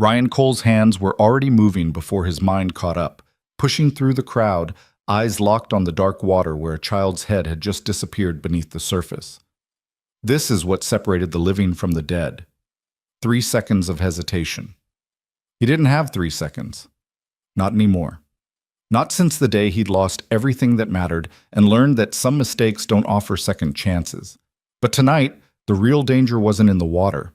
Ryan Cole's hands were already moving before his mind caught up, pushing through the crowd, eyes locked on the dark water where a child's head had just disappeared beneath the surface. This is what separated the living from the dead. 3 seconds of hesitation. He didn't have 3 seconds. Not anymore. Not since the day he'd lost everything that mattered and learned that some mistakes don't offer second chances. But tonight, the real danger wasn't in the water.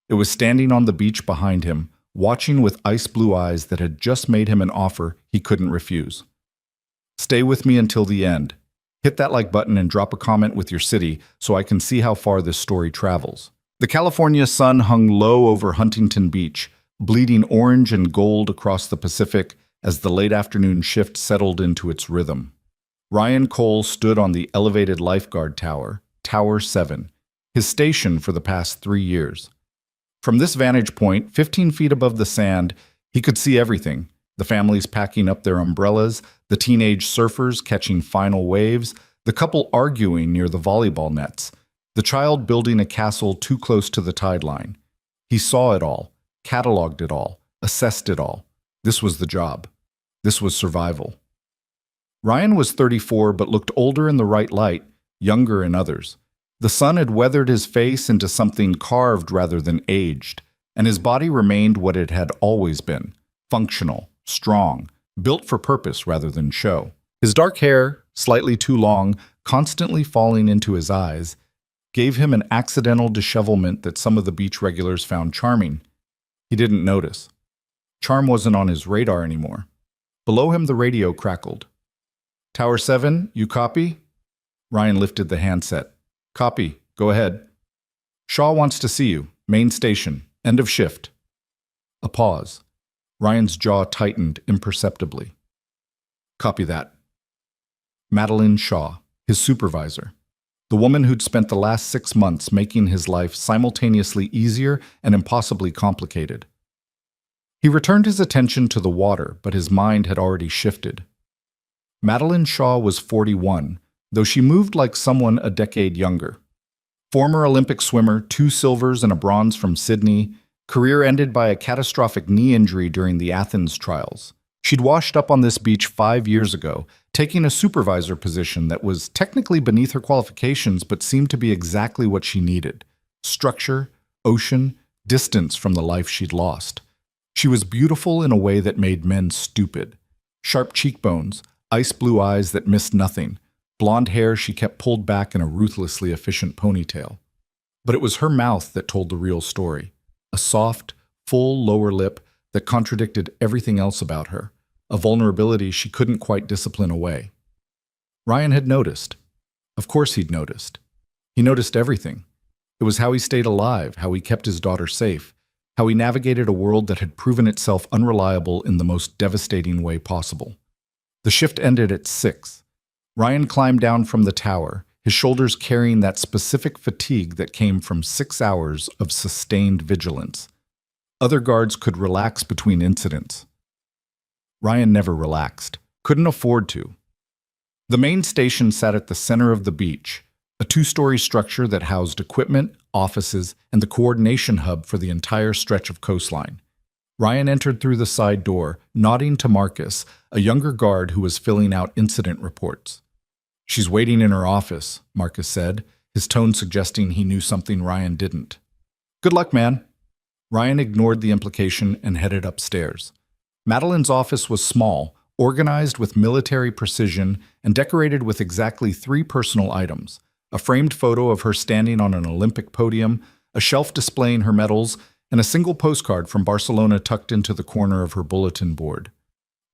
It was standing on the beach behind him, watching with ice-blue eyes that had just made him an offer he couldn't refuse. Stay with me until the end. Hit that like button and drop a comment with your city so I can see how far this story travels. The California sun hung low over Huntington Beach, bleeding orange and gold across the Pacific as the late afternoon shift settled into its rhythm. Ryan Cole stood on the elevated lifeguard tower, Tower 7, his station for the past 3 years. From this vantage point, 15 feet above the sand, he could see everything: the families packing up their umbrellas, the teenage surfers catching final waves, the couple arguing near the volleyball nets, the child building a castle too close to the tide line. He saw it all, cataloged it all, assessed it all. This was the job. This was survival. Ryan was 34 but looked older in the right light, younger in others. The sun had weathered his face into something carved rather than aged, and his body remained what it had always been: functional, strong, built for purpose rather than show. His dark hair, slightly too long, constantly falling into his eyes, gave him an accidental dishevelment that some of the beach regulars found charming. He didn't notice. Charm wasn't on his radar anymore. Below him, the radio crackled. "Tower 7, you copy?" Ryan lifted the handset. "Copy. Go ahead." "Shaw wants to see you. Main station. End of shift." A pause. Ryan's jaw tightened imperceptibly. "Copy that." Madeline Shaw, his supervisor. The woman who'd spent the last 6 months making his life simultaneously easier and impossibly complicated. He returned his attention to the water, but his mind had already shifted. Madeline Shaw was 41, though she moved like someone a decade younger. Former Olympic swimmer, 2 silvers and a bronze from Sydney, career ended by a catastrophic knee injury during the Athens trials. She'd washed up on this beach 5 years ago, taking a supervisor position that was technically beneath her qualifications but seemed to be exactly what she needed: structure, ocean, distance from the life she'd lost. She was beautiful in a way that made men stupid. Sharp cheekbones, ice-blue eyes that missed nothing, blonde hair she kept pulled back in a ruthlessly efficient ponytail. But it was her mouth that told the real story. A soft, full lower lip that contradicted everything else about her, a vulnerability she couldn't quite discipline away. Ryan had noticed. Of course he'd noticed. He noticed everything. It was how he stayed alive, how he kept his daughter safe, how he navigated a world that had proven itself unreliable in the most devastating way possible. The shift ended at 6. Ryan climbed down from the tower, his shoulders carrying that specific fatigue that came from 6 hours of sustained vigilance. Other guards could relax between incidents. Ryan never relaxed, couldn't afford to. The main station sat at the center of the beach, a 2-story structure that housed equipment, offices, and the coordination hub for the entire stretch of coastline. Ryan entered through the side door, nodding to Marcus, a younger guard who was filling out incident reports. "She's waiting in her office," Marcus said, his tone suggesting he knew something Ryan didn't. "Good luck, man." Ryan ignored the implication and headed upstairs. Madeline's office was small, organized with military precision, and decorated with exactly 3 personal items: a framed photo of her standing on an Olympic podium, a shelf displaying her medals, and a single postcard from Barcelona tucked into the corner of her bulletin board.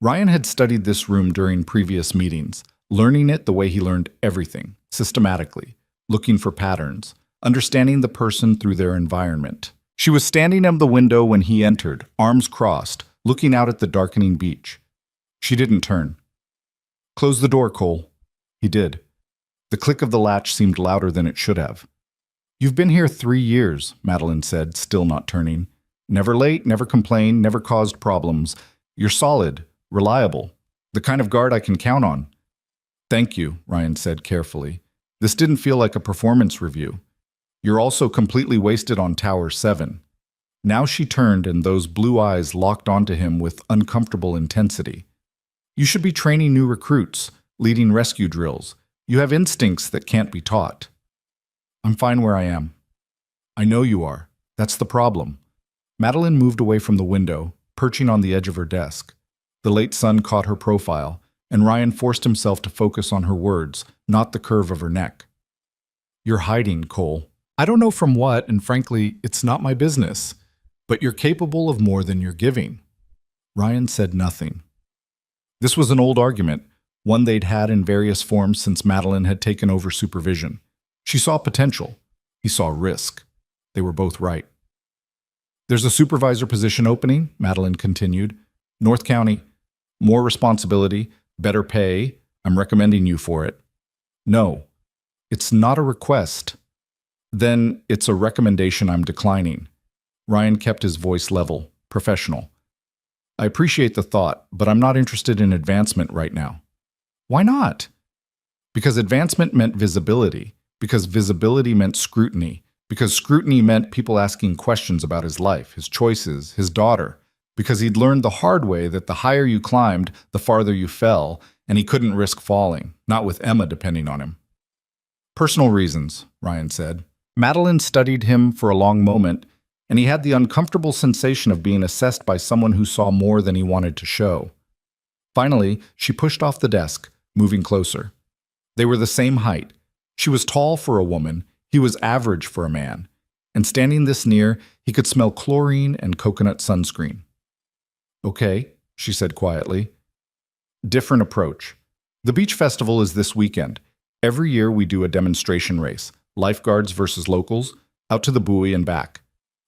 Ryan had studied this room during previous meetings, learning it the way he learned everything, systematically, looking for patterns, understanding the person through their environment. She was standing at the window when he entered, arms crossed, looking out at the darkening beach. She didn't turn. "Close the door, Cole." He did. The click of the latch seemed louder than it should have. "You've been here 3 years, Madeline said, still not turning. "Never late, never complained, never caused problems. You're solid, reliable, the kind of guard I can count on." "Thank you," Ryan said carefully. "This didn't feel like a performance review. You're also completely wasted on Tower 7. Now she turned and those blue eyes locked onto him with uncomfortable intensity. You should be training new recruits, leading rescue drills. You have instincts that can't be taught. I'm fine where I am. I know you are. That's the problem. Madeline moved away from the window, perching on the edge of her desk. The late sun caught her profile, and Ryan forced himself to focus on her words, not the curve of her neck. You're hiding, Cole. I don't know from what, and frankly, it's not my business. But you're capable of more than you're giving. Ryan said nothing. This was an old argument, one they'd had in various forms since Madeline had taken over supervision. She saw potential. He saw risk. They were both right. There's a supervisor position opening, Madeline continued. North County. More responsibility, better pay. I'm recommending you for it. No, it's not a request. Then it's a recommendation I'm declining. Ryan kept his voice level, professional. I appreciate the thought, but I'm not interested in advancement right now. Why not? Because advancement meant visibility, because visibility meant scrutiny, because scrutiny meant people asking questions about his life, his choices, his daughter, because he'd learned the hard way that the higher you climbed, the farther you fell, and he couldn't risk falling, not with Emma depending on him. Personal reasons, Ryan said. Madeline studied him for a long moment, and he had the uncomfortable sensation of being assessed by someone who saw more than he wanted to show. Finally, she pushed off the desk, moving closer. They were the same height. She was tall for a woman, he was average for a man, and standing this near, he could smell chlorine and coconut sunscreen. Okay, she said quietly. Different approach. The beach festival is this weekend. Every year we do a demonstration race, lifeguards versus locals, out to the buoy and back.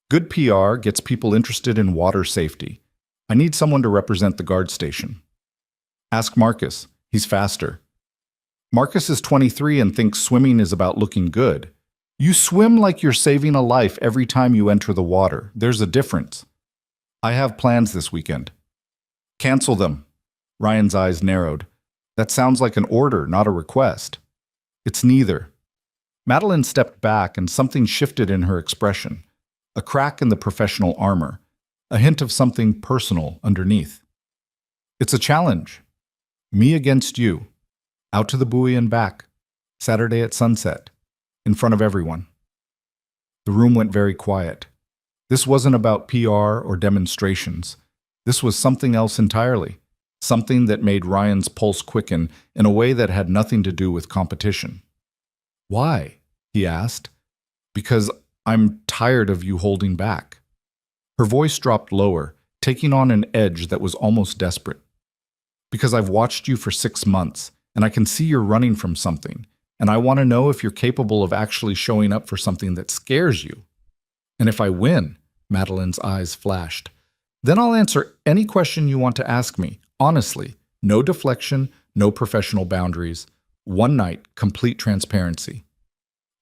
Good PR gets people interested in water safety. I need someone to represent the guard station. Ask Marcus. He's faster. Marcus is 23 and thinks swimming is about looking good. You swim like you're saving a life every time you enter the water. There's a difference. I have plans this weekend. Cancel them. Ryan's eyes narrowed. That sounds like an order, not a request. It's neither. Madeline stepped back and something shifted in her expression. A crack in the professional armor, a hint of something personal underneath. It's a challenge. Me against you. Out to the buoy and back. Saturday at sunset. In front of everyone. The room went very quiet. This wasn't about PR or demonstrations. This was something else entirely. Something that made Ryan's pulse quicken in a way that had nothing to do with competition. Why? He asked. Because I'm tired of you holding back. Her voice dropped lower, taking on an edge that was almost desperate. Because I've watched you for 6 months, and I can see you're running from something, and I want to know if you're capable of actually showing up for something that scares you. And if I win, Madeline's eyes flashed, then I'll answer any question you want to ask me, honestly. No deflection, no professional boundaries. One night, complete transparency.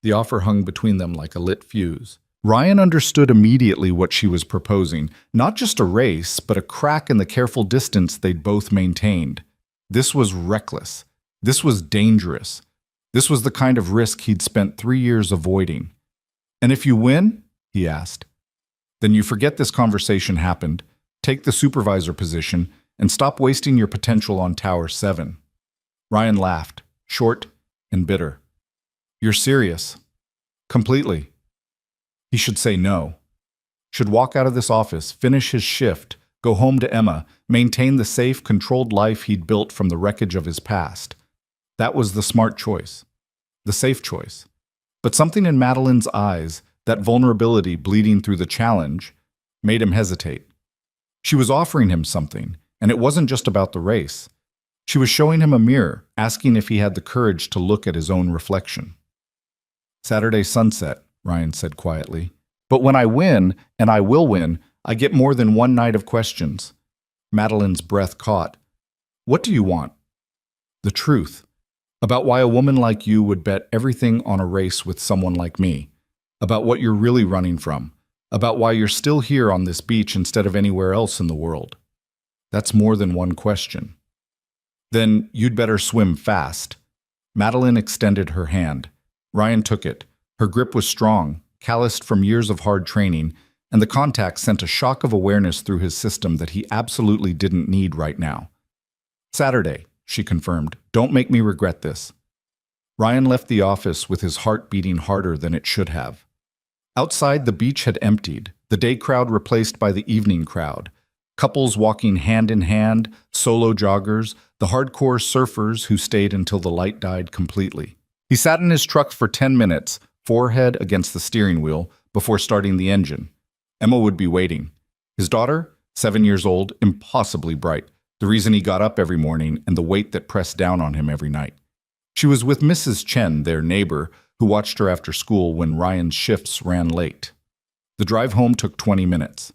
The offer hung between them like a lit fuse. Ryan understood immediately what she was proposing, not just a race, but a crack in the careful distance they'd both maintained. This was reckless. This was dangerous. This was the kind of risk he'd spent 3 years avoiding. And if you win? He asked. Then you forget this conversation happened, take the supervisor position, and stop wasting your potential on Tower 7. Ryan laughed, short and bitter. You're serious. Completely. He should say no. Should walk out of this office, finish his shift, go home to Emma, maintain the safe, controlled life he'd built from the wreckage of his past. That was the smart choice. The safe choice. But something in Madeline's eyes, that vulnerability bleeding through the challenge, made him hesitate. She was offering him something, and it wasn't just about the race. She was showing him a mirror, asking if he had the courage to look at his own reflection. Saturday sunset, Ryan said quietly. But when I win, and I will win, I get more than one night of questions. Madeline's breath caught. What do you want? The truth. About why a woman like you would bet everything on a race with someone like me. About what you're really running from. About why you're still here on this beach instead of anywhere else in the world. That's more than one question. Then you'd better swim fast. Madeline extended her hand. Ryan took it. Her grip was strong, calloused from years of hard training, and the contact sent a shock of awareness through his system that he absolutely didn't need right now. "Saturday," she confirmed. "Don't make me regret this." Ryan left the office with his heart beating harder than it should have. Outside, the beach had emptied, the day crowd replaced by the evening crowd. Couples walking hand in hand, solo joggers, the hardcore surfers who stayed until the light died completely. He sat in his truck for 10 minutes, forehead against the steering wheel, before starting the engine. Emma would be waiting. His daughter, 7 years old, impossibly bright, the reason he got up every morning and the weight that pressed down on him every night. She was with Mrs. Chen, their neighbor, who watched her after school when Ryan's shifts ran late. The drive home took 20 minutes.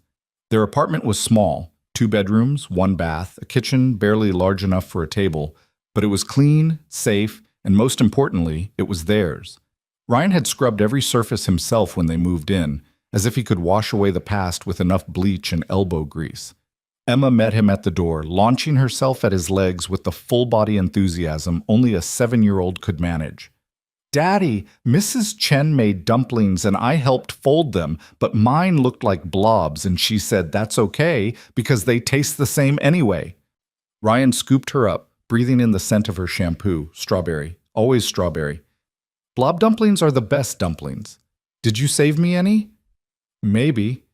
Their apartment was small, 2 bedrooms, 1 bath, a kitchen barely large enough for a table, but it was clean, safe, and most importantly, it was theirs. Ryan had scrubbed every surface himself when they moved in, as if he could wash away the past with enough bleach and elbow grease. Emma met him at the door, launching herself at his legs with the full-body enthusiasm only a 7-year-old could manage. "Daddy, Mrs. Chen made dumplings and I helped fold them, but mine looked like blobs and she said that's okay because they taste the same anyway." Ryan scooped her up, breathing in the scent of her shampoo, strawberry, always strawberry. "Blob dumplings are the best dumplings. Did you save me any?" "Maybe.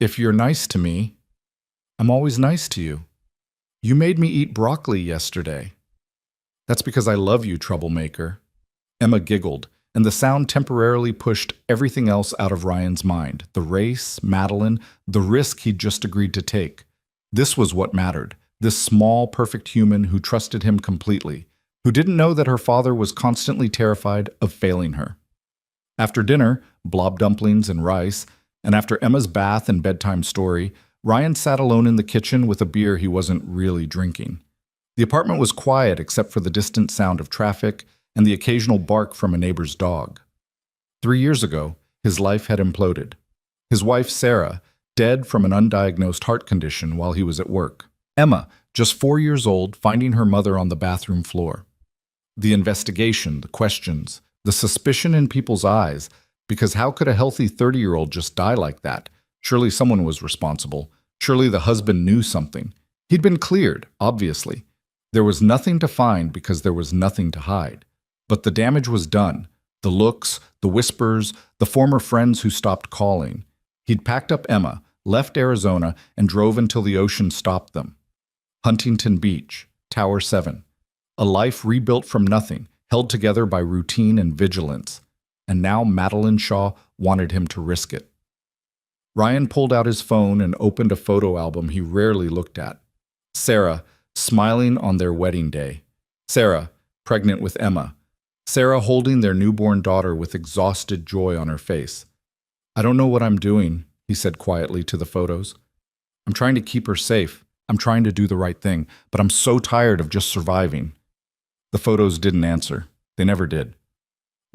If you're nice to me." "I'm always nice to you. You made me eat broccoli yesterday." "That's because I love you, troublemaker." Emma giggled, and the sound temporarily pushed everything else out of Ryan's mind. The race, Madeline, the risk he'd just agreed to take. This was what mattered. This small, perfect human who trusted him completely, who didn't know that her father was constantly terrified of failing her. After dinner, blob dumplings and rice, and after Emma's bath and bedtime story, Ryan sat alone in the kitchen with a beer he wasn't really drinking. The apartment was quiet except for the distant sound of traffic and the occasional bark from a neighbor's dog. 3 years ago, his life had imploded. His wife, Sarah, dead from an undiagnosed heart condition while he was at work. Emma, just 4 years old, finding her mother on the bathroom floor. The investigation, the questions, the suspicion in people's eyes, because how could a healthy 30-year-old just die like that? Surely someone was responsible. Surely the husband knew something. He'd been cleared, obviously. There was nothing to find because there was nothing to hide. But the damage was done. The looks, the whispers, the former friends who stopped calling. He'd packed up Emma, left Arizona, and drove until the ocean stopped them. Huntington Beach, Tower 7. A life rebuilt from nothing, held together by routine and vigilance. And now Madeline Shaw wanted him to risk it. Ryan pulled out his phone and opened a photo album he rarely looked at. Sarah, smiling on their wedding day. Sarah, pregnant with Emma. Sarah holding their newborn daughter with exhausted joy on her face. "I don't know what I'm doing," he said quietly to the photos. "I'm trying to keep her safe. I'm trying to do the right thing, but I'm so tired of just surviving." The photos didn't answer. They never did.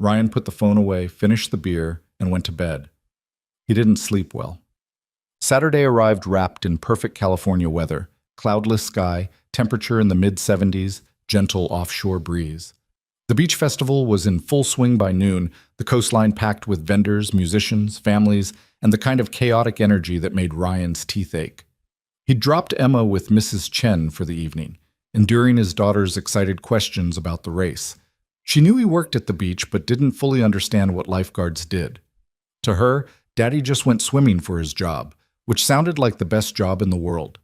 Ryan put the phone away, finished the beer, and went to bed. He didn't sleep well. Saturday arrived wrapped in perfect California weather, cloudless sky, temperature in the mid-70s, gentle offshore breeze. The beach festival was in full swing by noon, the coastline packed with vendors, musicians, families, and the kind of chaotic energy that made Ryan's teeth ache. He'd dropped Emma with Mrs. Chen for the evening, enduring his daughter's excited questions about the race. She knew he worked at the beach but didn't fully understand what lifeguards did. To her, Daddy just went swimming for his job, which sounded like the best job in the world.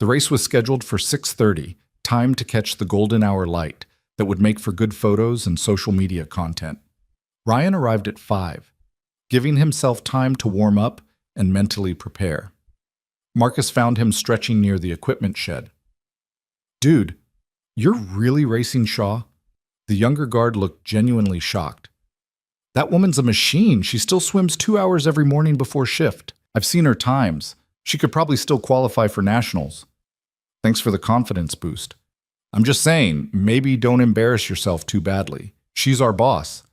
The race was scheduled for 6:30, time to catch the golden hour light that would make for good photos and social media content. Ryan arrived at 5, giving himself time to warm up and mentally prepare. Marcus found him stretching near the equipment shed. "Dude, you're really racing Shaw?" The younger guard looked genuinely shocked. "That woman's a machine. She still swims 2 hours every morning before shift. I've seen her times. She could probably still qualify for nationals." "Thanks for the confidence boost. I'm just saying, maybe don't embarrass yourself too badly. She's our boss."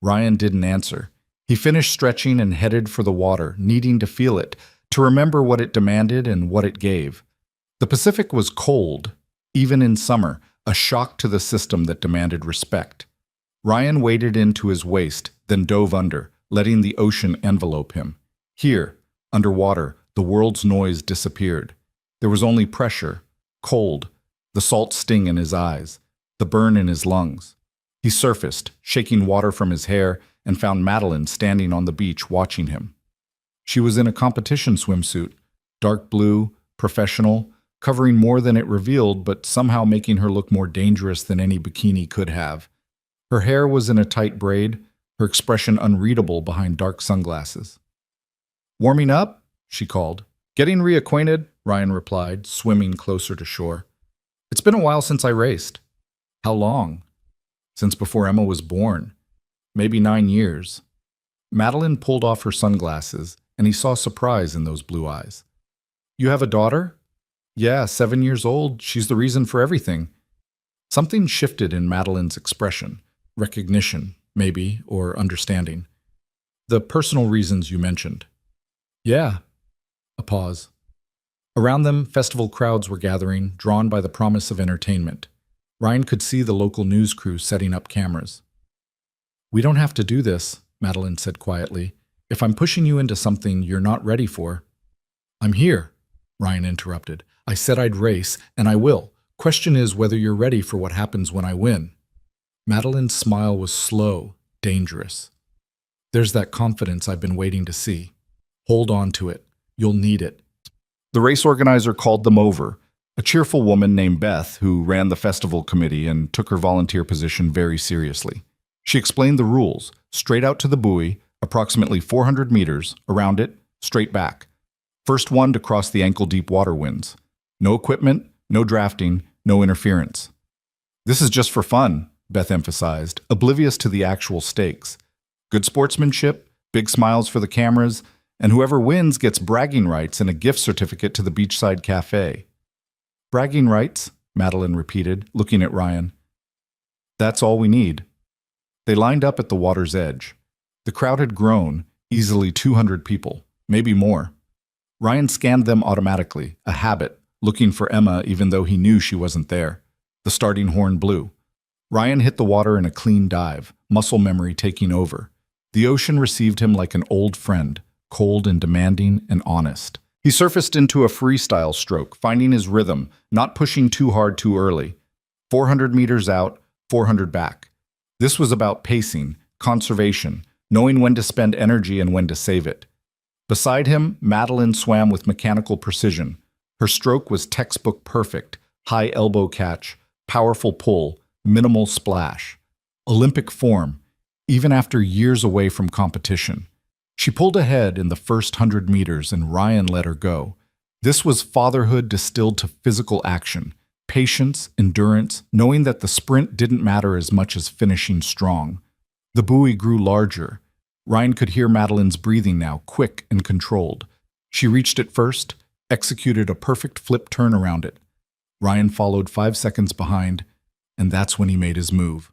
Ryan didn't answer. He finished stretching and headed for the water, needing to feel it, to remember what it demanded and what it gave. The Pacific was cold, even in summer, a shock to the system that demanded respect. Ryan waded into his waist, then dove under, letting the ocean envelope him. Here, Underwater, the world's noise disappeared. There was only pressure, cold, the salt sting in his eyes, the burn in his lungs. He surfaced, shaking water from his hair, and found Madeline standing on the beach watching him. She was in a competition swimsuit, dark blue, professional, covering more than it revealed, but somehow making her look more dangerous than any bikini could have. Her hair was in a tight braid, her expression unreadable behind dark sunglasses. "Warming up?" she called. "Getting reacquainted," Ryan replied, swimming closer to shore. "It's been a while since I raced." "How long?" "Since before Emma was born. Maybe 9 years." Madeline pulled off her sunglasses, and he saw surprise in those blue eyes. "You have a daughter?" "Yeah, 7 years old. She's the reason for everything." Something shifted in Madeline's expression. Recognition, maybe, or understanding. "The personal reasons you mentioned." "Yeah." A pause. Around them, festival crowds were gathering, drawn by the promise of entertainment. Ryan could see the local news crew setting up cameras. "We don't have to do this," Madeline said quietly. "If I'm pushing you into something you're not ready for—" "I'm here," Ryan interrupted. "I said I'd race, and I will. Question is whether you're ready for what happens when I win." Madeline's smile was slow, dangerous. "There's that confidence I've been waiting to see. Hold on to it. You'll need it." The race organizer called them over, a cheerful woman named Beth who ran the festival committee and took her volunteer position very seriously. She explained the rules: straight out to the buoy, approximately 400 meters, around it, straight back. First one to cross the ankle-deep water wins. No equipment, no drafting, no interference. "This is just for fun," Beth emphasized, oblivious to the actual stakes. "Good sportsmanship, big smiles for the cameras, and whoever wins gets bragging rights and a gift certificate to the beachside cafe." "Bragging rights," Madeline repeated, looking at Ryan. "That's all we need." They lined up at the water's edge. The crowd had grown, easily 200 people, maybe more. Ryan scanned them automatically, a habit, looking for Emma even though he knew she wasn't there. The starting horn blew. Ryan hit the water in a clean dive, muscle memory taking over. The ocean received him like an old friend, cold and demanding and honest. He surfaced into a freestyle stroke, finding his rhythm, not pushing too hard too early. 400 meters out, 400 back. This was about pacing, conservation, knowing when to spend energy and when to save it. Beside him, Madeline swam with mechanical precision. Her stroke was textbook perfect, high elbow catch, powerful pull, minimal splash. Olympic form, even after years away from competition. She pulled ahead in the first 100 meters and Ryan let her go. This was fatherhood distilled to physical action, patience, endurance, knowing that the sprint didn't matter as much as finishing strong. The buoy grew larger. Ryan could hear Madeline's breathing now, quick and controlled. She reached it first, executed a perfect flip turn around it. Ryan followed 5 seconds behind, and that's when he made his move.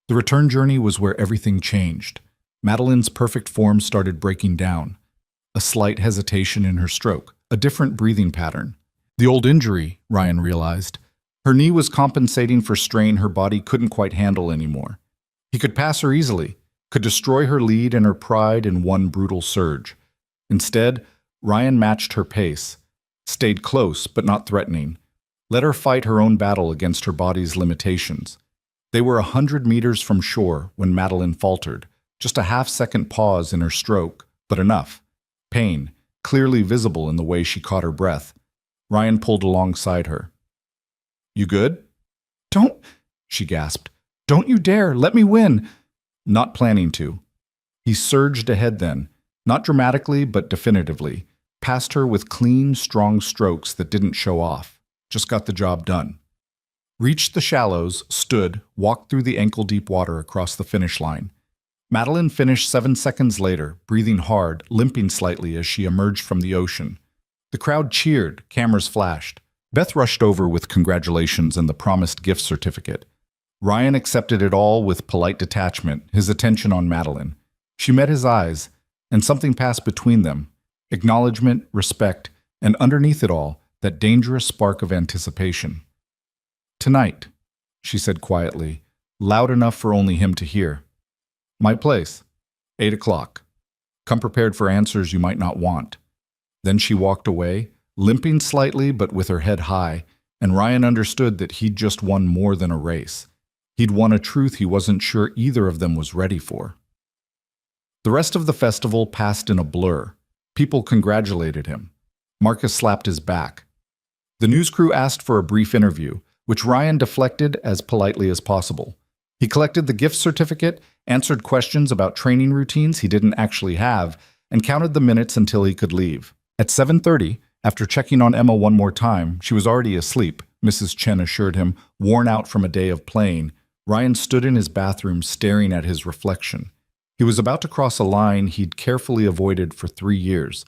The return journey was where everything changed. Madeline's perfect form started breaking down. A slight hesitation in her stroke, a different breathing pattern. The old injury, Ryan realized. Her knee was compensating for strain her body couldn't quite handle anymore. He could pass her easily, could destroy her lead and her pride in one brutal surge. Instead, Ryan matched her pace, stayed close but not threatening, let her fight her own battle against her body's limitations. They were 100 meters from shore when Madeline faltered, just a half-second pause in her stroke, but enough. Pain, clearly visible in the way she caught her breath. Ryan pulled alongside her. "You good?" "Don't," she gasped. "Don't you dare, let me win." Not planning to. He surged ahead then, not dramatically but definitively, past her with clean, strong strokes that didn't show off, just got the job done. Reached the shallows, stood, walked through the ankle-deep water across the finish line. Madeline finished 7 seconds later, breathing hard, limping slightly as she emerged from the ocean. The crowd cheered, cameras flashed. Beth rushed over with congratulations and the promised gift certificate. Ryan accepted it all with polite detachment, his attention on Madeline. She met his eyes, and something passed between them. Acknowledgement, respect, and underneath it all, that dangerous spark of anticipation. "Tonight," she said quietly, loud enough for only him to hear. "My place, 8 o'clock. Come prepared for answers you might not want." Then she walked away, limping slightly but with her head high, and Ryan understood that he'd just won more than a race. He'd won a truth he wasn't sure either of them was ready for. The rest of the festival passed in a blur. People congratulated him. Marcus slapped his back. The news crew asked for a brief interview, which Ryan deflected as politely as possible. He collected the gift certificate, answered questions about training routines he didn't actually have, and counted the minutes until he could leave. At 7:30, after checking on Emma one more time, she was already asleep, Mrs. Chen assured him, worn out from a day of playing. Ryan stood in his bathroom staring at his reflection. He was about to cross a line he'd carefully avoided for 3 years,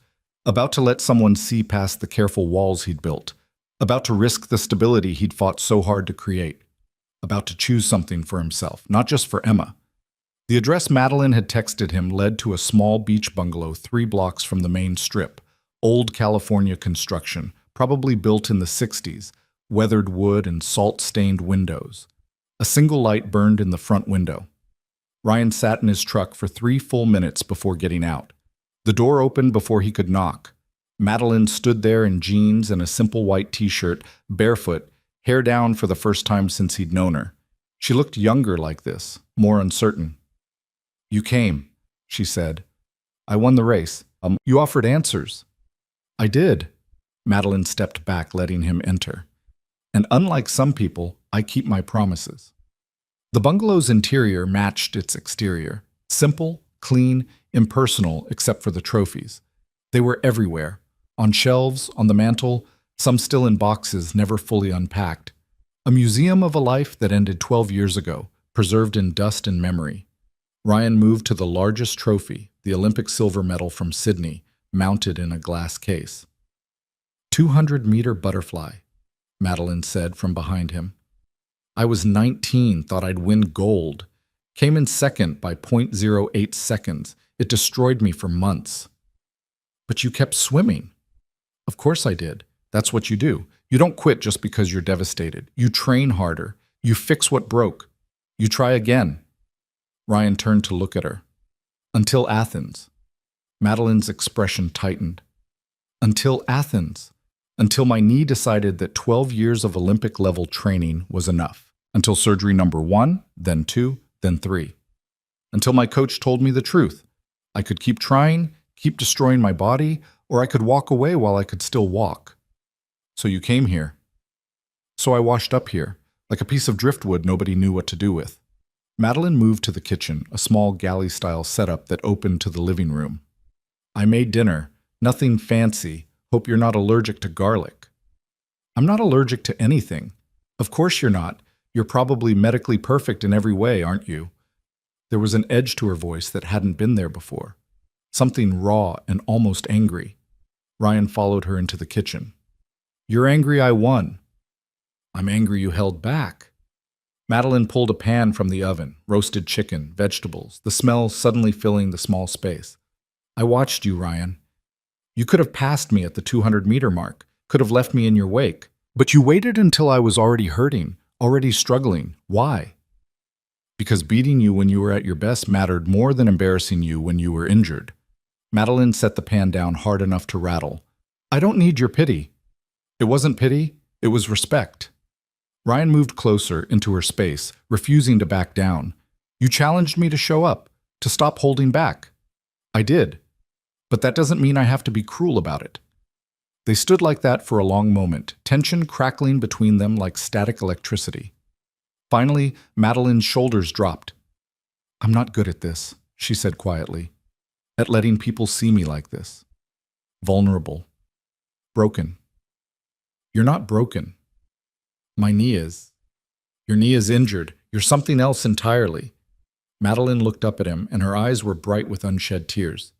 about to let someone see past the careful walls he'd built, about to risk the stability he'd fought so hard to create, about to choose something for himself, not just for Emma. The address Madeline had texted him led to a small beach bungalow 3 blocks from the main strip, old California construction, probably built in the 60s, weathered wood and salt-stained windows. A single light burned in the front window. Ryan sat in his truck for 3 full minutes before getting out. The door opened before he could knock. Madeline stood there in jeans and a simple white t-shirt, barefoot, hair down for the first time since he'd known her. She looked younger like this, more uncertain. "You came," she said. "I won the race. You offered answers." "I did." Madeline stepped back, letting him enter. "And unlike some people, I keep my promises." The bungalow's interior matched its exterior. Simple, clean, impersonal except for the trophies. They were everywhere. On shelves, on the mantel, some still in boxes never fully unpacked. A museum of a life that ended 12 years ago, preserved in dust and memory. Ryan moved to the largest trophy, the Olympic silver medal from Sydney, mounted in a glass case. 200-meter butterfly, Madeline said from behind him. "I was 19, thought I'd win gold. Came in second by 0.08 seconds. It destroyed me for months." "But you kept swimming." "Of course I did. That's what you do. You don't quit just because you're devastated. You train harder. You fix what broke. You try again." Ryan turned to look at her. "Until Athens." Madeline's expression tightened. "Until Athens. Until my knee decided that 12 years of Olympic-level training was enough. Until surgery number 1, then 2, then 3. Until my coach told me the truth. I could keep trying, keep destroying my body, or I could walk away while I could still walk. So you came here." "So I washed up here, like a piece of driftwood nobody knew what to do with." Madeline moved to the kitchen, a small galley-style setup that opened to the living room. "I made dinner. Nothing fancy. Hope you're not allergic to garlic." "I'm not allergic to anything." "Of course you're not. You're probably medically perfect in every way, aren't you?" There was an edge to her voice that hadn't been there before. Something raw and almost angry. Ryan followed her into the kitchen. "You're angry I won." "I'm angry you held back." Madeline pulled a pan from the oven, roasted chicken, vegetables, the smell suddenly filling the small space. "I watched you, Ryan. You could have passed me at the 200-meter mark, could have left me in your wake. But you waited until I was already hurting, already struggling. Why?" "Because beating you when you were at your best mattered more than embarrassing you when you were injured." Madeline set the pan down hard enough to rattle. "I don't need your pity." "It wasn't pity, it was respect." Ryan moved closer into her space, refusing to back down. "You challenged me to show up, to stop holding back." "I did. But that doesn't mean I have to be cruel about it." They stood like that for a long moment, tension crackling between them like static electricity. Finally, Madeline's shoulders dropped. "I'm not good at this," she said quietly. "At letting people see me like this. Vulnerable. Broken." "You're not broken." "My knee is." "Your knee is injured. You're something else entirely." Madeline looked up at him, and her eyes were bright with unshed tears.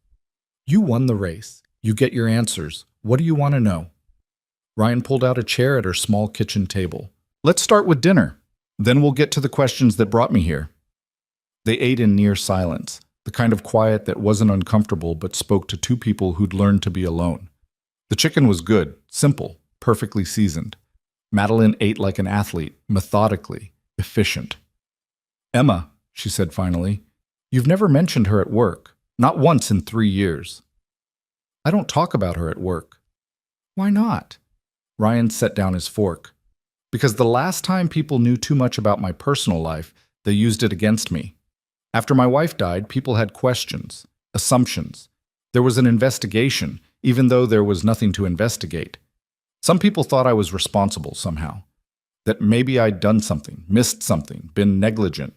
"You won the race. You get your answers. What do you want to know?" Ryan pulled out a chair at her small kitchen table. "Let's start with dinner. Then we'll get to the questions that brought me here." They ate in near silence, the kind of quiet that wasn't uncomfortable but spoke to 2 people who'd learned to be alone. The chicken was good, simple, perfectly seasoned. Madeline ate like an athlete, methodically, efficient. "Emma," she said finally, "you've never mentioned her at work. Not once in 3 years." I don't talk about her at work. Why not? Ryan set down his fork. Because the last time people knew too much about my personal life, they used it against me. After my wife died, people had questions, assumptions. There was an investigation, even though there was nothing to investigate. Some people thought I was responsible somehow. That maybe I'd done something, missed something, been negligent.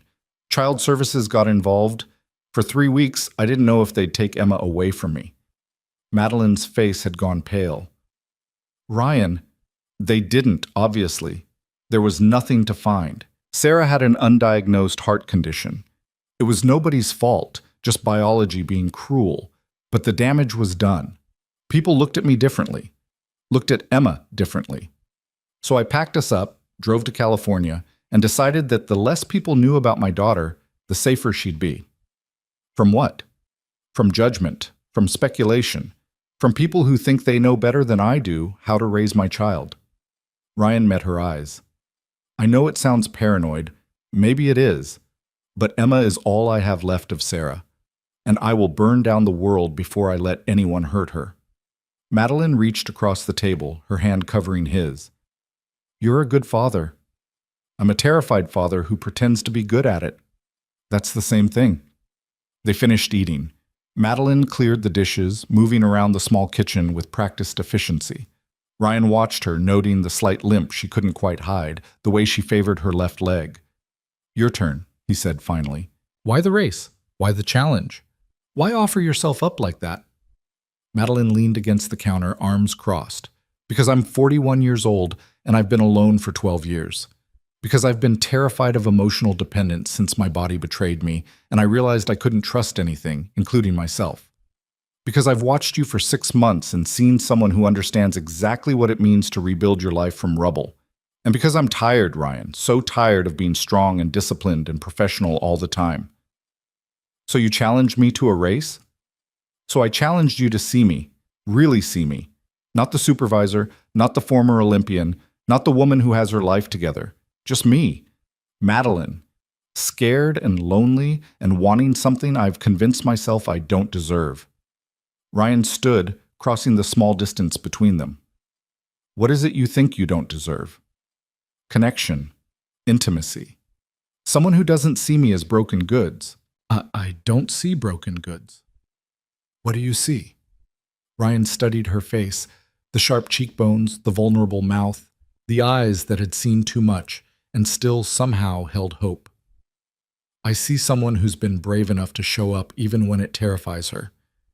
Child services got involved. For 3 weeks, I didn't know if they'd take Emma away from me. Madeline's face had gone pale. Ryan, they didn't, obviously. There was nothing to find. Sarah had an undiagnosed heart condition. It was nobody's fault, just biology being cruel. But the damage was done. People looked at me differently, looked at Emma differently. So I packed us up, drove to California, and decided that the less people knew about my daughter, the safer she'd be. From what? From judgment, from speculation, from people who think they know better than I do how to raise my child. Ryan met her eyes. I know it sounds paranoid, maybe it is, but Emma is all I have left of Sarah, and I will burn down the world before I let anyone hurt her. Madeline reached across the table, her hand covering his. You're a good father. I'm a terrified father who pretends to be good at it. That's the same thing. They finished eating. Madeline cleared the dishes, moving around the small kitchen with practiced efficiency. Ryan watched her, noting the slight limp she couldn't quite hide, the way she favored her left leg. Your turn, he said finally. Why the race? Why the challenge? Why offer yourself up like that? Madeline leaned against the counter, arms crossed. Because I'm 41 years old and I've been alone for 12 years. Because I've been terrified of emotional dependence since my body betrayed me and I realized I couldn't trust anything, including myself. Because I've watched you for 6 months and seen someone who understands exactly what it means to rebuild your life from rubble. And because I'm tired, Ryan, so tired of being strong and disciplined and professional all the time. So you challenged me to a race? So I challenged you to see me, really see me. Not the supervisor, not the former Olympian, not the woman who has her life together. Just me, Madeline, scared and lonely and wanting something I've convinced myself I don't deserve. Ryan stood, crossing the small distance between them. What is it you think you don't deserve? Connection, intimacy. Someone who doesn't see me as broken goods. I don't see broken goods. What do you see? Ryan studied her face, the sharp cheekbones, the vulnerable mouth, the eyes that had seen too much and still somehow held hope. I see someone who's been brave enough to show up even when it terrifies her.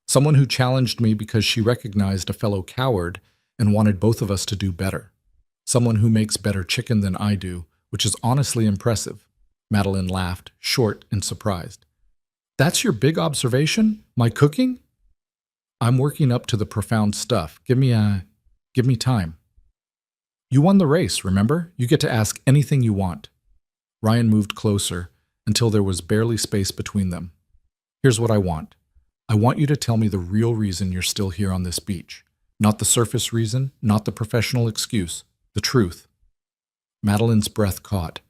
Someone who challenged me because she recognized a fellow coward and wanted both of us to do better. Someone who makes better chicken than I do, which is honestly impressive. Madeline laughed, short and surprised. That's your big observation? My cooking? I'm working up to the profound stuff. Give me time. You won the race, remember? You get to ask anything you want. Ryan moved closer until there was barely space between them. Here's what I want. I want you to tell me the real reason you're still here on this beach. Not the surface reason, not the professional excuse. The truth. Madeline's breath caught.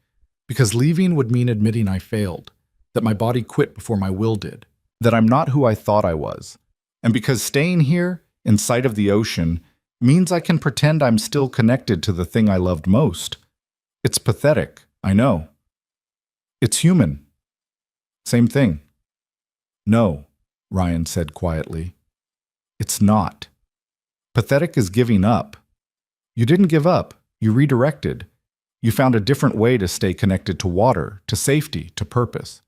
Because leaving would mean admitting I failed. That my body quit before my will did. That I'm not who I thought I was. And because staying here, in sight of the ocean, means I can pretend I'm still connected to the thing I loved most. It's pathetic, I know. It's human. Same thing. No, Ryan said quietly. It's not. Pathetic is giving up. You didn't give up, you redirected. You found a different way to stay connected to water, to safety, to purpose.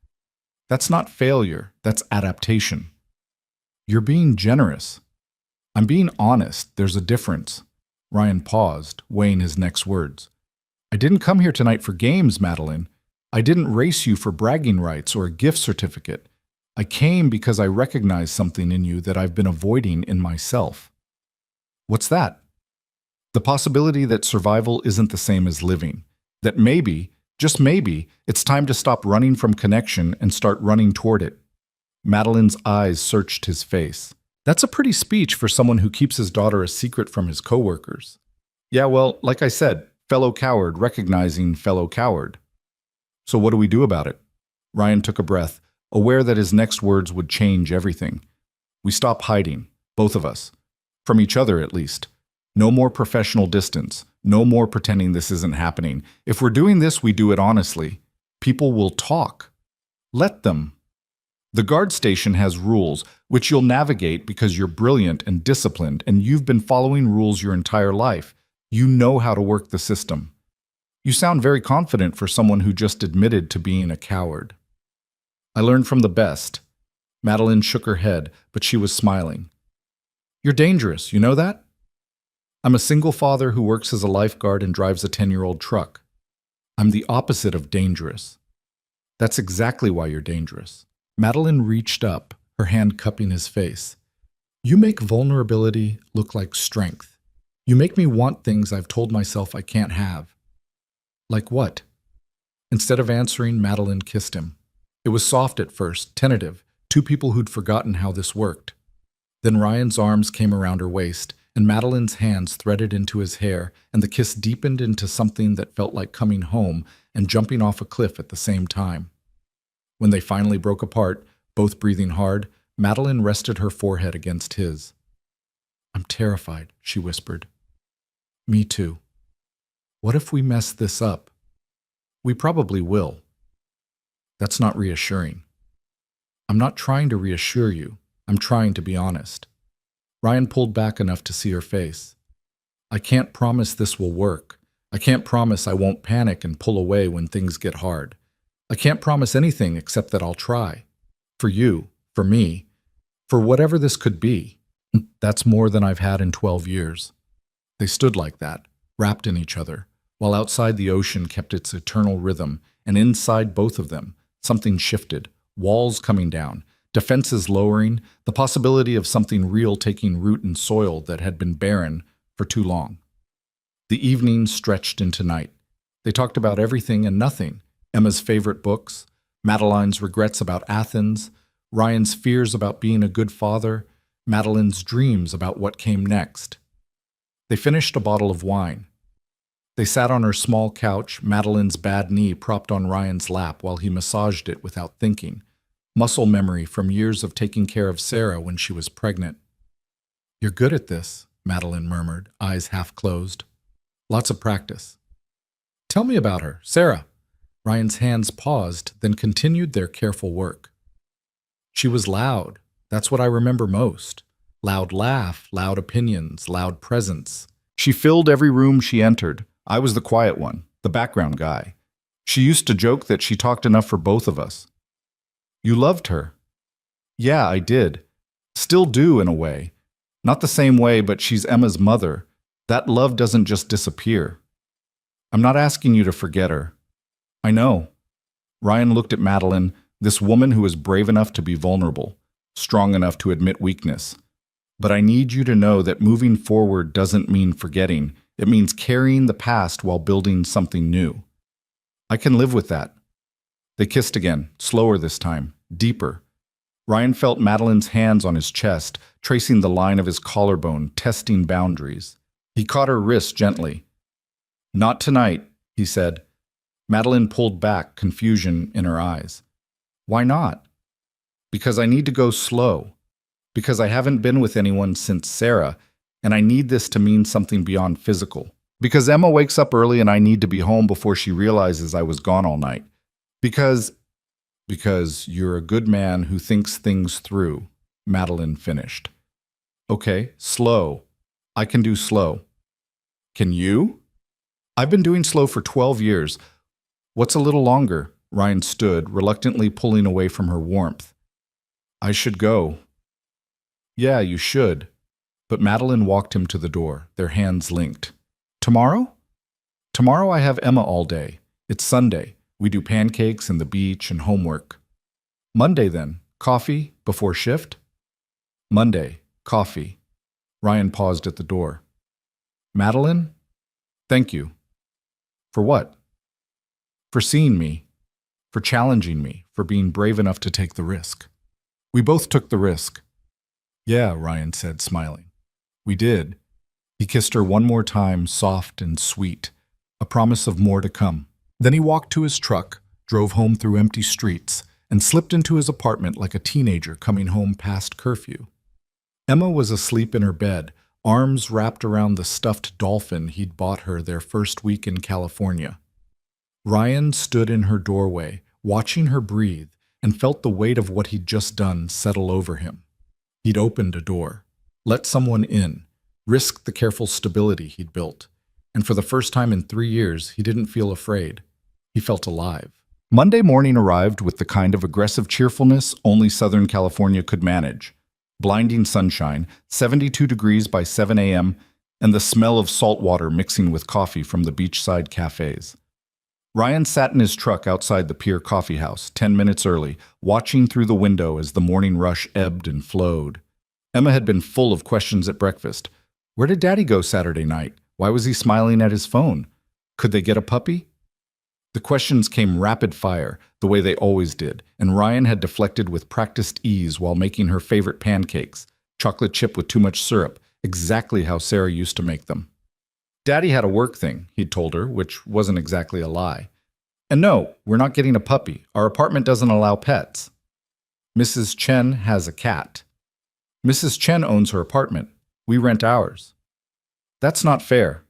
That's not failure, that's adaptation. You're being generous. I'm being honest, there's a difference. Ryan paused, weighing his next words. I didn't come here tonight for games, Madeline. I didn't race you for bragging rights or a gift certificate. I came because I recognized something in you that I've been avoiding in myself. What's that? The possibility that survival isn't the same as living. That maybe, just maybe, it's time to stop running from connection and start running toward it. Madeline's eyes searched his face. That's a pretty speech for someone who keeps his daughter a secret from his coworkers. Yeah, well, like I said, fellow coward recognizing fellow coward. So what do we do about it? Ryan took a breath, aware that his next words would change everything. We stop hiding, both of us. From each other, at least. No more professional distance. No more pretending this isn't happening. If we're doing this, we do it honestly. People will talk. Let them. The guard station has rules, which you'll navigate because you're brilliant and disciplined, and you've been following rules your entire life. You know how to work the system. You sound very confident for someone who just admitted to being a coward. I learned from the best. Madeline shook her head, but she was smiling. You're dangerous, you know that? I'm a single father who works as a lifeguard and drives a 10-year-old truck. I'm the opposite of dangerous. That's exactly why you're dangerous. Madeline reached up, her hand cupping his face. You make vulnerability look like strength. You make me want things I've told myself I can't have. Like what? Instead of answering, Madeline kissed him. It was soft at first, tentative, two people who'd forgotten how this worked. Then Ryan's arms came around her waist, and Madeline's hands threaded into his hair, and the kiss deepened into something that felt like coming home and jumping off a cliff at the same time. When they finally broke apart, both breathing hard, Madeline rested her forehead against his. I'm terrified, she whispered. Me too. What if we mess this up? We probably will. That's not reassuring. I'm not trying to reassure you. I'm trying to be honest. Ryan pulled back enough to see her face. I can't promise this will work. I can't promise I won't panic and pull away when things get hard. I can't promise anything except that I'll try. For you, for me, for whatever this could be. That's more than I've had in 12 years. They stood like that, wrapped in each other, while outside the ocean kept its eternal rhythm, and inside both of them, something shifted, walls coming down, defenses lowering, the possibility of something real taking root in soil that had been barren for too long. The evening stretched into night. They talked about everything and nothing. Emma's favorite books, Madeline's regrets about Athens, Ryan's fears about being a good father, Madeline's dreams about what came next. They finished a bottle of wine. They sat on her small couch, Madeline's bad knee propped on Ryan's lap while he massaged it without thinking. Muscle memory from years of taking care of Sarah when she was pregnant. You're good at this, Madeline murmured, eyes half closed. Lots of practice. Tell me about her, Sarah. Ryan's hands paused, then continued their careful work. She was loud. That's what I remember most. Loud laugh, loud opinions, loud presence. She filled every room she entered. I was the quiet one, the background guy. She used to joke that she talked enough for both of us. You loved her. Yeah, I did. Still do, in a way. Not the same way, but she's Emma's mother. That love doesn't just disappear. I'm not asking you to forget her. I know. Ryan looked at Madeline, this woman who is brave enough to be vulnerable, strong enough to admit weakness. But I need you to know that moving forward doesn't mean forgetting. It means carrying the past while building something new. I can live with that. They kissed again, slower this time, deeper. Ryan felt Madeline's hands on his chest, tracing the line of his collarbone, testing boundaries. He caught her wrist gently. Not tonight, he said. Madeline pulled back, confusion in her eyes. Why not? Because I need to go slow. Because I haven't been with anyone since Sarah, and I need this to mean something beyond physical. Because Emma wakes up early and I need to be home before she realizes I was gone all night. Because you're a good man who thinks things through, Madeline finished. Okay, slow. I can do slow. Can you? I've been doing slow for 12 years. What's a little longer? Ryan stood, reluctantly pulling away from her warmth. I should go. Yeah, you should. But Madeline walked him to the door, their hands linked. Tomorrow? Tomorrow I have Emma all day. It's Sunday. We do pancakes and the beach and homework. Monday then, coffee before shift? Monday, coffee. Ryan paused at the door. Madeline? Thank you. For what? For seeing me, for challenging me, for being brave enough to take the risk. We both took the risk. Yeah, Ryan said, smiling. We did. He kissed her one more time, soft and sweet, a promise of more to come. Then he walked to his truck, drove home through empty streets, and slipped into his apartment like a teenager coming home past curfew. Emma was asleep in her bed, arms wrapped around the stuffed dolphin he'd bought her their first week in California. Ryan stood in her doorway, watching her breathe, and felt the weight of what he'd just done settle over him. He'd opened a door, let someone in, risked the careful stability he'd built, and for the first time in 3 years, he didn't feel afraid. He felt alive. Monday morning arrived with the kind of aggressive cheerfulness only Southern California could manage. Blinding sunshine, 72 degrees by 7 a.m., and the smell of salt water mixing with coffee from the beachside cafes. Ryan sat in his truck outside the Pier Coffee House, 10 minutes early, watching through the window as the morning rush ebbed and flowed. Emma had been full of questions at breakfast. Where did Daddy go Saturday night? Why was he smiling at his phone? Could they get a puppy? The questions came rapid fire, the way they always did, and Ryan had deflected with practiced ease while making her favorite pancakes, chocolate chip with too much syrup, exactly how Sarah used to make them. Daddy had a work thing, he'd told her, which wasn't exactly a lie. And no, we're not getting a puppy. Our apartment doesn't allow pets. Mrs. Chen has a cat. Mrs. Chen owns her apartment. We rent ours. That's not fair.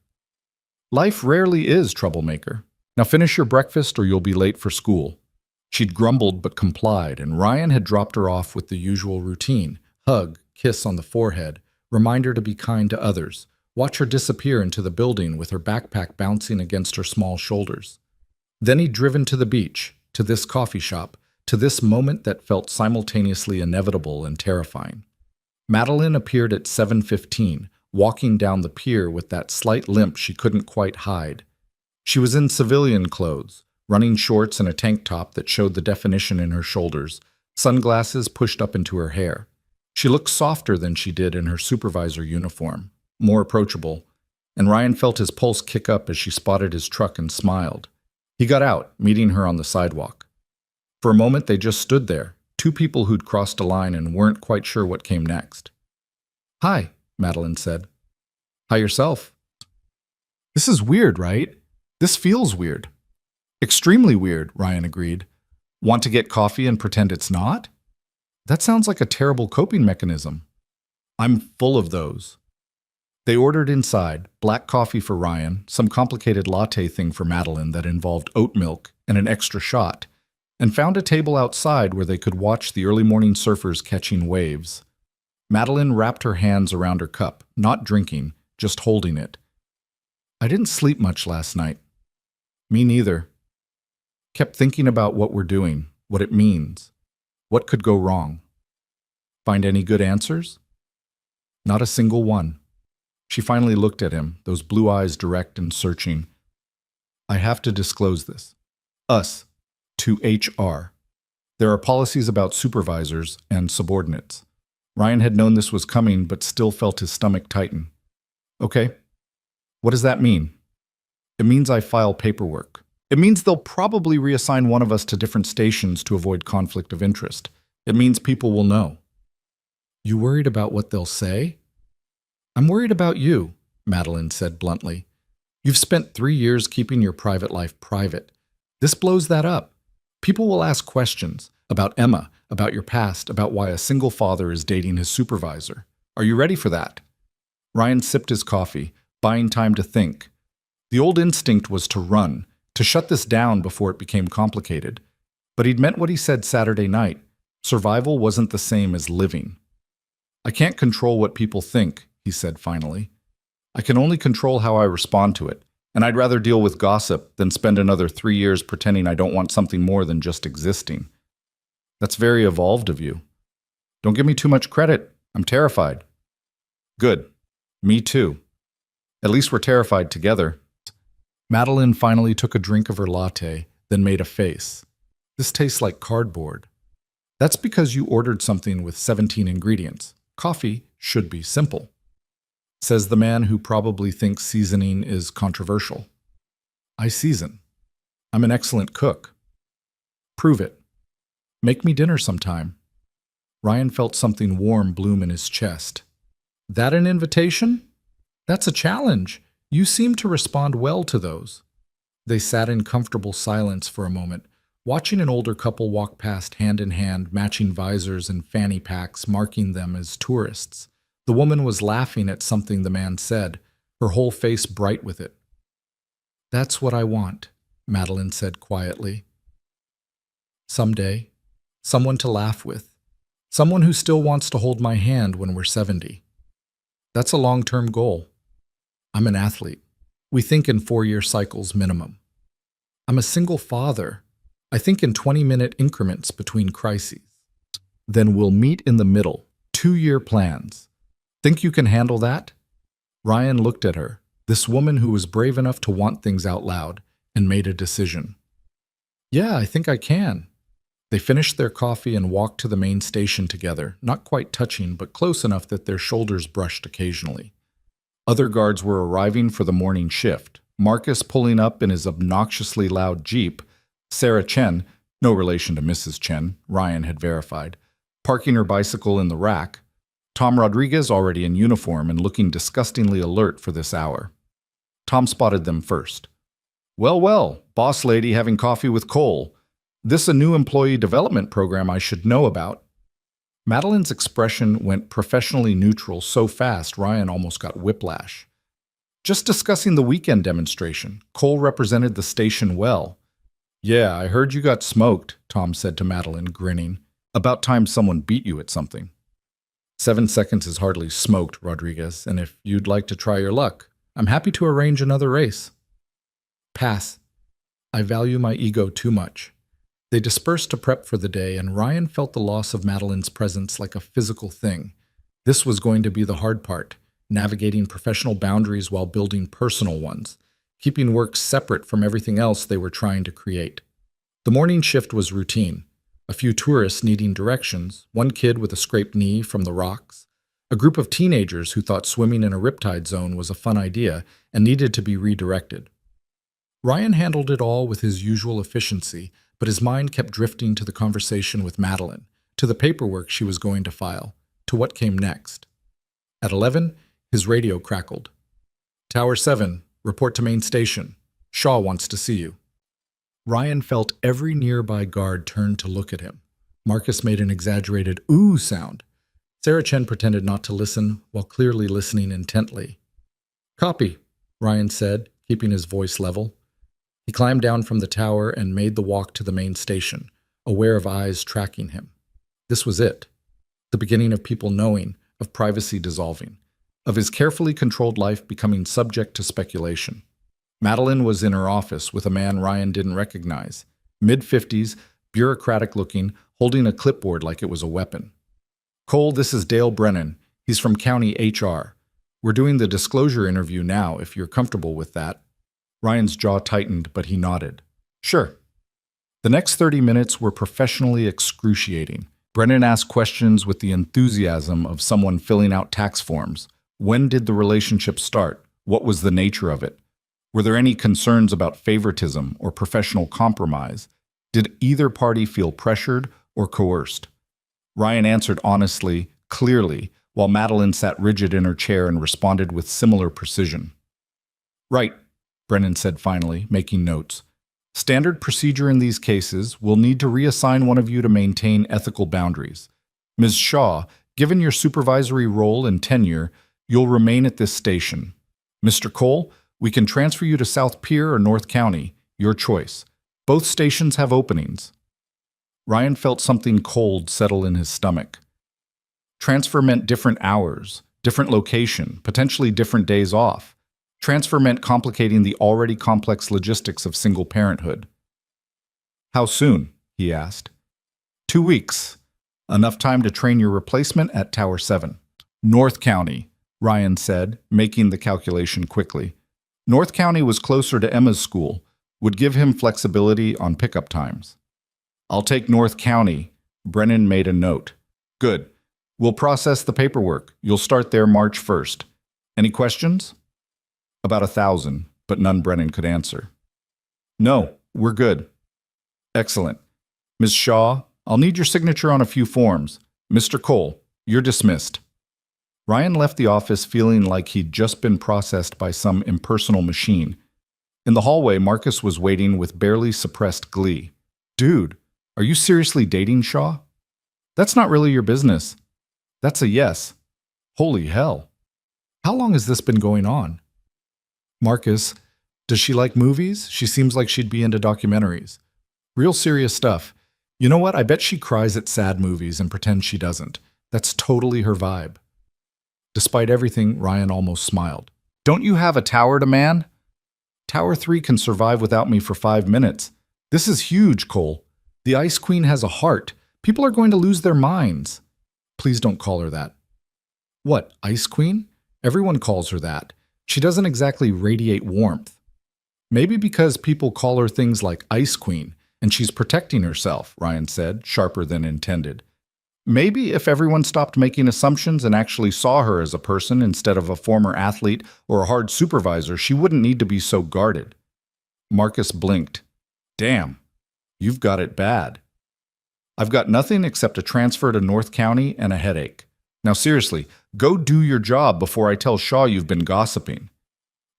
Life rarely is, troublemaker. Now finish your breakfast or you'll be late for school. She'd grumbled but complied, and Ryan had dropped her off with the usual routine. Hug, kiss on the forehead, remind her to be kind to others. Watch her disappear into the building with her backpack bouncing against her small shoulders. Then he'd driven to the beach, to this coffee shop, to this moment that felt simultaneously inevitable and terrifying. Madeline appeared at 7:15, walking down the pier with that slight limp she couldn't quite hide. She was in civilian clothes, running shorts and a tank top that showed the definition in her shoulders, sunglasses pushed up into her hair. She looked softer than she did in her supervisor uniform, more approachable, and Ryan felt his pulse kick up as she spotted his truck and smiled. He got out, meeting her on the sidewalk. For a moment, they just stood there, two people who'd crossed a line and weren't quite sure what came next. "Hi," Madeline said. "Hi yourself." "This is weird, right? This feels weird." "Extremely weird," Ryan agreed. "Want to get coffee and pretend it's not? That sounds like a terrible coping mechanism." "I'm full of those." They ordered inside, black coffee for Ryan, some complicated latte thing for Madeline that involved oat milk and an extra shot, and found a table outside where they could watch the early morning surfers catching waves. Madeline wrapped her hands around her cup, not drinking, just holding it. "I didn't sleep much last night." "Me neither. Kept thinking about what we're doing, what it means, what could go wrong." "Find any good answers?" "Not a single one." She finally looked at him, those blue eyes direct and searching. "I have to disclose this. Us. To HR. There are policies about supervisors and subordinates." Ryan had known this was coming, but still felt his stomach tighten. "Okay. What does that mean?" "It means I file paperwork. It means they'll probably reassign one of us to different stations to avoid conflict of interest. It means people will know." "You worried about what they'll say?" "I'm worried about you," Madeline said bluntly. "You've spent 3 years keeping your private life private. This blows that up. People will ask questions about Emma, about your past, about why a single father is dating his supervisor. Are you ready for that?" Ryan sipped his coffee, buying time to think. The old instinct was to run, to shut this down before it became complicated. But he'd meant what he said Saturday night. Survival wasn't the same as living. "I can't control what people think," he said finally. "I can only control how I respond to it, and I'd rather deal with gossip than spend another 3 years pretending I don't want something more than just existing." "That's very evolved of you." "Don't give me too much credit. I'm terrified." "Good. Me too. At least we're terrified together." Madeline finally took a drink of her latte, then made a face. "This tastes like cardboard." "That's because you ordered something with 17 ingredients. Coffee should be simple," says the man who probably thinks seasoning is controversial. "I season. I'm an excellent cook." "Prove it. Make me dinner sometime." Ryan felt something warm bloom in his chest. "That an invitation? That's a challenge. You seem to respond well to those." They sat in comfortable silence for a moment, watching an older couple walk past hand in hand, matching visors and fanny packs, marking them as tourists. The woman was laughing at something the man said, her whole face bright with it. "That's what I want," Madeline said quietly. "Someday, someone to laugh with. Someone who still wants to hold my hand when we're 70. That's a long-term goal. I'm an athlete. We think in 4-year cycles minimum. I'm a single father. I think in 20-minute increments between crises. Then we'll meet in the middle, 2-year plans. Think you can handle that?" Ryan looked at her, this woman who was brave enough to want things out loud, and made a decision. "Yeah, I think I can." They finished their coffee and walked to the main station together, not quite touching, but close enough that their shoulders brushed occasionally. Other guards were arriving for the morning shift. Marcus pulling up in his obnoxiously loud Jeep, Sarah Chen, no relation to Mrs. Chen, Ryan had verified, parking her bicycle in the rack, Tom Rodriguez already in uniform and looking disgustingly alert for this hour. Tom spotted them first. "Well, well, boss lady having coffee with Cole. This a new employee development program I should know about." Madeline's expression went professionally neutral so fast Ryan almost got whiplash. "Just discussing the weekend demonstration. Cole represented the station well." "Yeah, I heard you got smoked," Tom said to Madeline, grinning. "About time someone beat you at something." 7 seconds is hardly smoked, Rodriguez, and if you'd like to try your luck, I'm happy to arrange another race. Pass. I value my ego too much. They dispersed to prep for the day, and Ryan felt the loss of Madeline's presence like a physical thing. This was going to be the hard part, navigating professional boundaries while building personal ones, keeping work separate from everything else they were trying to create. The morning shift was routine. A few tourists needing directions, one kid with a scraped knee from the rocks, a group of teenagers who thought swimming in a riptide zone was a fun idea and needed to be redirected. Ryan handled it all with his usual efficiency, but his mind kept drifting to the conversation with Madeline, to the paperwork she was going to file, to what came next. At 11, his radio crackled. "Tower 7, report to main station. Shaw wants to see you." Ryan felt every nearby guard turn to look at him. Marcus made an exaggerated ooh sound. Sarah Chen pretended not to listen while clearly listening intently. "Copy," Ryan said, keeping his voice level. He climbed down from the tower and made the walk to the main station, aware of eyes tracking him. This was it. The beginning of people knowing, of privacy dissolving, of his carefully controlled life becoming subject to speculation. Madeline was in her office with a man Ryan didn't recognize, mid-50s, bureaucratic-looking, holding a clipboard like it was a weapon. "Cole, this is Dale Brennan. He's from County HR. We're doing the disclosure interview now, if you're comfortable with that." Ryan's jaw tightened, but he nodded. "Sure." The next 30 minutes were professionally excruciating. Brennan asked questions with the enthusiasm of someone filling out tax forms. When did the relationship start? What was the nature of it? Were there any concerns about favoritism or professional compromise? Did either party feel pressured or coerced? Ryan answered honestly, clearly, while Madeline sat rigid in her chair and responded with similar precision. "Right," Brennan said finally, making notes. "Standard procedure in these cases, we'll need to reassign one of you to maintain ethical boundaries. Ms. Shaw, given your supervisory role and tenure, you'll remain at this station. Mr. Cole, we can transfer you to South Pier or North County, your choice. Both stations have openings." Ryan felt something cold settle in his stomach. Transfer meant different hours, different location, potentially different days off. Transfer meant complicating the already complex logistics of single parenthood. "How soon?" he asked. 2 weeks. Enough time to train your replacement at Tower 7. North County, Ryan said, making the calculation quickly. North County was closer to Emma's school, would give him flexibility on pickup times. "I'll take North County," Brennan made a note. "Good. We'll process the paperwork. You'll start there March 1st. Any questions?" About 1,000, but none Brennan could answer. "No, we're good." "Excellent. Ms. Shaw, I'll need your signature on a few forms. Mr. Cole, you're dismissed." Ryan left the office feeling like he'd just been processed by some impersonal machine. In the hallway, Marcus was waiting with barely suppressed glee. "Dude, are you seriously dating Shaw?" "That's not really your business." "That's a yes." Holy hell. How long has this been going on? Marcus, does she like movies? She seems like she'd be into documentaries. Real serious stuff. You know what? I bet she cries at sad movies and pretends she doesn't. That's totally her vibe. Despite everything, Ryan almost smiled. Don't you have a tower to man? Tower 3 can survive without me for 5 minutes. This is huge, Cole. The Ice Queen has a heart. People are going to lose their minds. Please don't call her that. What, Ice Queen? Everyone calls her that. She doesn't exactly radiate warmth. Maybe because people call her things like Ice Queen, and she's protecting herself, Ryan said, sharper than intended. Maybe if everyone stopped making assumptions and actually saw her as a person instead of a former athlete or a hard supervisor, she wouldn't need to be so guarded. Marcus blinked. Damn, you've got it bad. I've got nothing except a transfer to North County and a headache. Now seriously, go do your job before I tell Shaw you've been gossiping.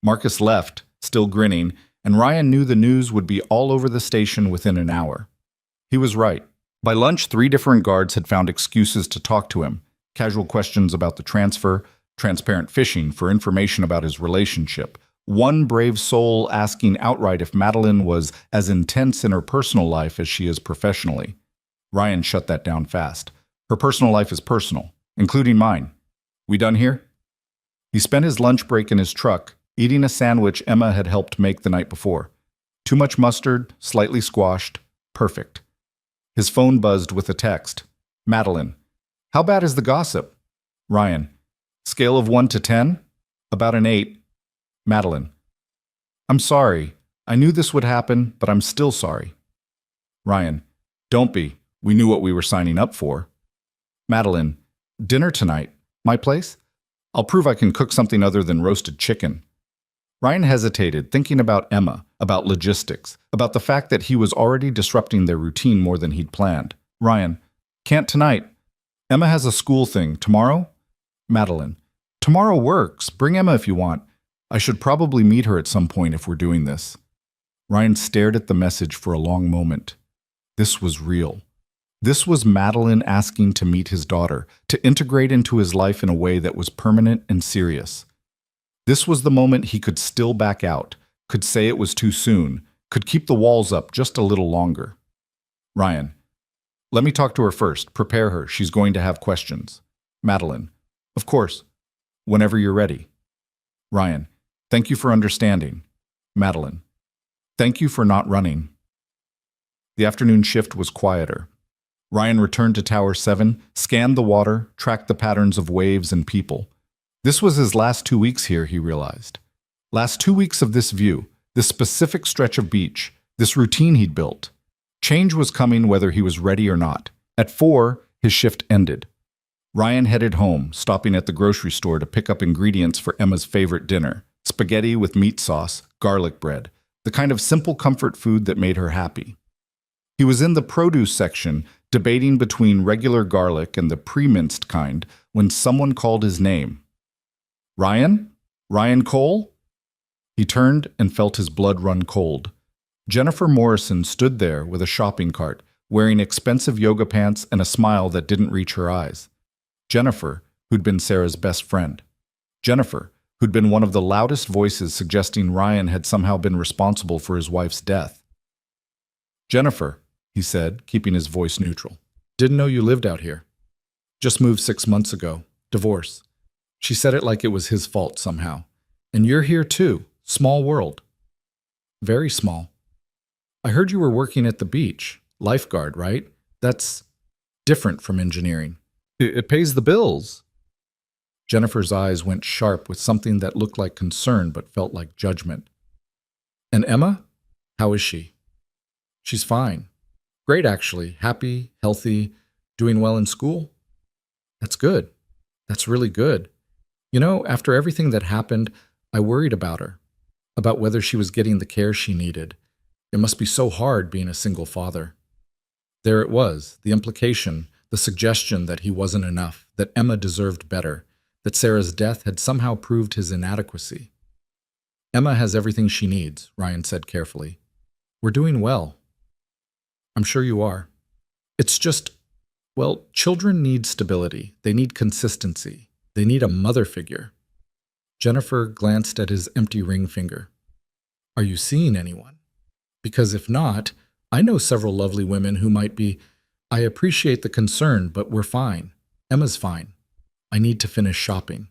Marcus left, still grinning, and Ryan knew the news would be all over the station within an hour. He was right. By lunch, 3 different guards had found excuses to talk to him. Casual questions about the transfer, transparent fishing for information about his relationship. One brave soul asking outright if Madeline was as intense in her personal life as she is professionally. Ryan shut that down fast. Her personal life is personal, including mine. We done here? He spent his lunch break in his truck, eating a sandwich Emma had helped make the night before. Too much mustard, slightly squashed, perfect. His phone buzzed with a text. Madeline. How bad is the gossip? Ryan. Scale of 1 to 10? About an 8. Madeline. I'm sorry. I knew this would happen, but I'm still sorry. Ryan. Don't be. We knew what we were signing up for. Madeline. Dinner tonight. My place? I'll prove I can cook something other than roasted chicken. Ryan hesitated, thinking about Emma, about logistics, about the fact that he was already disrupting their routine more than he'd planned. Ryan. Can't tonight. Emma has a school thing. Tomorrow? Madeline. Tomorrow works. Bring Emma if you want. I should probably meet her at some point if we're doing this. Ryan stared at the message for a long moment. This was real. This was Madeline asking to meet his daughter, to integrate into his life in a way that was permanent and serious. This was the moment he could still back out, could say it was too soon, could keep the walls up just a little longer. Ryan. Let me talk to her first. Prepare her. She's going to have questions. Madeline. Of course. Whenever you're ready. Ryan. Thank you for understanding. Madeline. Thank you for not running. The afternoon shift was quieter. Ryan returned to Tower 7, scanned the water, tracked the patterns of waves and people. This was his last 2 weeks here, he realized. Last 2 weeks of this view, this specific stretch of beach, this routine he'd built. Change was coming whether he was ready or not. At 4, his shift ended. Ryan headed home, stopping at the grocery store to pick up ingredients for Emma's favorite dinner. Spaghetti with meat sauce, garlic bread, the kind of simple comfort food that made her happy. He was in the produce section, debating between regular garlic and the pre-minced kind, when someone called his name. Ryan? Ryan Cole? He turned and felt his blood run cold. Jennifer Morrison stood there with a shopping cart, wearing expensive yoga pants and a smile that didn't reach her eyes. Jennifer, who'd been Sarah's best friend. Jennifer, who'd been one of the loudest voices suggesting Ryan had somehow been responsible for his wife's death. Jennifer, he said, keeping his voice neutral. Didn't know you lived out here. Just moved 6 months ago. Divorce. She said it like it was his fault somehow. And you're here too. Small world. Very small. I heard you were working at the beach. Lifeguard, right? That's different from engineering. It pays the bills. Jennifer's eyes went sharp with something that looked like concern but felt like judgment. And Emma? How is she? She's fine. Great, actually. Happy, healthy, doing well in school. That's good. That's really good. You know, after everything that happened, I worried about her, about whether she was getting the care she needed. It must be so hard being a single father. There it was, the implication, the suggestion that he wasn't enough, that Emma deserved better, that Sarah's death had somehow proved his inadequacy. Emma has everything she needs, Ryan said carefully. We're doing well. I'm sure you are. It's just, well, children need stability. They need consistency. They need a mother figure. Jennifer glanced at his empty ring finger. Are you seeing anyone? Because if not, I know several lovely women who might be. I appreciate the concern, but we're fine. Emma's fine. I need to finish shopping.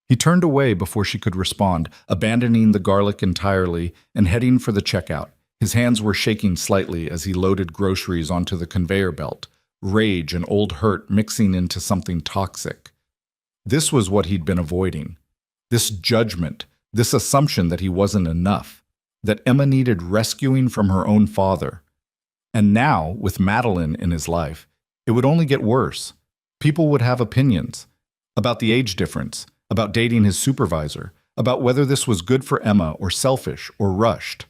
He turned away before she could respond, abandoning the garlic entirely and heading for the checkout. His hands were shaking slightly as he loaded groceries onto the conveyor belt, rage and old hurt mixing into something toxic. This was what he'd been avoiding. This judgment, this assumption that he wasn't enough, that Emma needed rescuing from her own father. And now, with Madeline in his life, it would only get worse. People would have opinions about the age difference, about dating his supervisor, about whether this was good for Emma or selfish or rushed.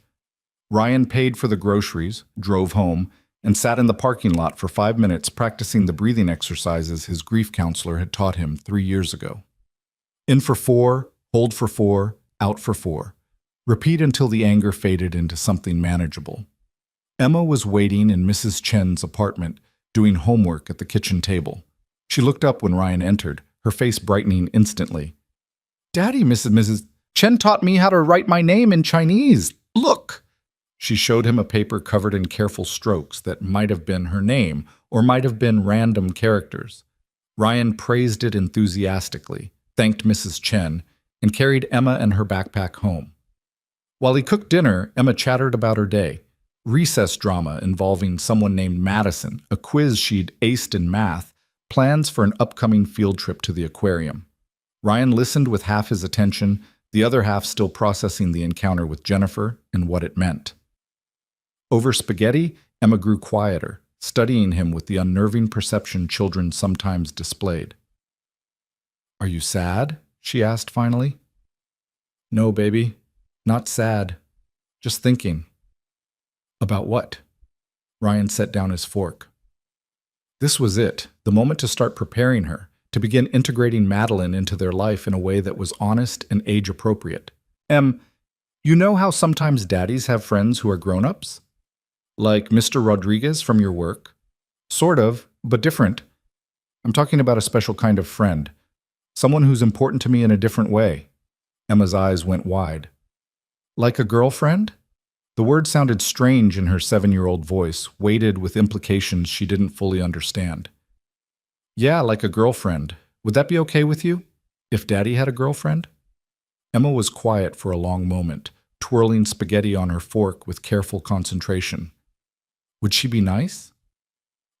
Ryan paid for the groceries, drove home, and sat in the parking lot for 5 minutes practicing the breathing exercises his grief counselor had taught him 3 years ago. In for 4, hold for 4, out for 4. Repeat until the anger faded into something manageable. Emma was waiting in Mrs. Chen's apartment, doing homework at the kitchen table. She looked up when Ryan entered, her face brightening instantly. Daddy, Mrs. Chen taught me how to write my name in Chinese. Look! She showed him a paper covered in careful strokes that might have been her name or might have been random characters. Ryan praised it enthusiastically, thanked Mrs. Chen, and carried Emma and her backpack home. While he cooked dinner, Emma chattered about her day. Recess drama involving someone named Madison, a quiz she'd aced in math, plans for an upcoming field trip to the aquarium. Ryan listened with half his attention, the other half still processing the encounter with Jennifer and what it meant. Over spaghetti, Emma grew quieter, studying him with the unnerving perception children sometimes displayed. Are you sad? She asked finally. No, baby. Not sad. Just thinking. About what? Ryan set down his fork. This was it, the moment to start preparing her, to begin integrating Madeline into their life in a way that was honest and age-appropriate. You know how sometimes daddies have friends who are grown-ups? Like Mr. Rodriguez from your work? Sort of, but different. I'm talking about a special kind of friend. Someone who's important to me in a different way. Emma's eyes went wide. Like a girlfriend? The word sounded strange in her 7-year-old voice, weighted with implications she didn't fully understand. Yeah, like a girlfriend. Would that be okay with you? If Daddy had a girlfriend? Emma was quiet for a long moment, twirling spaghetti on her fork with careful concentration. Would she be nice?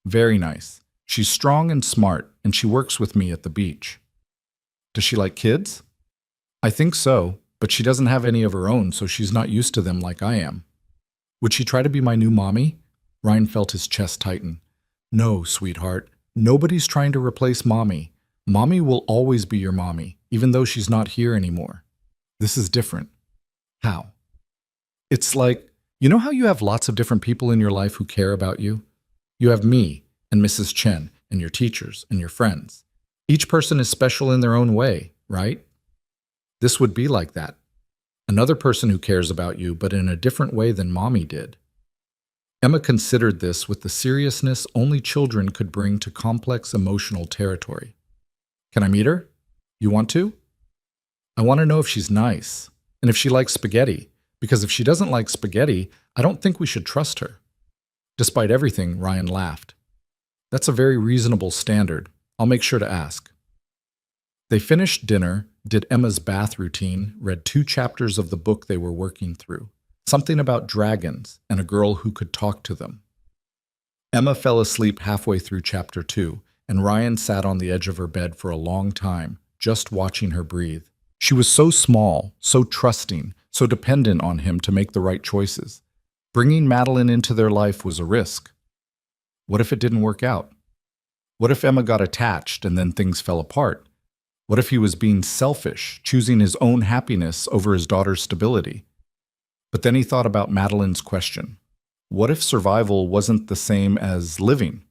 Very nice. She's strong and smart, and she works with me at the beach. Does she like kids? I think so, but she doesn't have any of her own, so she's not used to them like I am. Would she try to be my new mommy? Ryan felt his chest tighten. No, sweetheart. Nobody's trying to replace mommy. Mommy will always be your mommy, even though she's not here anymore. This is different. How? It's like, you know how you have lots of different people in your life who care about you? You have me and Mrs. Chen and your teachers and your friends. Each person is special in their own way, right? This would be like that. Another person who cares about you, but in a different way than mommy did. Emma considered this with the seriousness only children could bring to complex emotional territory. Can I meet her? You want to? I want to know if she's nice, and if she likes spaghetti, because if she doesn't like spaghetti, I don't think we should trust her. Despite everything, Ryan laughed. That's a very reasonable standard. I'll make sure to ask. They finished dinner, did Emma's bath routine, read 2 chapters of the book they were working through, something about dragons and a girl who could talk to them. Emma fell asleep halfway through chapter 2, and Ryan sat on the edge of her bed for a long time, just watching her breathe. She was so small, so trusting, so dependent on him to make the right choices. Bringing Madeline into their life was a risk. What if it didn't work out? What if Emma got attached and then things fell apart? What if he was being selfish, choosing his own happiness over his daughter's stability? But then he thought about Madeline's question. What if survival wasn't the same as living?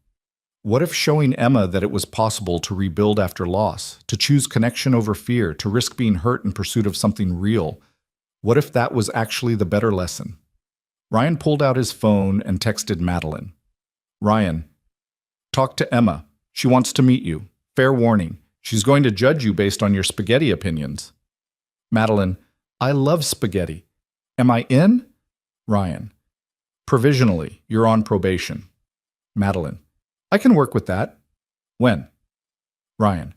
What if showing Emma that it was possible to rebuild after loss, to choose connection over fear, to risk being hurt in pursuit of something real? What if that was actually the better lesson? Ryan pulled out his phone and texted Madeline. Ryan, talk to Emma. She wants to meet you. Fair warning. She's going to judge you based on your spaghetti opinions. Madeline, I love spaghetti. Am I in? Ryan, provisionally, you're on probation. Madeline, I can work with that. When? Ryan,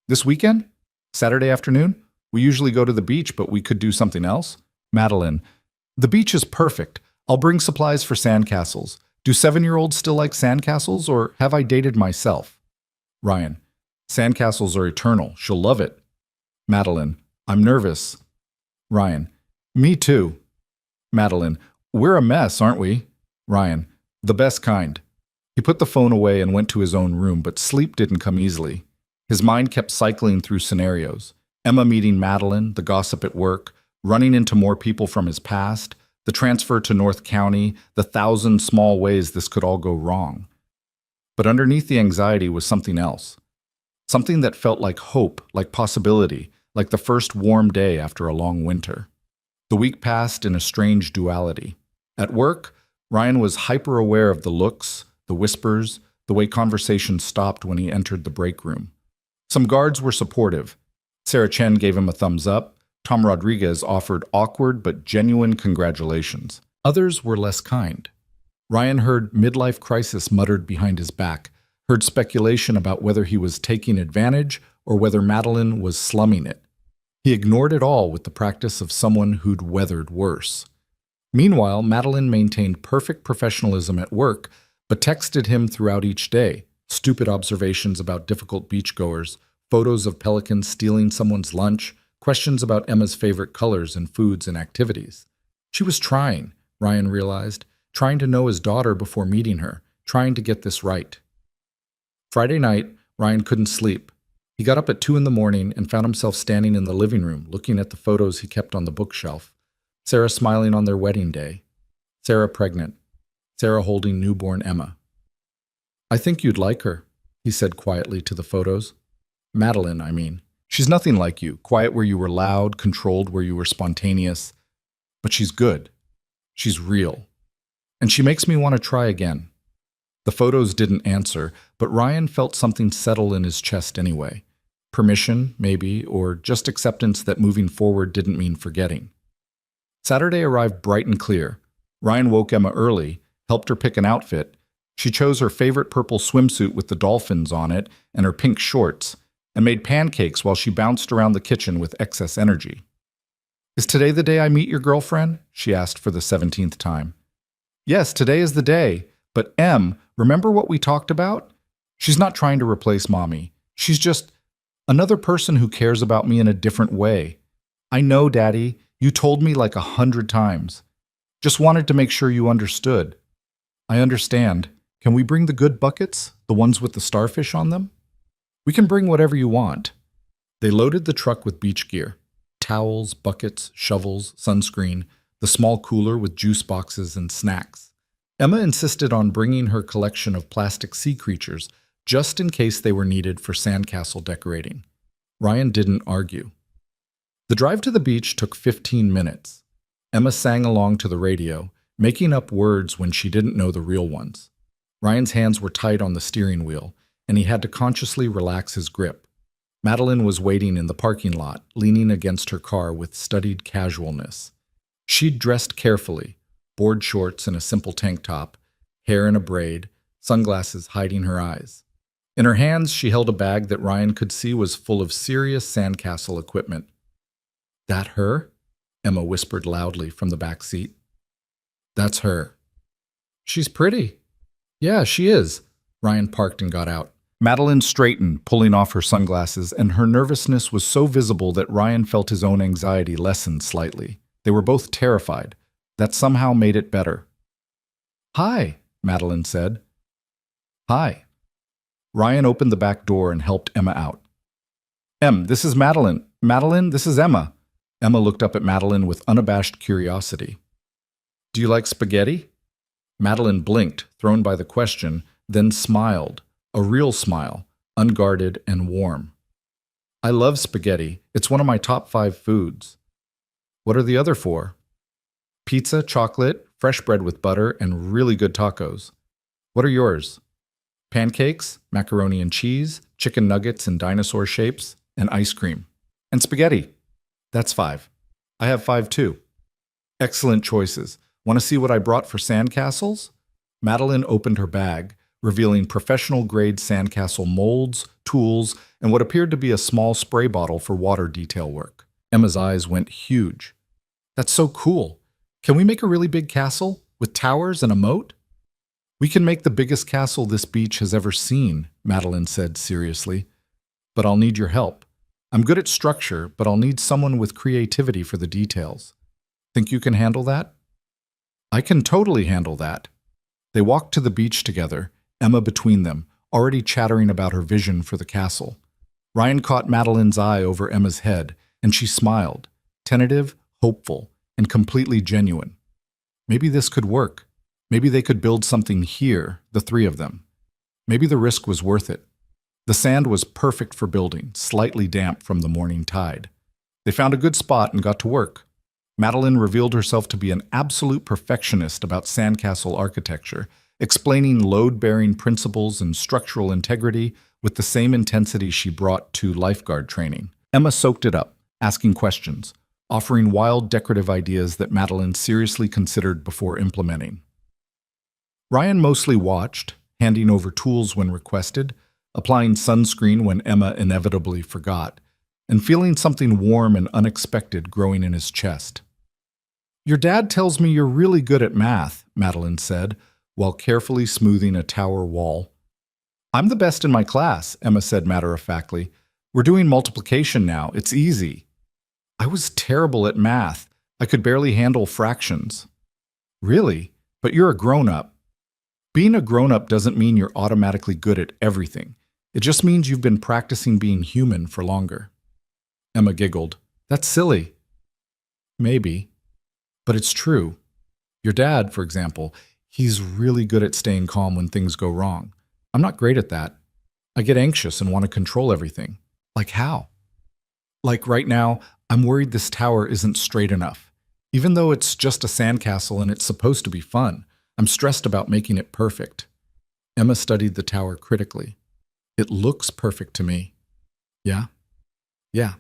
this weekend? Saturday afternoon? We usually go to the beach, but we could do something else. Madeline, the beach is perfect. I'll bring supplies for sandcastles. Do 7-year-olds still like sandcastles, or have I dated myself? Ryan, sandcastles are eternal. She'll love it. Madeline, I'm nervous. Ryan, me too. Madeline, we're a mess, aren't we? Ryan, the best kind. He put the phone away and went to his own room, but sleep didn't come easily. His mind kept cycling through scenarios. Emma meeting Madeline, the gossip at work, running into more people from his past, the transfer to North County, the 1,000 small ways this could all go wrong. But underneath the anxiety was something else. Something that felt like hope, like possibility, like the first warm day after a long winter. The week passed in a strange duality. At work, Ryan was hyper-aware of the looks, the whispers, the way conversation stopped when he entered the break room. Some guards were supportive. Sarah Chen gave him a thumbs up. Tom Rodriguez offered awkward but genuine congratulations. Others were less kind. Ryan heard midlife crisis muttered behind his back, heard speculation about whether he was taking advantage or whether Madeline was slumming it. He ignored it all with the practice of someone who'd weathered worse. Meanwhile, Madeline maintained perfect professionalism at work, but texted him throughout each day, stupid observations about difficult beachgoers, photos of pelicans stealing someone's lunch, questions about Emma's favorite colors and foods and activities. She was trying, Ryan realized, trying to know his daughter before meeting her, trying to get this right. Friday night, Ryan couldn't sleep. He got up at 2 a.m. and found himself standing in the living room, looking at the photos he kept on the bookshelf. Sarah smiling on their wedding day. Sarah pregnant. Sarah holding newborn Emma. I think you'd like her, he said quietly to the photos. Madeline, I mean. She's nothing like you, quiet where you were loud, controlled where you were spontaneous. But she's good. She's real. And she makes me want to try again. The photos didn't answer, but Ryan felt something settle in his chest anyway. Permission, maybe, or just acceptance that moving forward didn't mean forgetting. Saturday arrived bright and clear. Ryan woke Emma early, helped her pick an outfit. She chose her favorite purple swimsuit with the dolphins on it and her pink shorts, and made pancakes while she bounced around the kitchen with excess energy. Is today the day I meet your girlfriend? She asked for the 17th time. Yes, today is the day. But Em, remember what we talked about? She's not trying to replace Mommy. She's just another person who cares about me in a different way. I know, Daddy. You told me like 100 times. Just wanted to make sure you understood. I understand. Can we bring the good buckets? The ones with the starfish on them? We can bring whatever you want. They loaded the truck with beach gear. Towels, buckets, shovels, sunscreen, the small cooler with juice boxes and snacks. Emma insisted on bringing her collection of plastic sea creatures just in case they were needed for sandcastle decorating. Ryan didn't argue. The drive to the beach took 15 minutes. Emma sang along to the radio, making up words when she didn't know the real ones. Ryan's hands were tight on the steering wheel, and he had to consciously relax his grip. Madeline was waiting in the parking lot, leaning against her car with studied casualness. She'd dressed carefully, board shorts and a simple tank top, hair in a braid, sunglasses hiding her eyes. In her hands, she held a bag that Ryan could see was full of serious sandcastle equipment. That her? Emma whispered loudly from the back seat. That's her. She's pretty. Yeah, she is. Ryan parked and got out. Madeline straightened, pulling off her sunglasses, and her nervousness was so visible that Ryan felt his own anxiety lessen slightly. They were both terrified. That somehow made it better. Hi, Madeline said. Hi. Ryan opened the back door and helped Emma out. Em, this is Madeline. Madeline, this is Emma. Emma looked up at Madeline with unabashed curiosity. Do you like spaghetti? Madeline blinked, thrown by the question, then smiled, a real smile, unguarded and warm. I love spaghetti. It's one of my top 5 foods. What are the other 4? Pizza, chocolate, fresh bread with butter, and really good tacos. What are yours? Pancakes, macaroni and cheese, chicken nuggets in dinosaur shapes, and ice cream. And spaghetti. That's 5. I have 5 too. Excellent choices. Want to see what I brought for sandcastles? Madeline opened her bag, revealing professional-grade sandcastle molds, tools, and what appeared to be a small spray bottle for water detail work. Emma's eyes went huge. That's so cool. Can we make a really big castle with towers and a moat? We can make the biggest castle this beach has ever seen, Madeline said seriously. But I'll need your help. I'm good at structure, but I'll need someone with creativity for the details. Think you can handle that? I can totally handle that. They walked to the beach together, Emma between them, already chattering about her vision for the castle. Ryan caught Madeline's eye over Emma's head, and she smiled, tentative, hopeful, and completely genuine. Maybe this could work. Maybe they could build something here, the three of them. Maybe the risk was worth it. The sand was perfect for building, slightly damp from the morning tide. They found a good spot and got to work. Madeline revealed herself to be an absolute perfectionist about sandcastle architecture, explaining load-bearing principles and structural integrity with the same intensity she brought to lifeguard training. Emma soaked it up, asking questions, offering wild decorative ideas that Madeline seriously considered before implementing. Ryan mostly watched, handing over tools when requested, applying sunscreen when Emma inevitably forgot, and feeling something warm and unexpected growing in his chest. Your dad tells me you're really good at math, Madeline said, while carefully smoothing a tower wall. I'm the best in my class, Emma said matter-of-factly. We're doing multiplication now. It's easy. I was terrible at math. I could barely handle fractions. Really? But you're a grown-up. Being a grown-up doesn't mean you're automatically good at everything. It just means you've been practicing being human for longer. Emma giggled. That's silly. Maybe. But it's true. Your dad, for example, he's really good at staying calm when things go wrong. I'm not great at that. I get anxious and want to control everything. Like how? Like right now, I'm worried this tower isn't straight enough. Even though it's just a sandcastle and it's supposed to be fun, I'm stressed about making it perfect. Emma studied the tower critically. It looks perfect to me. Yeah? Yeah.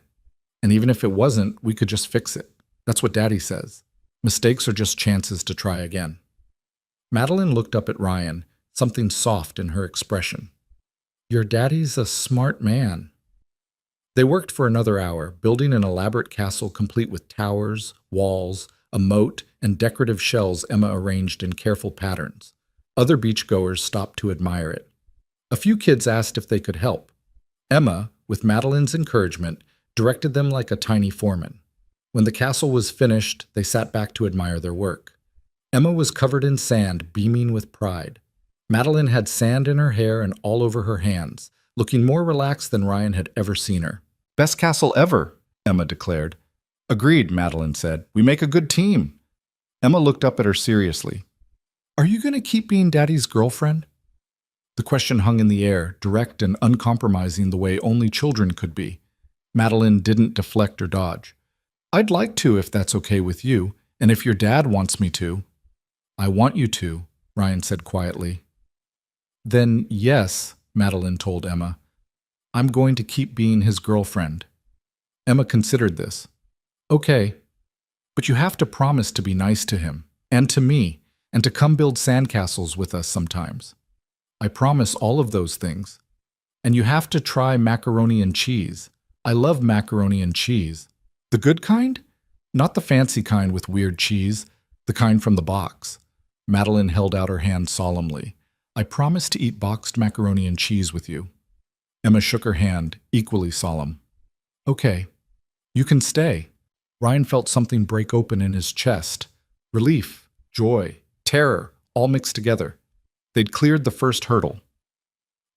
And even if it wasn't, we could just fix it. That's what Daddy says. Mistakes are just chances to try again. Madeline looked up at Ryan, something soft in her expression. Your daddy's a smart man. They worked for another hour, building an elaborate castle complete with towers, walls, a moat, and decorative shells Emma arranged in careful patterns. Other beachgoers stopped to admire it. A few kids asked if they could help. Emma, with Madeline's encouragement, directed them like a tiny foreman. When the castle was finished, they sat back to admire their work. Emma was covered in sand, beaming with pride. Madeline had sand in her hair and all over her hands, looking more relaxed than Ryan had ever seen her. Best castle ever, Emma declared. Agreed, Madeline said. We make a good team. Emma looked up at her seriously. Are you going to keep being Daddy's girlfriend? The question hung in the air, direct and uncompromising the way only children could be. Madeline didn't deflect or dodge. I'd like to if that's okay with you, and if your dad wants me to. I want you to, Ryan said quietly. Then yes, Madeline told Emma. I'm going to keep being his girlfriend. Emma considered this. Okay, but you have to promise to be nice to him, and to me, and to come build sandcastles with us sometimes. I promise all of those things. And you have to try macaroni and cheese. I love macaroni and cheese. The good kind? Not the fancy kind with weird cheese, the kind from the box. Madeline held out her hand solemnly. I promise to eat boxed macaroni and cheese with you. Emma shook her hand, equally solemn. Okay, you can stay. Ryan felt something break open in his chest. Relief, joy, terror, all mixed together. They'd cleared the first hurdle.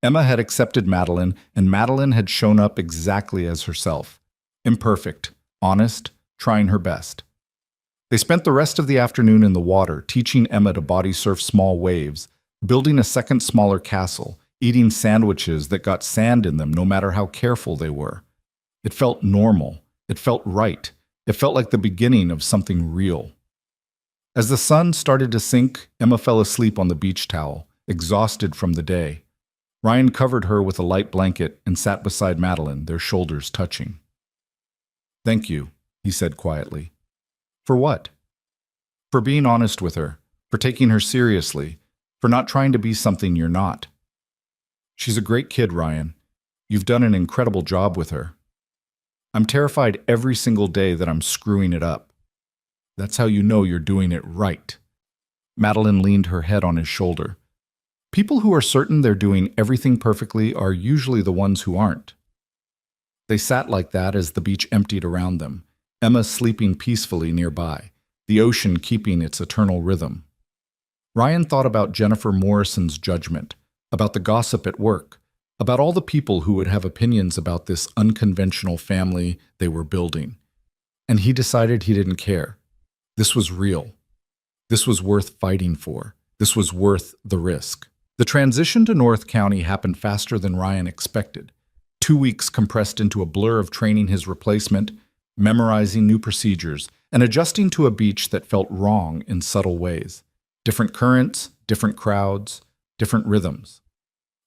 Emma had accepted Madeline, and Madeline had shown up exactly as herself. Imperfect, honest, trying her best. They spent the rest of the afternoon in the water, teaching Emma to body surf small waves, building a second smaller castle, eating sandwiches that got sand in them no matter how careful they were. It felt normal. It felt right. It felt like the beginning of something real. As the sun started to sink, Emma fell asleep on the beach towel, exhausted from the day. Ryan covered her with a light blanket and sat beside Madeline, their shoulders touching. "Thank you," he said quietly. "For what?" "For being honest with her, for taking her seriously, for not trying to be something you're not. She's a great kid, Ryan. You've done an incredible job with her. I'm terrified every single day that I'm screwing it up. That's how you know you're doing it right." Madeline leaned her head on his shoulder. People who are certain they're doing everything perfectly are usually the ones who aren't. They sat like that as the beach emptied around them, Emma sleeping peacefully nearby, the ocean keeping its eternal rhythm. Ryan thought about Jennifer Morrison's judgment, about the gossip at work, about all the people who would have opinions about this unconventional family they were building. And he decided he didn't care. This was real. This was worth fighting for. This was worth the risk. The transition to North County happened faster than Ryan expected. 2 weeks compressed into a blur of training his replacement, memorizing new procedures, and adjusting to a beach that felt wrong in subtle ways. Different currents, different crowds, different rhythms.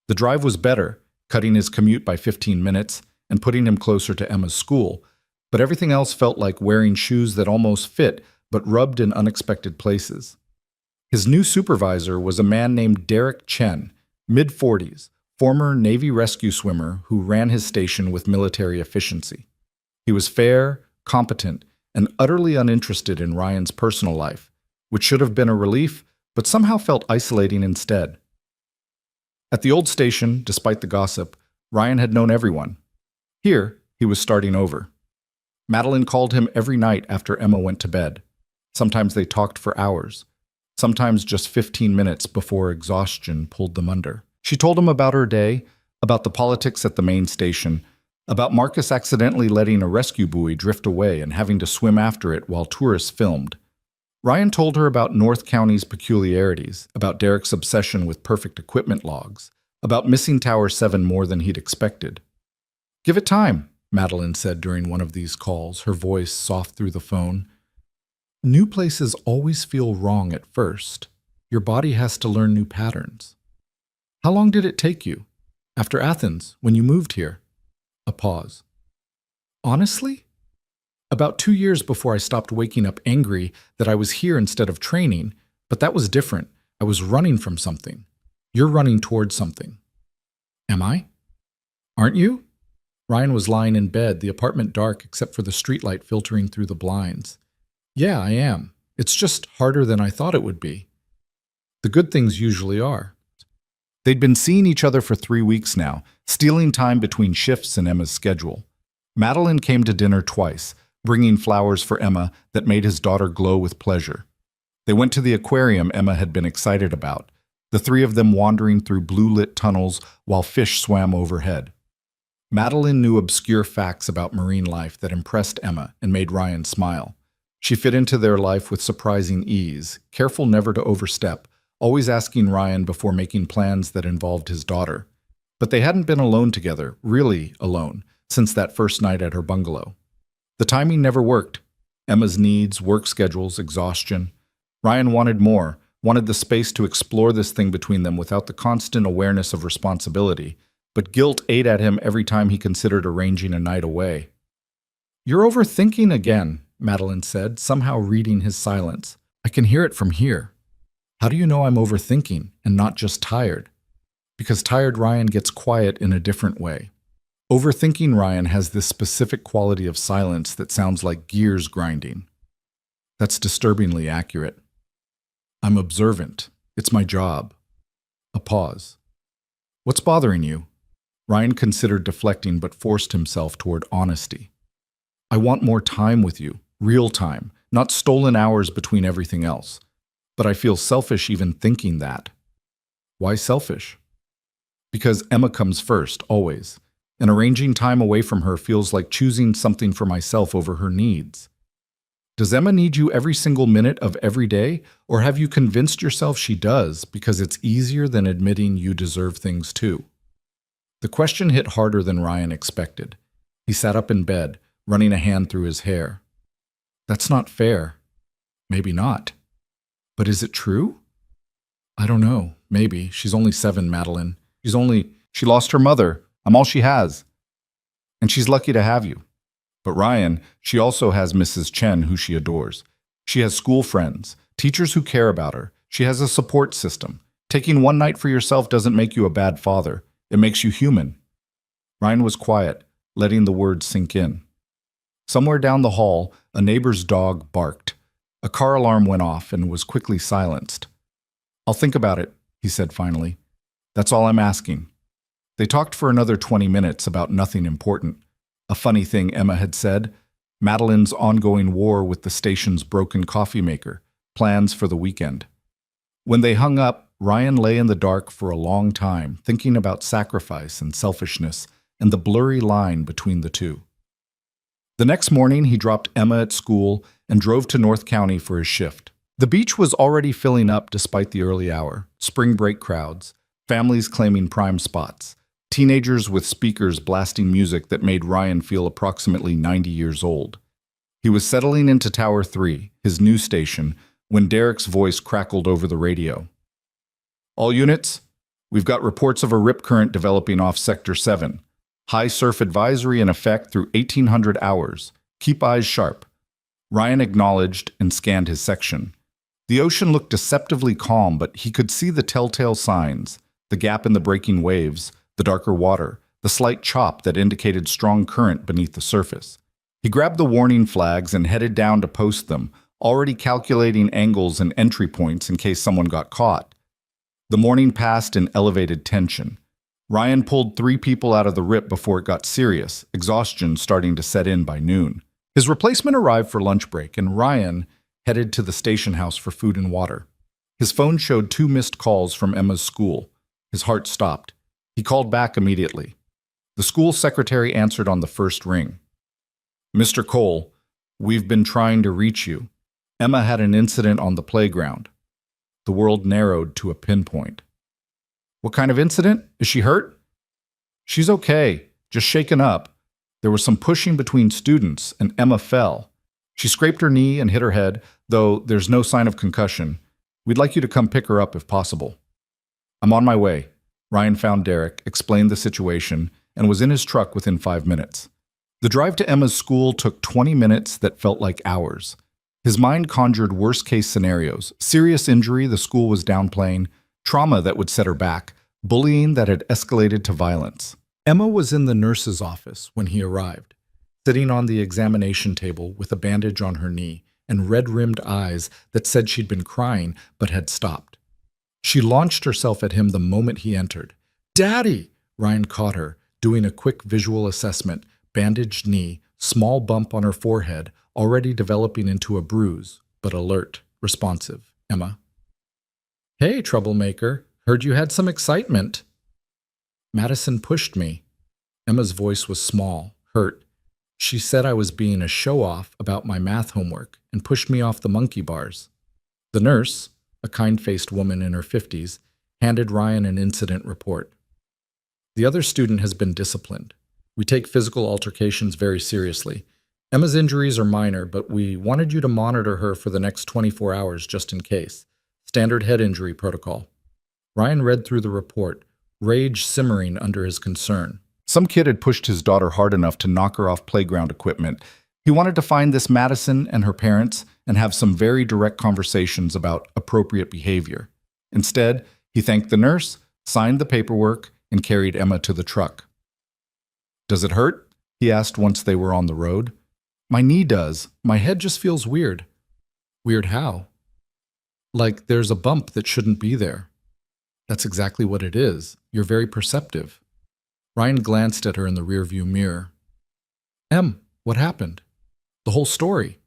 The drive was better, cutting his commute by 15 minutes and putting him closer to Emma's school, but everything else felt like wearing shoes that almost fit but rubbed in unexpected places. His new supervisor was a man named Derek Chen, mid-40s, former Navy rescue swimmer who ran his station with military efficiency. He was fair, competent, and utterly uninterested in Ryan's personal life, which should have been a relief, but somehow felt isolating instead. At the old station, despite the gossip, Ryan had known everyone. Here, he was starting over. Madeline called him every night after Emma went to bed. Sometimes they talked for hours. Sometimes just 15 minutes before exhaustion pulled them under. She told him about her day, about the politics at the main station, about Marcus accidentally letting a rescue buoy drift away and having to swim after it while tourists filmed. Ryan told her about North County's peculiarities, about Derek's obsession with perfect equipment logs, about missing Tower 7 more than he'd expected. "Give it time," Madeline said during one of these calls, her voice soft through the phone. "New places always feel wrong at first. Your body has to learn new patterns." "How long did it take you? After Athens, when you moved here?" A pause. "Honestly? About 2 years before I stopped waking up angry that I was here instead of training, but that was different. I was running from something. You're running towards something." "Am I? Aren't you?" Ryan was lying in bed, the apartment dark except for the streetlight filtering through the blinds. "Yeah, I am. It's just harder than I thought it would be." The good things usually are. They'd been seeing each other for 3 weeks now, stealing time between shifts in Emma's schedule. Madeline came to dinner twice, bringing flowers for Emma that made his daughter glow with pleasure. They went to the aquarium Emma had been excited about, the three of them wandering through blue-lit tunnels while fish swam overhead. Madeline knew obscure facts about marine life that impressed Emma and made Ryan smile. She fit into their life with surprising ease, careful never to overstep, always asking Ryan before making plans that involved his daughter. But they hadn't been alone together, really alone, since that first night at her bungalow. The timing never worked. Emma's needs, work schedules, exhaustion. Ryan wanted more, wanted the space to explore this thing between them without the constant awareness of responsibility, but guilt ate at him every time he considered arranging a night away. "You're overthinking again," Madeline said, somehow reading his silence. "I can hear it from here." "How do you know I'm overthinking and not just tired?" "Because tired Ryan gets quiet in a different way. Overthinking Ryan has this specific quality of silence that sounds like gears grinding." "That's disturbingly accurate." "I'm observant. It's my job." A pause. "What's bothering you?" Ryan considered deflecting but forced himself toward honesty. "I want more time with you, real time, not stolen hours between everything else. But I feel selfish even thinking that." "Why selfish?" "Because Emma comes first, always. And arranging time away from her feels like choosing something for myself over her needs." "Does Emma need you every single minute of every day, or have you convinced yourself she does because it's easier than admitting you deserve things too?" The question hit harder than Ryan expected. He sat up in bed, running a hand through his hair. "That's not fair." "Maybe not. But is it true?" "I don't know. Maybe. She's only 7, Madeline. She lost her mother. I'm all she has. And she's lucky to have you. But Ryan, she also has Mrs. Chen, who she adores. She has school friends, teachers who care about her. She has a support system. Taking one night for yourself doesn't make you a bad father. It makes you human. Ryan was quiet, letting the words sink in. Somewhere down the hall, a neighbor's dog barked. A car alarm went off and was quickly silenced. I'll think about it, he said finally. That's all I'm asking. They talked for another 20 minutes about nothing important. A funny thing Emma had said, Madeline's ongoing war with the station's broken coffee maker, plans for the weekend. When they hung up, Ryan lay in the dark for a long time, thinking about sacrifice and selfishness and the blurry line between the two. The next morning, he dropped Emma at school and drove to North County for his shift. The beach was already filling up despite the early hour, spring break crowds, families claiming prime spots, teenagers with speakers blasting music that made Ryan feel approximately 90 years old. He was settling into Tower 3, his new station, when Derek's voice crackled over the radio. All units, we've got reports of a rip current developing off Sector 7. High surf advisory in effect through 1800 hours. Keep eyes sharp. Ryan acknowledged and scanned his section. The ocean looked deceptively calm, but he could see the telltale signs, the gap in the breaking waves, the darker water, the slight chop that indicated strong current beneath the surface. He grabbed the warning flags and headed down to post them, already calculating angles and entry points in case someone got caught. The morning passed in elevated tension. Ryan pulled 3 people out of the rip before it got serious, exhaustion starting to set in by noon. His replacement arrived for lunch break, and Ryan headed to the station house for food and water. His phone showed 2 missed calls from Emma's school. His heart stopped. He called back immediately. The school secretary answered on the first ring. Mr. Cole, we've been trying to reach you. Emma had an incident on the playground. The world narrowed to a pinpoint. What kind of incident? Is she hurt? She's okay, just shaken up. There was some pushing between students, and Emma fell. She scraped her knee and hit her head, though there's no sign of concussion. We'd like you to come pick her up if possible. I'm on my way. Ryan found Derek, explained the situation, and was in his truck within 5 minutes. The drive to Emma's school took 20 minutes that felt like hours. His mind conjured worst-case scenarios, serious injury the school was downplaying, trauma that would set her back, bullying that had escalated to violence. Emma was in the nurse's office when he arrived, sitting on the examination table with a bandage on her knee and red-rimmed eyes that said she'd been crying but had stopped. She launched herself at him the moment he entered. "Daddy!" Ryan caught her, doing a quick visual assessment, bandaged knee, small bump on her forehead, already developing into a bruise, but alert, responsive. Emma. "Hey, troublemaker. Heard you had some excitement." Madison pushed me. Emma's voice was small, hurt. She said I was being a show-off about my math homework and pushed me off the monkey bars. The nurse, a kind-faced woman in her 50s, handed Ryan an incident report. The other student has been disciplined. We take physical altercations very seriously. Emma's injuries are minor, but we wanted you to monitor her for the next 24 hours just in case. Standard head injury protocol. Ryan read through the report, rage simmering under his concern. Some kid had pushed his daughter hard enough to knock her off playground equipment. He wanted to find this Madison and her parents and have some very direct conversations about appropriate behavior. Instead, he thanked the nurse, signed the paperwork, and carried Emma to the truck. "Does it hurt?" he asked once they were on the road. "My knee does. My head just feels weird." "Weird how?" "Like there's a bump that shouldn't be there." "That's exactly what it is. You're very perceptive." Ryan glanced at her in the rearview mirror. "Em, what happened?" "The whole story."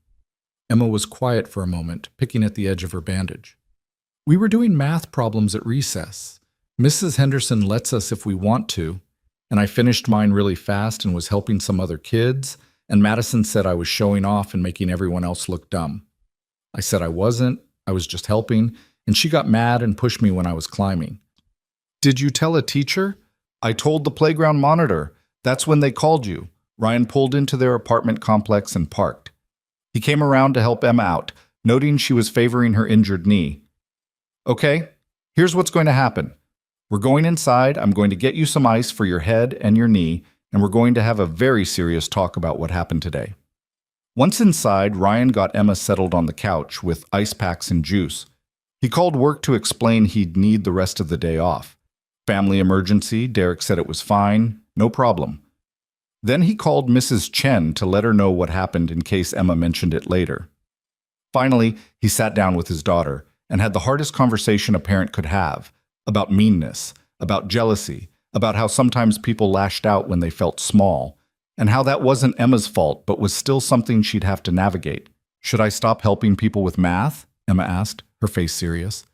Emma was quiet for a moment, picking at the edge of her bandage. "We were doing math problems at recess. Mrs. Henderson lets us if we want to, and I finished mine really fast and was helping some other kids, and Madison said I was showing off and making everyone else look dumb. I said I wasn't, I was just helping, and she got mad and pushed me when I was climbing." "Did you tell a teacher?" "I told the playground monitor. That's when they called you." Ryan pulled into their apartment complex and parked. He came around to help Emma out, noting she was favoring her injured knee. "Okay, here's what's going to happen. We're going inside, I'm going to get you some ice for your head and your knee, and we're going to have a very serious talk about what happened today. Once inside, Ryan got Emma settled on the couch with ice packs and juice. He called work to explain he'd need the rest of the day off. Family emergency, Derek said it was fine, no problem. Then he called Mrs. Chen to let her know what happened in case Emma mentioned it later. Finally, he sat down with his daughter and had the hardest conversation a parent could have, about meanness, about jealousy, about how sometimes people lashed out when they felt small, and how that wasn't Emma's fault but was still something she'd have to navigate. Should I stop helping people with math? Emma asked, her face serious.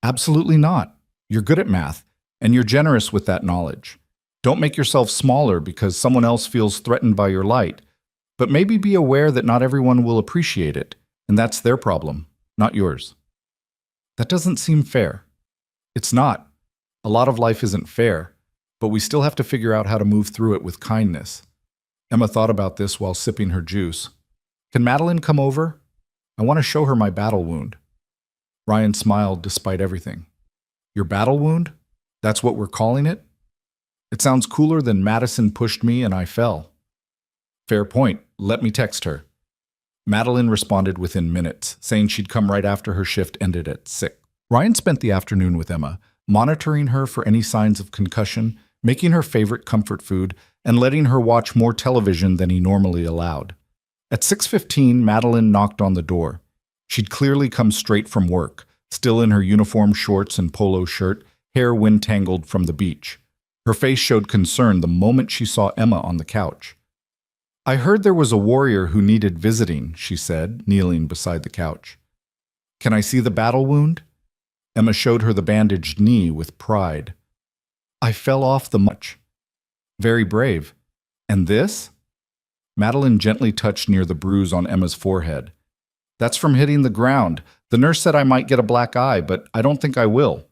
Absolutely not. You're good at math, and you're generous with that knowledge. Don't make yourself smaller because someone else feels threatened by your light, but maybe be aware that not everyone will appreciate it, and that's their problem, not yours. That doesn't seem fair. It's not. A lot of life isn't fair, but we still have to figure out how to move through it with kindness. Emma thought about this while sipping her juice. Can Madeline come over? I want to show her my battle wound. Ryan smiled despite everything. Your battle wound? That's what we're calling it? It sounds cooler than Madison pushed me and I fell. Fair point. Let me text her. Madeline responded within minutes, saying she'd come right after her shift ended at 6. Ryan spent the afternoon with Emma, monitoring her for any signs of concussion, making her favorite comfort food, and letting her watch more television than he normally allowed. At 6:15, Madeline knocked on the door. She'd clearly come straight from work, still in her uniform shorts and polo shirt, hair wind-tangled from the beach. Her face showed concern the moment she saw Emma on the couch. I heard there was a warrior who needed visiting, she said, kneeling beside the couch. Can I see the battle wound? Emma showed her the bandaged knee with pride. I fell off the much. Very brave. And this? Madeline gently touched near the bruise on Emma's forehead. That's from hitting the ground. The nurse said I might get a black eye, but I don't think I will.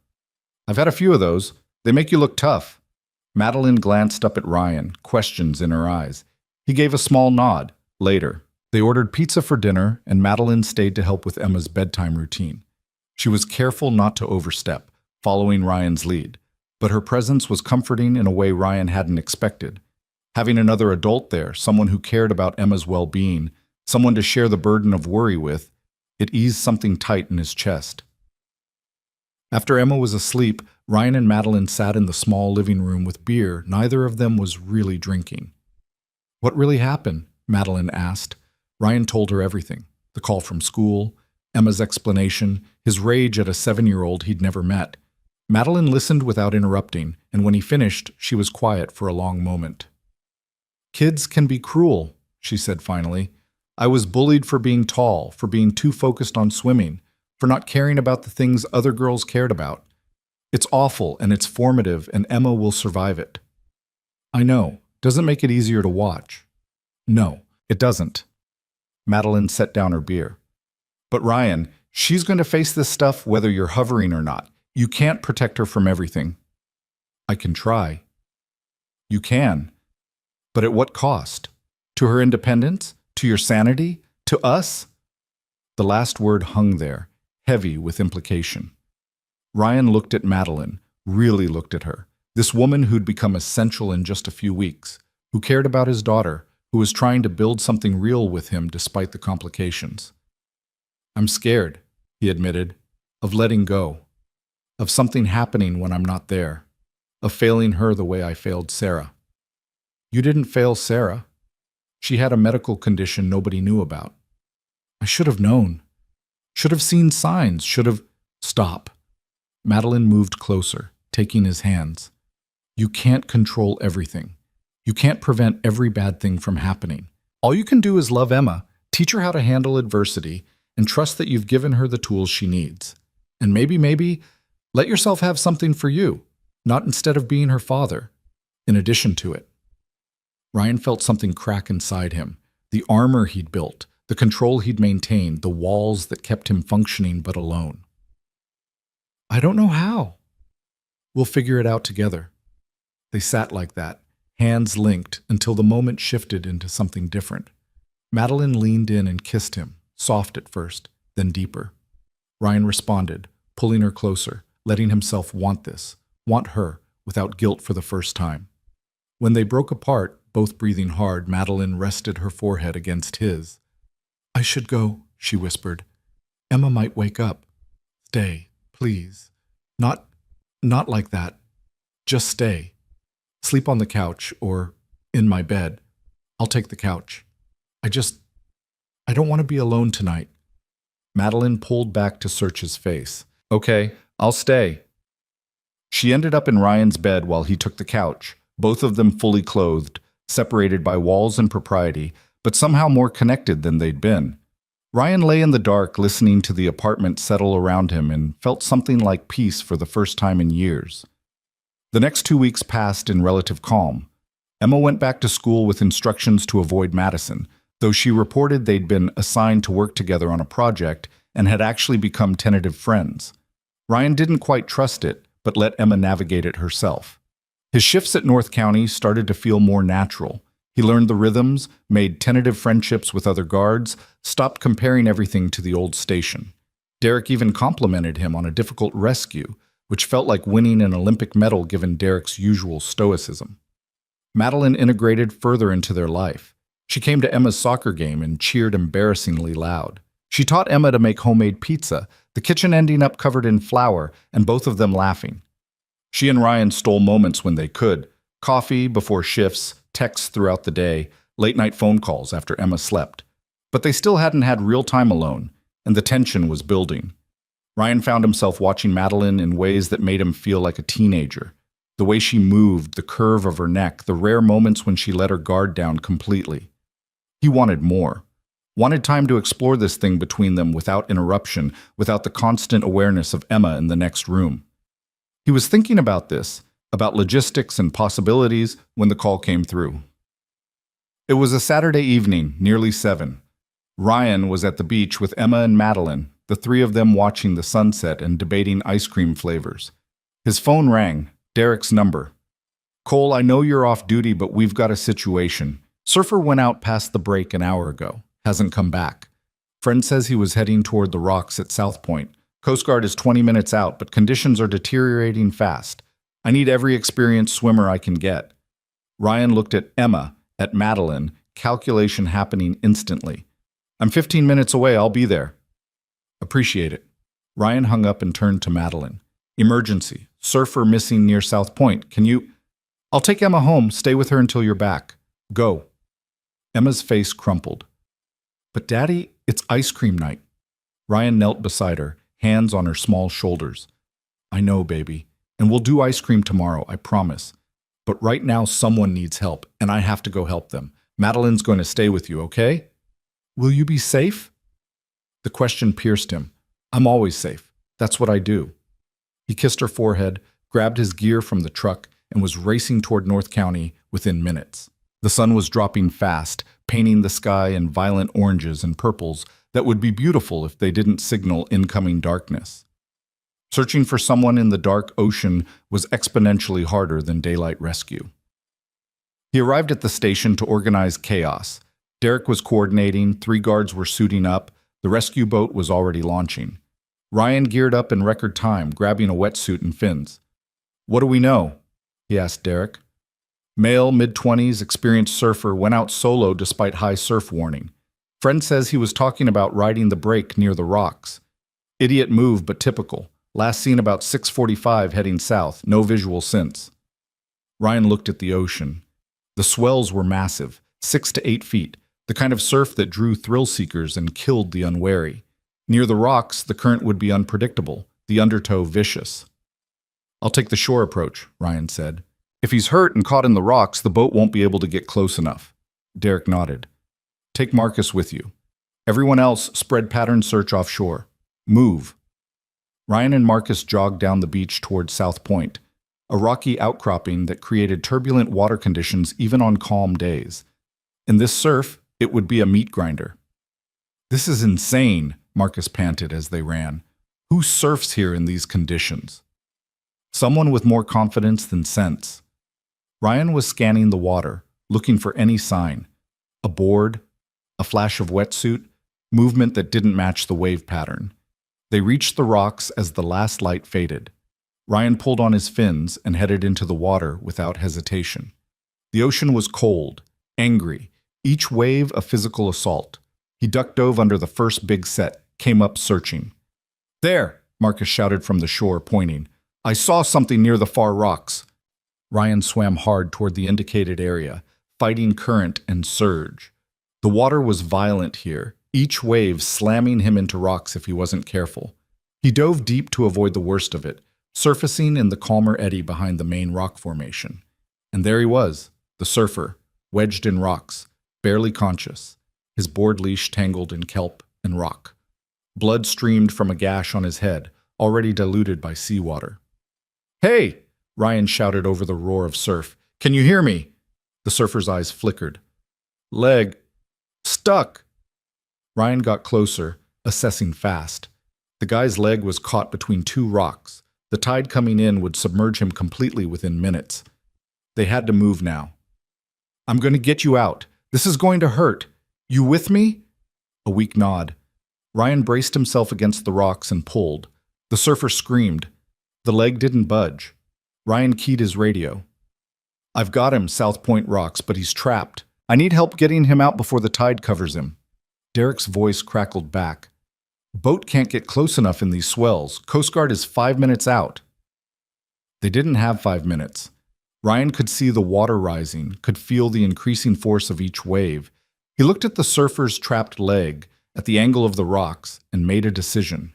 I've had a few of those. They make you look tough. Madeline glanced up at Ryan, questions in her eyes. He gave a small nod. Later, they ordered pizza for dinner, and Madeline stayed to help with Emma's bedtime routine. She was careful not to overstep, following Ryan's lead, but her presence was comforting in a way Ryan hadn't expected. Having another adult there, someone who cared about Emma's well-being, someone to share the burden of worry with, it eased something tight in his chest. After Emma was asleep, Ryan and Madeline sat in the small living room with beer. Neither of them was really drinking. What really happened? Madeline asked. Ryan told her everything. The call from school, Emma's explanation, his rage at a 7-year-old he'd never met. Madeline listened without interrupting, and when he finished, she was quiet for a long moment. Kids can be cruel, she said finally. I was bullied for being tall, for being too focused on swimming, for not caring about the things other girls cared about. It's awful and it's formative, and Emma will survive it. I know. Doesn't make it easier to watch. No, it doesn't. Madeline set down her beer. But Ryan, she's going to face this stuff whether you're hovering or not. You can't protect her from everything. I can try. You can. But at what cost? To her independence? To your sanity? To us? The last word hung there, heavy with implication. Ryan looked at Madeline, really looked at her. This woman who'd become essential in just a few weeks, who cared about his daughter, who was trying to build something real with him despite the complications. I'm scared, he admitted, of letting go, of something happening when I'm not there, of failing her the way I failed Sarah. You didn't fail Sarah. She had a medical condition nobody knew about. I should have known. Should have seen signs, should have... Stop. Madeline moved closer, taking his hands. You can't control everything. You can't prevent every bad thing from happening. All you can do is love Emma, teach her how to handle adversity, and trust that you've given her the tools she needs. And maybe, let yourself have something for you, not instead of being her father, in addition to it. Ryan felt something crack inside him, the armor he'd built, the control he'd maintained, the walls that kept him functioning but alone. I don't know how. We'll figure it out together. They sat like that, hands linked, until the moment shifted into something different. Madeline leaned in and kissed him, soft at first, then deeper. Ryan responded, pulling her closer, letting himself want this, want her, without guilt for the first time. When they broke apart, both breathing hard, Madeline rested her forehead against his. "I should go," she whispered. "Emma might wake up. Stay, please. Not like that. Just stay. Sleep on the couch or in my bed. I'll take the couch. I don't want to be alone tonight." Madeline pulled back to search his face. "Okay, I'll stay." She ended up in Ryan's bed while he took the couch, both of them fully clothed, separated by walls and propriety, but somehow more connected than they'd been. Ryan lay in the dark, listening to the apartment settle around him, and felt something like peace for the first time in years. The next 2 weeks passed in relative calm. Emma went back to school with instructions to avoid Madison, though she reported they'd been assigned to work together on a project and had actually become tentative friends. Ryan didn't quite trust it, but let Emma navigate it herself. His shifts at North County started to feel more natural. He learned the rhythms, made tentative friendships with other guards, stopped comparing everything to the old station. Derek even complimented him on a difficult rescue, which felt like winning an Olympic medal given Derek's usual stoicism. Madeline integrated further into their life. She came to Emma's soccer game and cheered embarrassingly loud. She taught Emma to make homemade pizza, the kitchen ending up covered in flour, and both of them laughing. She and Ryan stole moments when they could: coffee before shifts, texts throughout the day, late-night phone calls after Emma slept. But they still hadn't had real time alone, and the tension was building. Ryan found himself watching Madeline in ways that made him feel like a teenager. The way she moved, the curve of her neck, the rare moments when she let her guard down completely. He wanted more. Wanted time to explore this thing between them without interruption, without the constant awareness of Emma in the next room. He was thinking about this, about logistics and possibilities, when the call came through. It was a Saturday evening, nearly 7. Ryan was at the beach with Emma and Madeline, the three of them watching the sunset and debating ice cream flavors. His phone rang, Derek's number. "Cole, I know you're off duty, but we've got a situation. Surfer went out past the break an hour ago. Hasn't come back. Friend says he was heading toward the rocks at South Point. Coast Guard is 20 minutes out, but conditions are deteriorating fast. I need every experienced swimmer I can get." Ryan looked at Emma, at Madeline, calculation happening instantly. "I'm 15 minutes away, I'll be there." "Appreciate it." Ryan hung up and turned to Madeline. "Emergency. Surfer missing near South Point. Can you—" "I'll take Emma home. Stay with her until you're back. Go." Emma's face crumpled. "But Daddy, it's ice cream night." Ryan knelt beside her, hands on her small shoulders. "I know, baby. And we'll do ice cream tomorrow, I promise. But right now someone needs help, and I have to go help them. Madeline's going to stay with you, okay? Will you be safe?" The question pierced him. "I'm always safe. That's what I do." He kissed her forehead, grabbed his gear from the truck, and was racing toward North County within minutes. The sun was dropping fast, painting the sky in violent oranges and purples that would be beautiful if they didn't signal incoming darkness. Searching for someone in the dark ocean was exponentially harder than daylight rescue. He arrived at the station to organize chaos. Derek was coordinating, 3 guards were suiting up, the rescue boat was already launching. Ryan geared up in record time, grabbing a wetsuit and fins. "What do we know?" he asked Derek. Male, mid-20s, experienced surfer, went out solo despite high surf warning. Friend says he was talking about riding the break near the rocks. Idiot move, but typical. Last seen about 6:45 heading south, no visual since. Ryan looked at the ocean. The swells were massive, 6 to 8 feet, the kind of surf that drew thrill seekers and killed the unwary. Near the rocks, the current would be unpredictable, the undertow vicious. "I'll take the shore approach," Ryan said. "If he's hurt and caught in the rocks, the boat won't be able to get close enough." Derek nodded. "Take Marcus with you. Everyone else, spread pattern search offshore. Move." Ryan and Marcus jogged down the beach toward South Point, a rocky outcropping that created turbulent water conditions even on calm days. In this surf, it would be a meat grinder. "This is insane," Marcus panted as they ran. "Who surfs here in these conditions?" "Someone with more confidence than sense." Ryan was scanning the water, looking for any sign. A board, a flash of wetsuit, movement that didn't match the wave pattern. They reached the rocks as the last light faded. Ryan pulled on his fins and headed into the water without hesitation. The ocean was cold, angry, each wave a physical assault. He duck-dove under the first big set, came up searching. "There!" Marcus shouted from the shore, pointing. "I saw something near the far rocks." Ryan swam hard toward the indicated area, fighting current and surge. The water was violent here, each wave slamming him into rocks if he wasn't careful. He dove deep to avoid the worst of it, surfacing in the calmer eddy behind the main rock formation. And there he was, the surfer, wedged in rocks, barely conscious, his board leash tangled in kelp and rock. Blood streamed from a gash on his head, already diluted by seawater. "Hey!" Ryan shouted over the roar of surf. "Can you hear me?" The surfer's eyes flickered. "Leg. Stuck." Ryan got closer, assessing fast. The guy's leg was caught between two rocks. The tide coming in would submerge him completely within minutes. They had to move now. "I'm going to get you out. This is going to hurt. You with me?" A weak nod. Ryan braced himself against the rocks and pulled. The surfer screamed. The leg didn't budge. Ryan keyed his radio. "I've got him, South Point Rocks, but he's trapped. I need help getting him out before the tide covers him." Derek's voice crackled back. "Boat can't get close enough in these swells. Coast Guard is 5 minutes out." They didn't have 5 minutes. Ryan could see the water rising, could feel the increasing force of each wave. He looked at the surfer's trapped leg, at the angle of the rocks, and made a decision.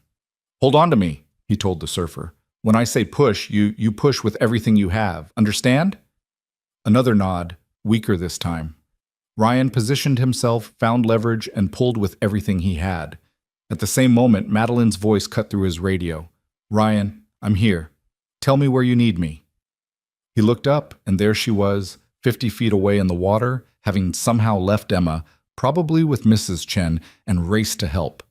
"Hold on to me," he told the surfer. "When I say push, you push with everything you have. Understand?" Another nod, weaker this time. Ryan positioned himself, found leverage, and pulled with everything he had. At the same moment, Madeline's voice cut through his radio. "Ryan, I'm here. Tell me where you need me." He looked up, and there she was, 50 feet away in the water, having somehow left Emma, probably with Mrs. Chen, and raced to help.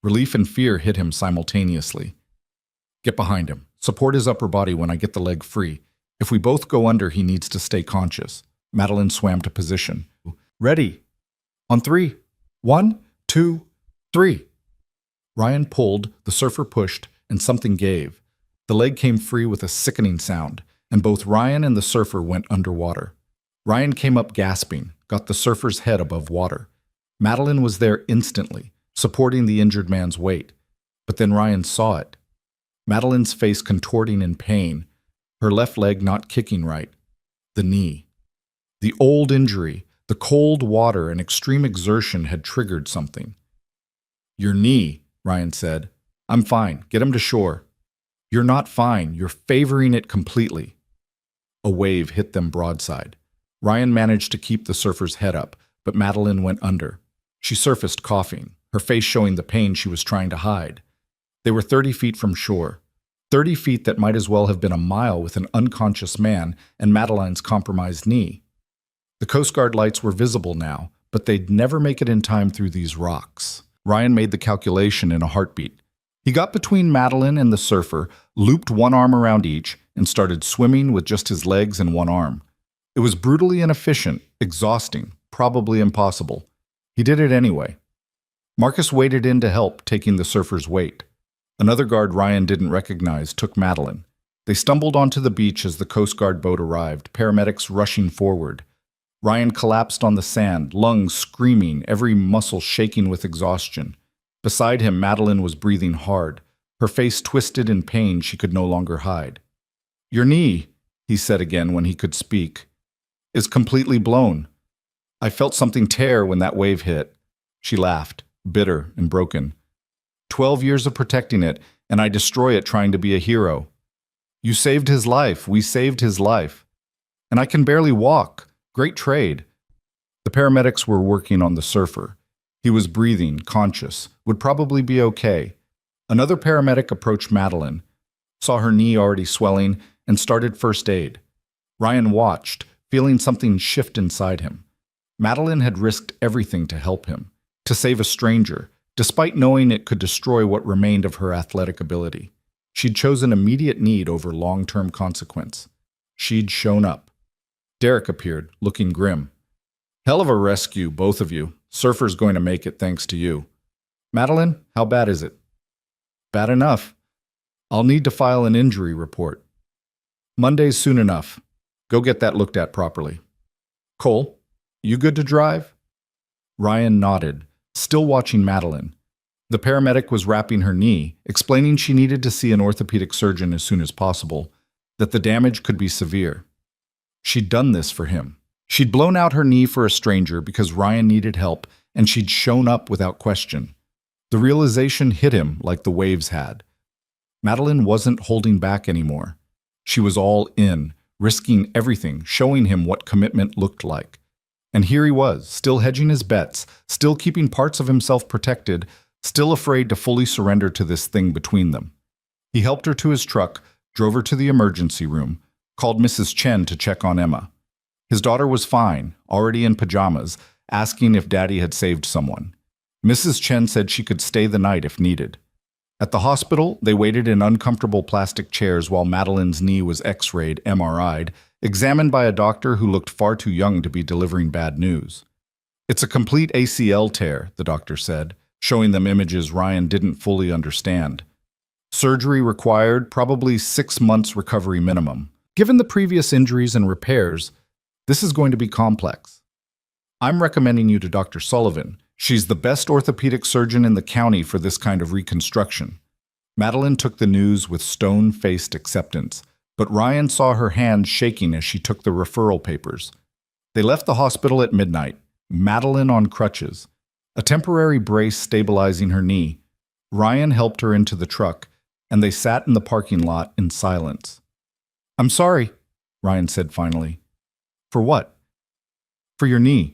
Relief and fear hit him simultaneously. "Get behind him. Support his upper body when I get the leg free. If we both go under, he needs to stay conscious." Madeline swam to position. "Ready. On 3. 1, 2, 3. Ryan pulled, the surfer pushed, and something gave. The leg came free with a sickening sound, and both Ryan and the surfer went underwater. Ryan came up gasping, got the surfer's head above water. Madeline was there instantly, supporting the injured man's weight. But then Ryan saw it. Madeline's face contorting in pain, her left leg not kicking right. The knee. The old injury, the cold water and extreme exertion had triggered something. "Your knee," Ryan said. "I'm fine. Get him to shore." "You're not fine. You're favoring it completely." A wave hit them broadside. Ryan managed to keep the surfer's head up, but Madeline went under. She surfaced coughing, her face showing the pain she was trying to hide. They were 30 feet from shore. 30 feet that might as well have been a mile with an unconscious man and Madeline's compromised knee. The Coast Guard lights were visible now, but they'd never make it in time through these rocks. Ryan made the calculation in a heartbeat. He got between Madeline and the surfer, looped one arm around each, and started swimming with just his legs and one arm. It was brutally inefficient, exhausting, probably impossible. He did it anyway. Marcus waded in to help, taking the surfer's weight. Another guard Ryan didn't recognize took Madeline. They stumbled onto the beach as the Coast Guard boat arrived, paramedics rushing forward. Ryan collapsed on the sand, lungs screaming, every muscle shaking with exhaustion. Beside him, Madeline was breathing hard, her face twisted in pain she could no longer hide. "Your knee," he said again when he could speak, "is completely blown. I felt something tear when that wave hit." She laughed, bitter and broken. 12 years of protecting it, and I destroy it trying to be a hero. You saved his life. We saved his life. And I can barely walk. Great trade." The paramedics were working on the surfer. He was breathing, conscious, would probably be okay. Another paramedic approached Madeline, saw her knee already swelling, and started first aid. Ryan watched, feeling something shift inside him. Madeline had risked everything to help him, to save a stranger, despite knowing it could destroy what remained of her athletic ability. She'd chosen immediate need over long-term consequence. She'd shown up. Derek appeared, looking grim. "Hell of a rescue, both of you. Surfer's going to make it thanks to you." "Madeline, how bad is it?" "Bad enough. I'll need to file an injury report. Monday's soon enough. Go get that looked at properly. Cole, you good to drive? Ryan nodded, still watching Madeline. The paramedic was wrapping her knee, explaining she needed to see an orthopedic surgeon as soon as possible, that the damage could be severe. She'd done this for him. She'd blown out her knee for a stranger because Ryan needed help, and she'd shown up without question. The realization hit him like the waves had. Madeline wasn't holding back anymore. She was all in, risking everything, showing him what commitment looked like. And here he was, still hedging his bets, still keeping parts of himself protected, still afraid to fully surrender to this thing between them. He helped her to his truck, drove her to the emergency room, called Mrs. Chen to check on Emma. His daughter was fine, already in pajamas, asking if Daddy had saved someone. Mrs. Chen said she could stay the night if needed. At the hospital, they waited in uncomfortable plastic chairs while Madeline's knee was X-rayed, MRI'd, examined by a doctor who looked far too young to be delivering bad news. It's a complete ACL tear, the doctor said, showing them images Ryan didn't fully understand. Surgery required, probably 6 months recovery minimum. Given the previous injuries and repairs, this is going to be complex. I'm recommending you to Dr. Sullivan. She's the best orthopedic surgeon in the county for this kind of reconstruction. Madeline took the news with stone-faced acceptance, but Ryan saw her hand shaking as she took the referral papers. They left the hospital at midnight, Madeline on crutches, a temporary brace stabilizing her knee. Ryan helped her into the truck, and they sat in the parking lot in silence. "I'm sorry," Ryan said finally. "For what?" "For your knee.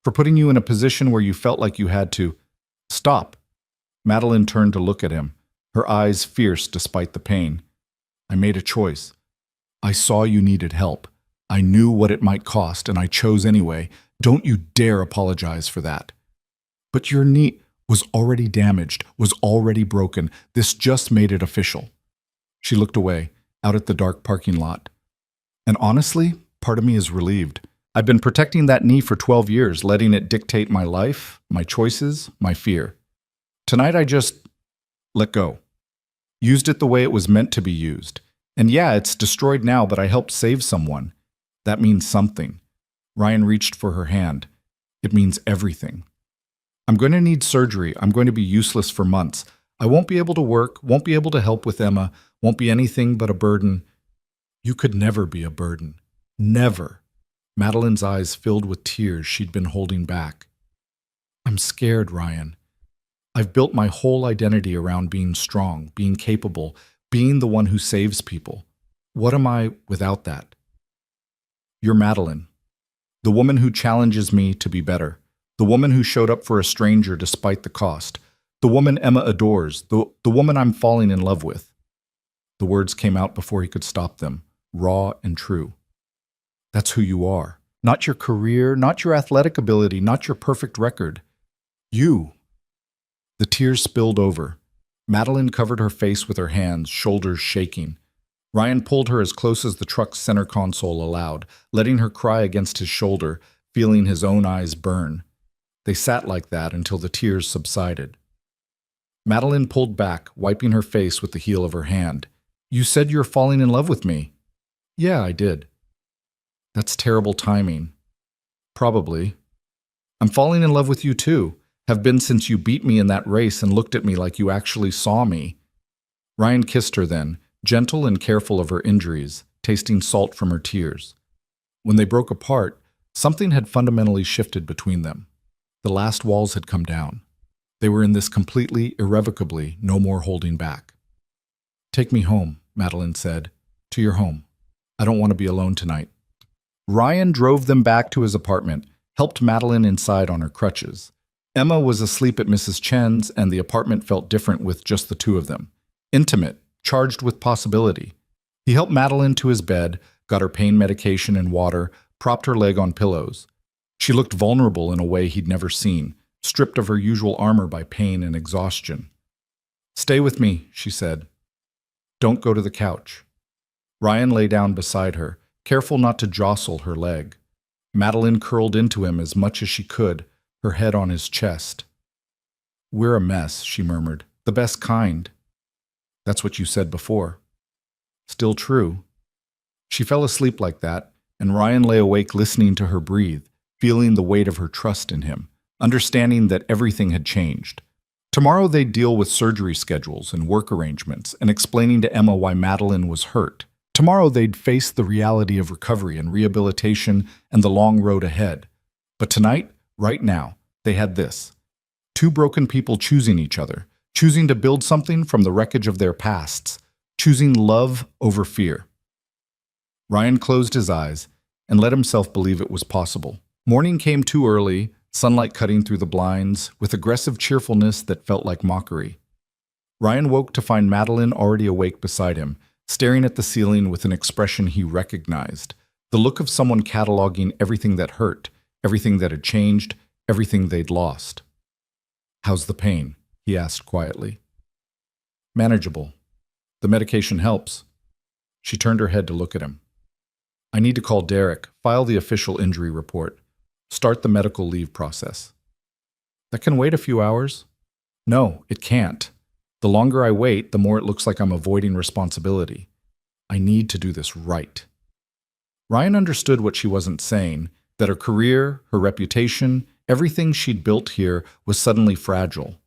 For putting you in a position where you felt like you had to." "Stop." Madeline turned to look at him, her eyes fierce despite the pain. "I made a choice. I saw you needed help. I knew what it might cost, and I chose anyway. Don't you dare apologize for that." "But your knee was already damaged, was already broken. This just made it official." She looked away, out at the dark parking lot. "And honestly, part of me is relieved. I've been protecting that knee for 12 years, letting it dictate my life, my choices, my fear. Tonight I just let go. Used it the way it was meant to be used. And yeah, it's destroyed now, but I helped save someone. That means something." Ryan reached for her hand. "It means everything. I'm going to need surgery. I'm going to be useless for months. I won't be able to work, won't be able to help with Emma, won't be anything but a burden." "You could never be a burden. Never." Madeline's eyes filled with tears she'd been holding back. "I'm scared, Ryan. I've built my whole identity around being strong, being capable, being the one who saves people. What am I without that?" "You're Madeline. The woman who challenges me to be better. The woman who showed up for a stranger despite the cost. The woman Emma adores. The woman I'm falling in love with." The words came out before he could stop them, raw and true. "That's who you are. Not your career, not your athletic ability, not your perfect record. You." The tears spilled over. Madeline covered her face with her hands, shoulders shaking. Ryan pulled her as close as the truck's center console allowed, letting her cry against his shoulder, feeling his own eyes burn. They sat like that until the tears subsided. Madeline pulled back, wiping her face with the heel of her hand. "You said you're falling in love with me." "Yeah, I did." "That's terrible timing." "Probably." "I'm falling in love with you too. Have been since you beat me in that race and looked at me like you actually saw me." Ryan kissed her then, gentle and careful of her injuries, tasting salt from her tears. When they broke apart, something had fundamentally shifted between them. The last walls had come down. They were in this completely, irrevocably, no more holding back. "Take me home," Madeline said. "To your home. I don't want to be alone tonight." Ryan drove them back to his apartment, helped Madeline inside on her crutches. Emma was asleep at Mrs. Chen's, and the apartment felt different with just the two of them. Intimate, charged with possibility. He helped Madeline to his bed, got her pain medication and water, propped her leg on pillows. She looked vulnerable in a way he'd never seen, stripped of her usual armor by pain and exhaustion. "Stay with me," she said. "Don't go to the couch." Ryan lay down beside her, careful not to jostle her leg. Madeline curled into him as much as she could, her head on his chest. "We're a mess," she murmured. "The best kind." "That's what you said before." "Still true." She fell asleep like that, and Ryan lay awake listening to her breathe, feeling the weight of her trust in him, understanding that everything had changed. Tomorrow they'd deal with surgery schedules and work arrangements and explaining to Emma why Madeline was hurt. Tomorrow they'd face the reality of recovery and rehabilitation and the long road ahead. But tonight, right now, they had this. Two broken people choosing each other, choosing to build something from the wreckage of their pasts, choosing love over fear. Ryan closed his eyes and let himself believe it was possible. Morning came too early, sunlight cutting through the blinds, with aggressive cheerfulness that felt like mockery. Ryan woke to find Madeline already awake beside him, staring at the ceiling with an expression he recognized, the look of someone cataloging everything that hurt, everything that had changed, everything they'd lost. "How's the pain?" he asked quietly. "Manageable. The medication helps." She turned her head to look at him. "I need to call Derek, file the official injury report, start the medical leave process." "That can wait a few hours." "No, it can't. The longer I wait, the more it looks like I'm avoiding responsibility. I need to do this right." Ryan understood what she wasn't saying, that her career, her reputation, everything she'd built here was suddenly fragile.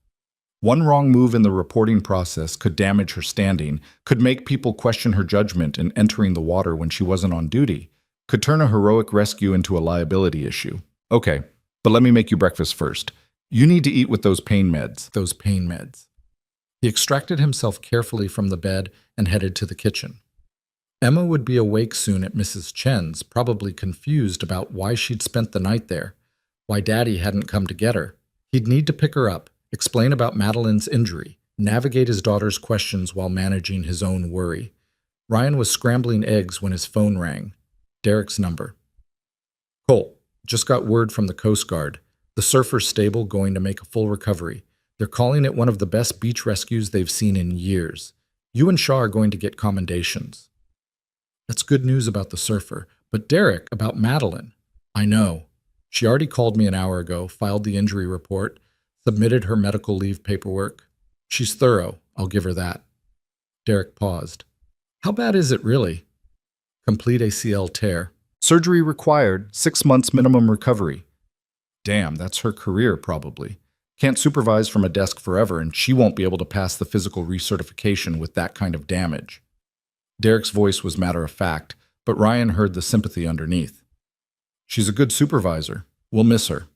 One wrong move in the reporting process could damage her standing, could make people question her judgment in entering the water when she wasn't on duty, could turn a heroic rescue into a liability issue. "Okay, but let me make you breakfast first. You need to eat with those pain meds." Those pain meds. He extracted himself carefully from the bed and headed to the kitchen. Emma would be awake soon at Mrs. Chen's, probably confused about why she'd spent the night there, why Daddy hadn't come to get her. He'd need to pick her up, explain about Madeline's injury, navigate his daughter's questions while managing his own worry. Ryan was scrambling eggs when his phone rang. Derek's number. "Cole, just got word from the Coast Guard. The surfer's stable, going to make a full recovery. They're calling it one of the best beach rescues they've seen in years. You and Shaw are going to get commendations." "That's good news about the surfer. But Derek, about Madeline." "I know. She already called me an hour ago, filed the injury report, submitted her medical leave paperwork. She's thorough, I'll give her that." Derek paused. "How bad is it really?" "Complete ACL tear. Surgery required, 6 months minimum recovery." "Damn, that's her career probably. Can't supervise from a desk forever, and she won't be able to pass the physical recertification with that kind of damage." Derek's voice was matter of fact, but Ryan heard the sympathy underneath. "She's a good supervisor. We'll miss her."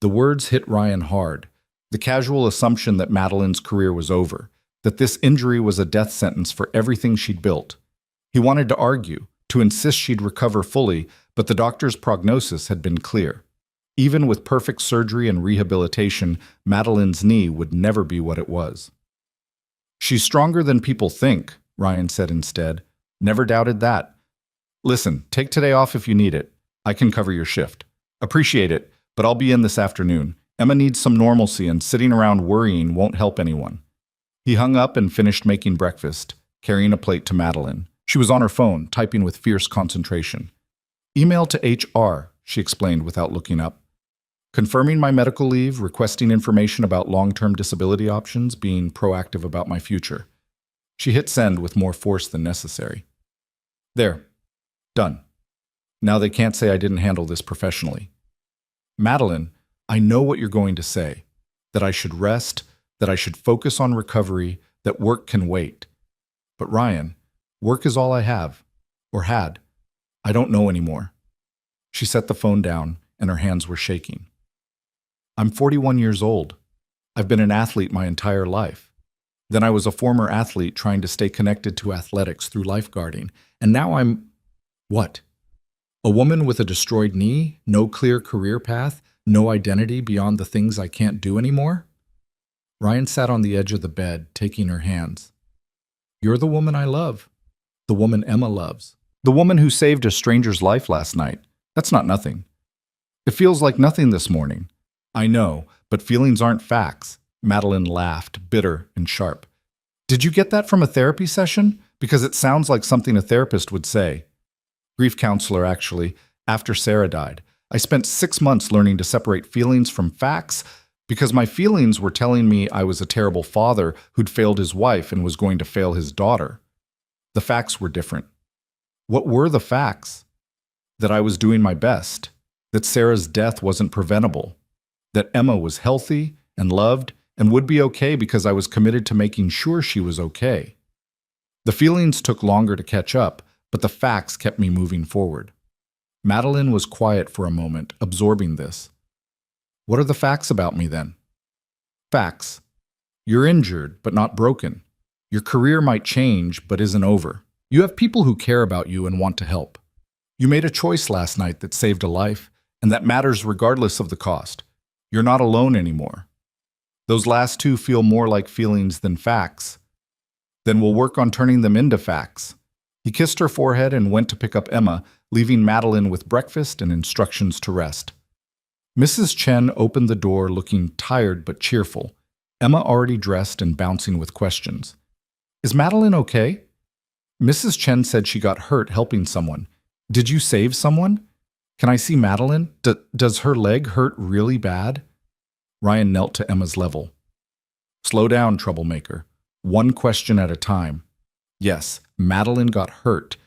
The words hit Ryan hard. The casual assumption that Madeline's career was over, that this injury was a death sentence for everything she'd built. He wanted to argue, to insist she'd recover fully, but the doctor's prognosis had been clear. Even with perfect surgery and rehabilitation, Madeline's knee would never be what it was. "She's stronger than people think," Ryan said instead. "Never doubted that. Listen, take today off if you need it. I can cover your shift. Appreciate it, but I'll be in this afternoon. Emma needs some normalcy, and sitting around worrying won't help anyone." He hung up and finished making breakfast, carrying a plate to Madeline. She was on her phone, typing with fierce concentration. "Email to HR," she explained without looking up. "Confirming my medical leave, requesting information about long-term disability options, being proactive about my future." She hit send with more force than necessary. "There. Done. Now they can't say I didn't handle this professionally." "Madeline, I know what you're going to say. That I should rest, that I should focus on recovery, that work can wait. But Ryan, work is all I have, or had. I don't know anymore." She set the phone down, and her hands were shaking. "I'm 41 years old. I've been an athlete my entire life. Then I was a former athlete trying to stay connected to athletics through lifeguarding. And now I'm... what? A woman with a destroyed knee, no clear career path, no identity beyond the things I can't do anymore?" Ryan sat on the edge of the bed, taking her hands. "You're the woman I love. The woman Emma loves. The woman who saved a stranger's life last night. That's not nothing. It feels like nothing this morning. I know, but feelings aren't facts." Madeline laughed, bitter and sharp. "Did you get that from a therapy session? Because it sounds like something a therapist would say." "Grief counselor, actually, after Sarah died. I spent 6 months learning to separate feelings from facts because my feelings were telling me I was a terrible father who'd failed his wife and was going to fail his daughter. The facts were different." What were the facts? That I was doing my best, that Sarah's death wasn't preventable, that Emma was healthy and loved and would be okay because I was committed to making sure she was okay. The feelings took longer to catch up, but the facts kept me moving forward. Madeline was quiet for a moment, absorbing this. What are the facts about me then? Facts. You're injured, but not broken. Your career might change, but isn't over. You have people who care about you and want to help. You made a choice last night that saved a life, and that matters regardless of the cost. You're not alone anymore. Those last two feel more like feelings than facts. Then we'll work on turning them into facts. He kissed her forehead and went to pick up Emma, leaving Madeline with breakfast and instructions to rest. Mrs. Chen opened the door looking tired but cheerful, Emma already dressed and bouncing with questions. Is Madeline okay? Mrs. Chen said she got hurt helping someone. Did you save someone? Can I see Madeline? Does her leg hurt really bad? Ryan knelt to Emma's level. Slow down, troublemaker. One question at a time. Yes, Madeline got hurt.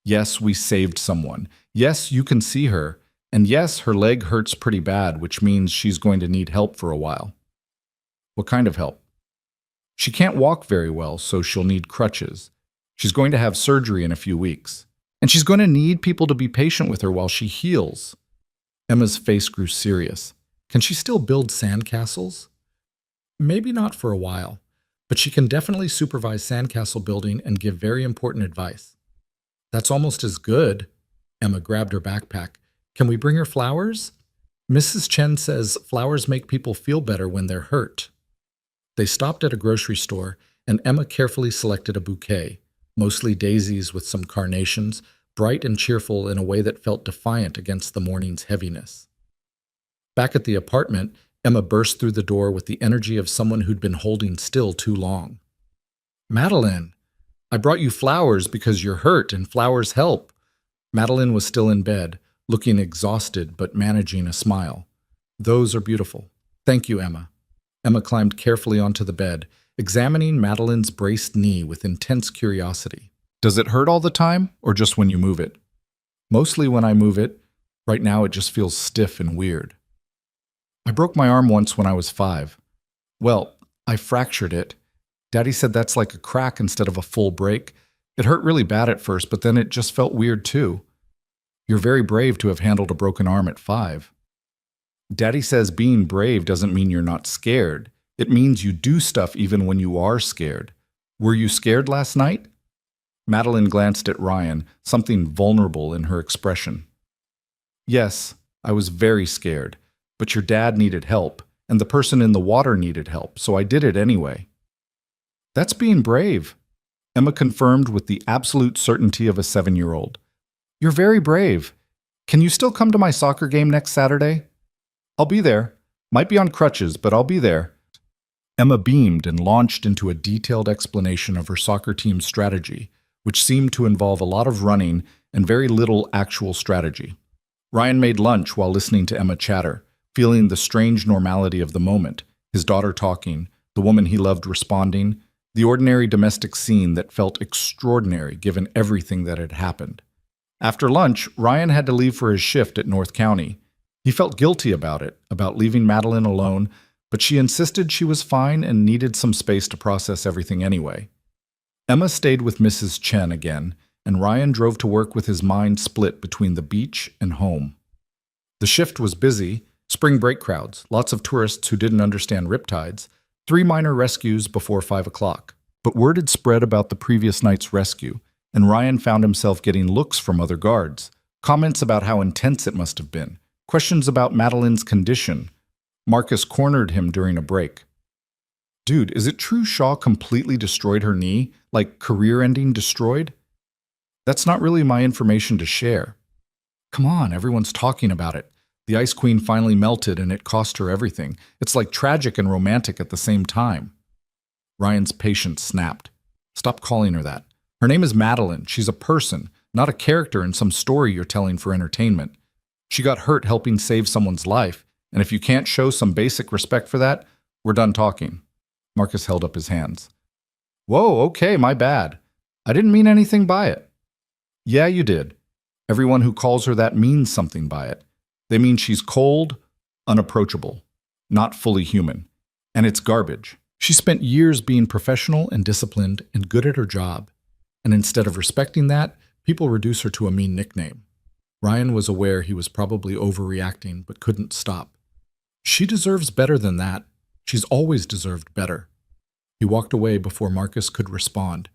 Yes, we saved someone. Yes, you can see her. And yes, her leg hurts pretty bad, which means she's going to need help for a while. What kind of help? She can't walk very well, so she'll need crutches. She's going to have surgery in a few weeks. And she's going to need people to be patient with her while she heals. Emma's face grew serious. Can she still build sandcastles? Maybe not for a while, but she can definitely supervise sandcastle building and give very important advice. That's almost as good. Emma grabbed her backpack. Can we bring her flowers? Mrs. Chen says flowers make people feel better when they're hurt. They stopped at a grocery store, and Emma carefully selected a bouquet, mostly daisies with some carnations, bright and cheerful in a way that felt defiant against the morning's heaviness. Back at the apartment, Emma burst through the door with the energy of someone who'd been holding still too long. Madeline, I brought you flowers because you're hurt and flowers help. Madeline was still in bed, looking exhausted but managing a smile. Those are beautiful. Thank you, Emma. Emma climbed carefully onto the bed, examining Madeline's braced knee with intense curiosity. Does it hurt all the time, or just when you move it? Mostly when I move it. Right now it just feels stiff and weird. I broke my arm once when I was 5. Well, I fractured it. Daddy said that's like a crack instead of a full break. It hurt really bad at first, but then it just felt weird too. You're very brave to have handled a broken arm at 5. Daddy says being brave doesn't mean you're not scared. It means you do stuff even when you are scared. Were you scared last night? Madeline glanced at Ryan, something vulnerable in her expression. Yes, I was very scared, but your dad needed help, and the person in the water needed help, so I did it anyway. That's being brave, Emma confirmed with the absolute certainty of a 7-year-old. You're very brave. Can you still come to my soccer game next Saturday? I'll be there. Might be on crutches, but I'll be there. Emma beamed and launched into a detailed explanation of her soccer team's strategy, which seemed to involve a lot of running and very little actual strategy. Ryan made lunch while listening to Emma chatter, feeling the strange normality of the moment, his daughter talking, the woman he loved responding, the ordinary domestic scene that felt extraordinary given everything that had happened. After lunch, Ryan had to leave for his shift at North County. He felt guilty about it, about leaving Madeline alone, but she insisted she was fine and needed some space to process everything anyway. Emma stayed with Mrs. Chen again, and Ryan drove to work with his mind split between the beach and home. The shift was busy, spring break crowds, lots of tourists who didn't understand riptides, 3 minor rescues before 5 o'clock. But word had spread about the previous night's rescue, and Ryan found himself getting looks from other guards, comments about how intense it must have been, questions about Madeline's condition. Marcus cornered him during a break. Dude, is it true Shaw completely destroyed her knee? Like career-ending destroyed? That's not really my information to share. Come on, everyone's talking about it. The Ice Queen finally melted and it cost her everything. It's like tragic and romantic at the same time. Ryan's patience snapped. Stop calling her that. Her name is Madeline. She's a person, not a character in some story you're telling for entertainment. She got hurt helping save someone's life, and if you can't show some basic respect for that, we're done talking. Marcus held up his hands. Whoa, okay, my bad. I didn't mean anything by it. Yeah, you did. Everyone who calls her that means something by it. They mean she's cold, unapproachable, not fully human. And it's garbage. She spent years being professional and disciplined and good at her job. And instead of respecting that, people reduce her to a mean nickname. Ryan was aware he was probably overreacting, but couldn't stop. She deserves better than that. She's always deserved better. He walked away before Marcus could respond,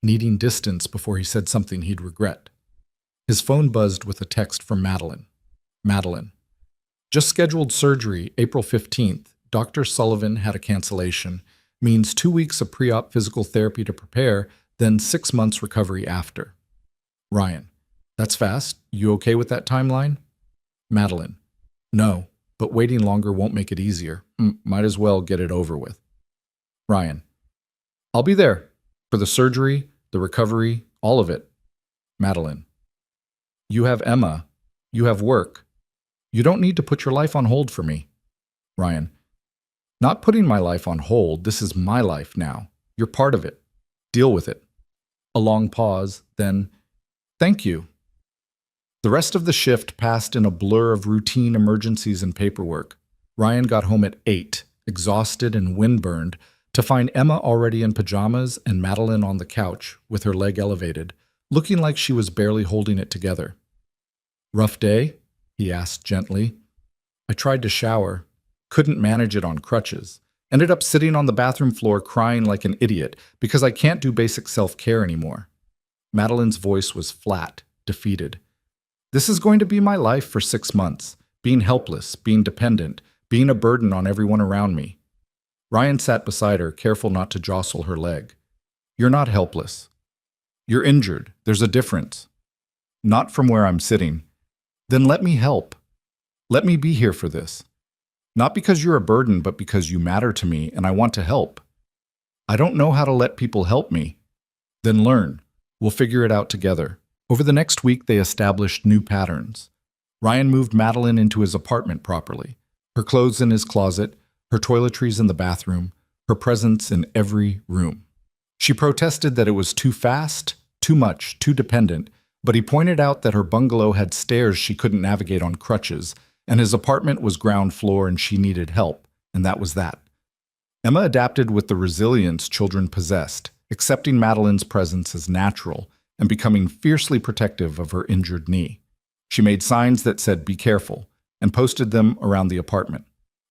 needing distance before he said something he'd regret. His phone buzzed with a text from Madeline. Madeline. Just scheduled surgery, April 15th. Dr. Sullivan had a cancellation. Means 2 weeks of pre-op physical therapy to prepare, then 6 months recovery after. Ryan. That's fast. You okay with that timeline? Madeline. No, but waiting longer won't make it easier. Might as well get it over with. Ryan. I'll be there. For the surgery, the recovery, all of it. Madeline. You have Emma. You have work. You don't need to put your life on hold for me. Ryan. Not putting my life on hold. This is my life now. You're part of it. Deal with it. A long pause, then, thank you. The rest of the shift passed in a blur of routine emergencies and paperwork. Ryan got home at 8, exhausted and windburned, to find Emma already in pajamas and Madeline on the couch, with her leg elevated, looking like she was barely holding it together. Rough day? He asked gently. I tried to shower, couldn't manage it on crutches, ended up sitting on the bathroom floor crying like an idiot because I can't do basic self-care anymore. Madeline's voice was flat, defeated. This is going to be my life for 6 months, being helpless, being dependent, being a burden on everyone around me. Ryan sat beside her, careful not to jostle her leg. You're not helpless. You're injured. There's a difference. Not from where I'm sitting. Then let me help. Let me be here for this. Not because you're a burden, but because you matter to me and I want to help. I don't know how to let people help me. Then learn. We'll figure it out together. Over the next week, they established new patterns. Ryan moved Madeline into his apartment properly. Her clothes in his closet, her toiletries in the bathroom, her presence in every room. She protested that it was too fast, too much, too dependent, but he pointed out that her bungalow had stairs she couldn't navigate on crutches, and his apartment was ground floor and she needed help, and that was that. Emma adapted with the resilience children possessed, accepting Madeline's presence as natural and becoming fiercely protective of her injured knee. She made signs that said, "Be careful," and posted them around the apartment.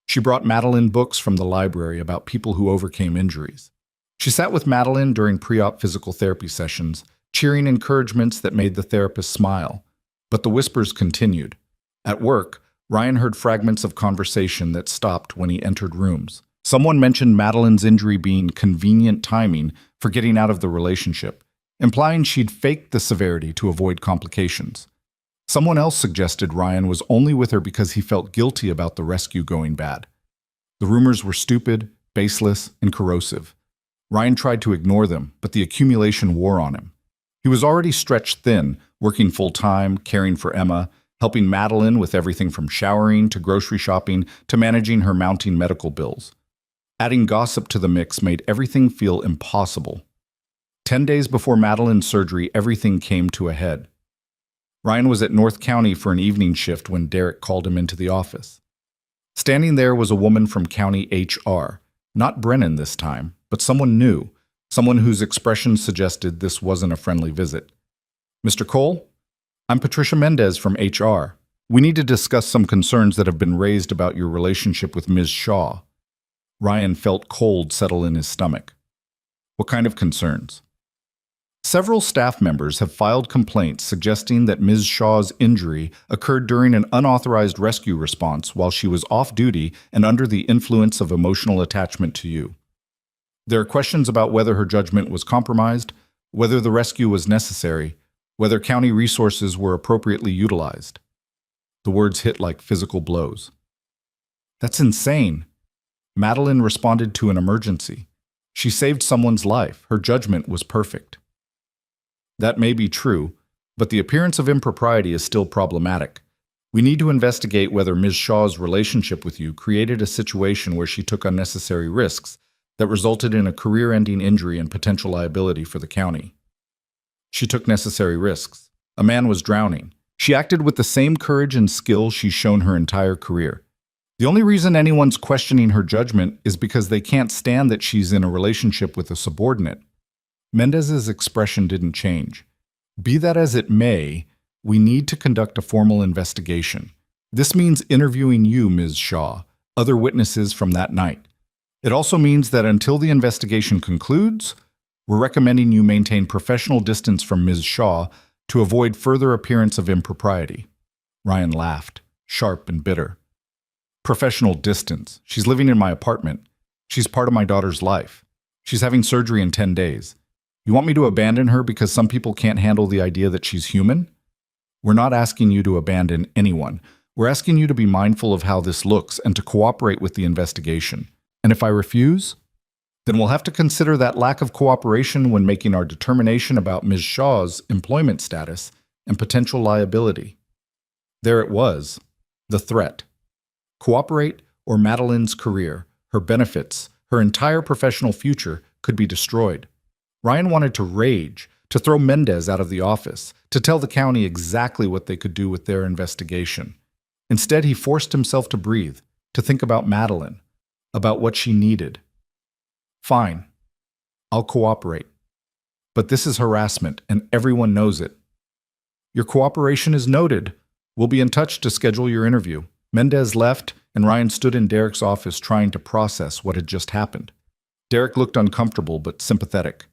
She brought Madeline books from the library about people who overcame injuries. She sat with Madeline during pre-op physical therapy sessions, cheering encouragements that made the therapist smile. But the whispers continued. At work, Ryan heard fragments of conversation that stopped when he entered rooms. Someone mentioned Madeline's injury being convenient timing for getting out of the relationship, implying she'd faked the severity to avoid complications. Someone else suggested Ryan was only with her because he felt guilty about the rescue going bad. The rumors were stupid, baseless, and corrosive. Ryan tried to ignore them, but the accumulation wore on him. He was already stretched thin, working full-time, caring for Emma, helping Madeline with everything from showering to grocery shopping to managing her mounting medical bills. Adding gossip to the mix made everything feel impossible. 10 days before Madeline's surgery, everything came to a head. Ryan was at North County for an evening shift when Derek called him into the office. Standing there was a woman from county HR, not Brennan this time, but someone new, someone whose expression suggested this wasn't a friendly visit. Mr. Cole? I'm Patricia Mendez from HR. We need to discuss some concerns that have been raised about your relationship with Ms. Shaw. Ryan felt cold settle in his stomach. What kind of concerns? Several staff members have filed complaints suggesting that Ms. Shaw's injury occurred during an unauthorized rescue response while she was off duty and under the influence of emotional attachment to you. There are questions about whether her judgment was compromised, whether the rescue was necessary, whether county resources were appropriately utilized. The words hit like physical blows. That's insane. Madeline responded to an emergency. She saved someone's life. Her judgment was perfect. That may be true, but the appearance of impropriety is still problematic. We need to investigate whether Ms. Shaw's relationship with you created a situation where she took unnecessary risks that resulted in a career-ending injury and potential liability for the county. She took necessary risks. A man was drowning. She acted with the same courage and skill she's shown her entire career. The only reason anyone's questioning her judgment is because they can't stand that she's in a relationship with a subordinate. Mendez's expression didn't change. Be that as it may, we need to conduct a formal investigation. This means interviewing you, Ms. Shaw, other witnesses from that night. It also means that until the investigation concludes, we're recommending you maintain professional distance from Ms. Shaw to avoid further appearance of impropriety. Ryan laughed, sharp and bitter. Professional distance. She's living in my apartment. She's part of my daughter's life. She's having surgery in 10 days. You want me to abandon her because some people can't handle the idea that she's human? We're not asking you to abandon anyone. We're asking you to be mindful of how this looks and to cooperate with the investigation. And if I refuse, then we'll have to consider that lack of cooperation when making our determination about Ms. Shaw's employment status and potential liability. There it was, the threat. Cooperate or Madeline's career, her benefits, her entire professional future could be destroyed. Ryan wanted to rage, to throw Mendez out of the office, to tell the county exactly what they could do with their investigation. Instead, he forced himself to breathe, to think about Madeline, about what she needed. Fine, I'll cooperate. But this is harassment, and everyone knows it. Your cooperation is noted. We'll be in touch to schedule your interview. Mendez left, and Ryan stood in Derek's office trying to process what had just happened. Derek looked uncomfortable but sympathetic.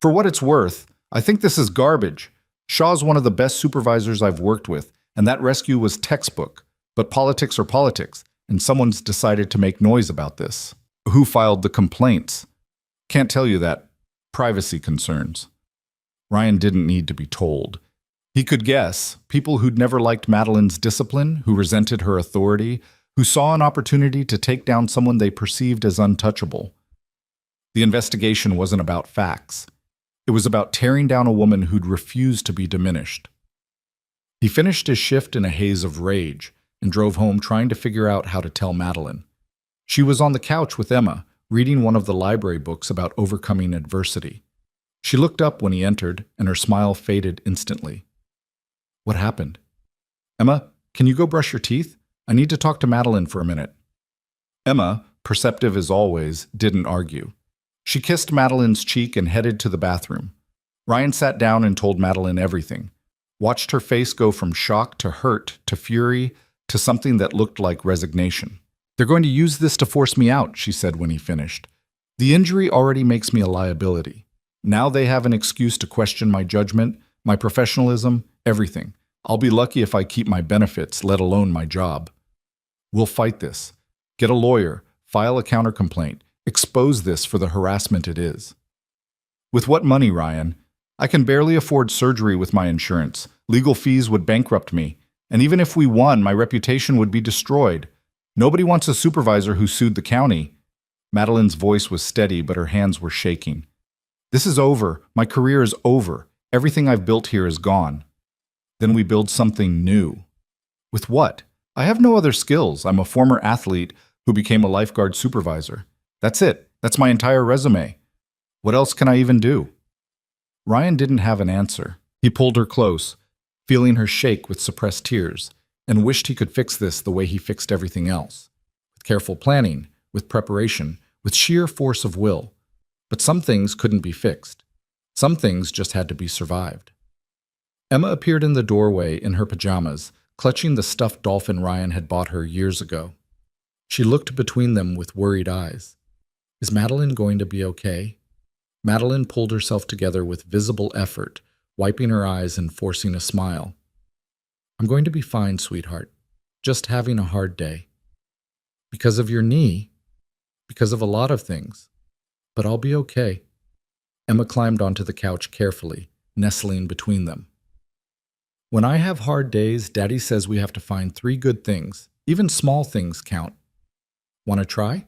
For what it's worth, I think this is garbage. Shaw's one of the best supervisors I've worked with, and that rescue was textbook. But politics are politics, and someone's decided to make noise about this. Who filed the complaints? Can't tell you that. Privacy concerns. Ryan didn't need to be told. He could guess. People who'd never liked Madeline's discipline, who resented her authority, who saw an opportunity to take down someone they perceived as untouchable. The investigation wasn't about facts. It was about tearing down a woman who'd refused to be diminished. He finished his shift in a haze of rage and drove home trying to figure out how to tell Madeline. She was on the couch with Emma, reading one of the library books about overcoming adversity. She looked up when he entered, and her smile faded instantly. What happened? Emma, can you go brush your teeth? I need to talk to Madeline for a minute. Emma, perceptive as always, didn't argue. She kissed Madeline's cheek and headed to the bathroom. Ryan sat down and told Madeline everything, watched her face go from shock to hurt to fury to something that looked like resignation. They're going to use this to force me out, she said when he finished. The injury already makes me a liability. Now they have an excuse to question my judgment, my professionalism, everything. I'll be lucky if I keep my benefits, let alone my job. We'll fight this. Get a lawyer, file a countercomplaint, expose this for the harassment it is. With what money, Ryan? I can barely afford surgery with my insurance. Legal fees would bankrupt me. And even if we won, my reputation would be destroyed. Nobody wants a supervisor who sued the county. Madeline's voice was steady, but her hands were shaking. This is over. My career is over. Everything I've built here is gone. Then we build something new. With what? I have no other skills. I'm a former athlete who became a lifeguard supervisor. That's it. That's my entire resume. What else can I even do? Ryan didn't have an answer. He pulled her close, feeling her shake with suppressed tears, and wished he could fix this the way he fixed everything else. With careful planning, with preparation, with sheer force of will. But some things couldn't be fixed. Some things just had to be survived. Emma appeared in the doorway in her pajamas, clutching the stuffed dolphin Ryan had bought her years ago. She looked between them with worried eyes. Is Madeline going to be okay? Madeline pulled herself together with visible effort, wiping her eyes and forcing a smile. I'm going to be fine, sweetheart. Just having a hard day. Because of your knee. Because of a lot of things. But I'll be okay. Emma climbed onto the couch carefully, nestling between them. When I have hard days, Daddy says we have to find 3 good things. Even small things count. Want to try?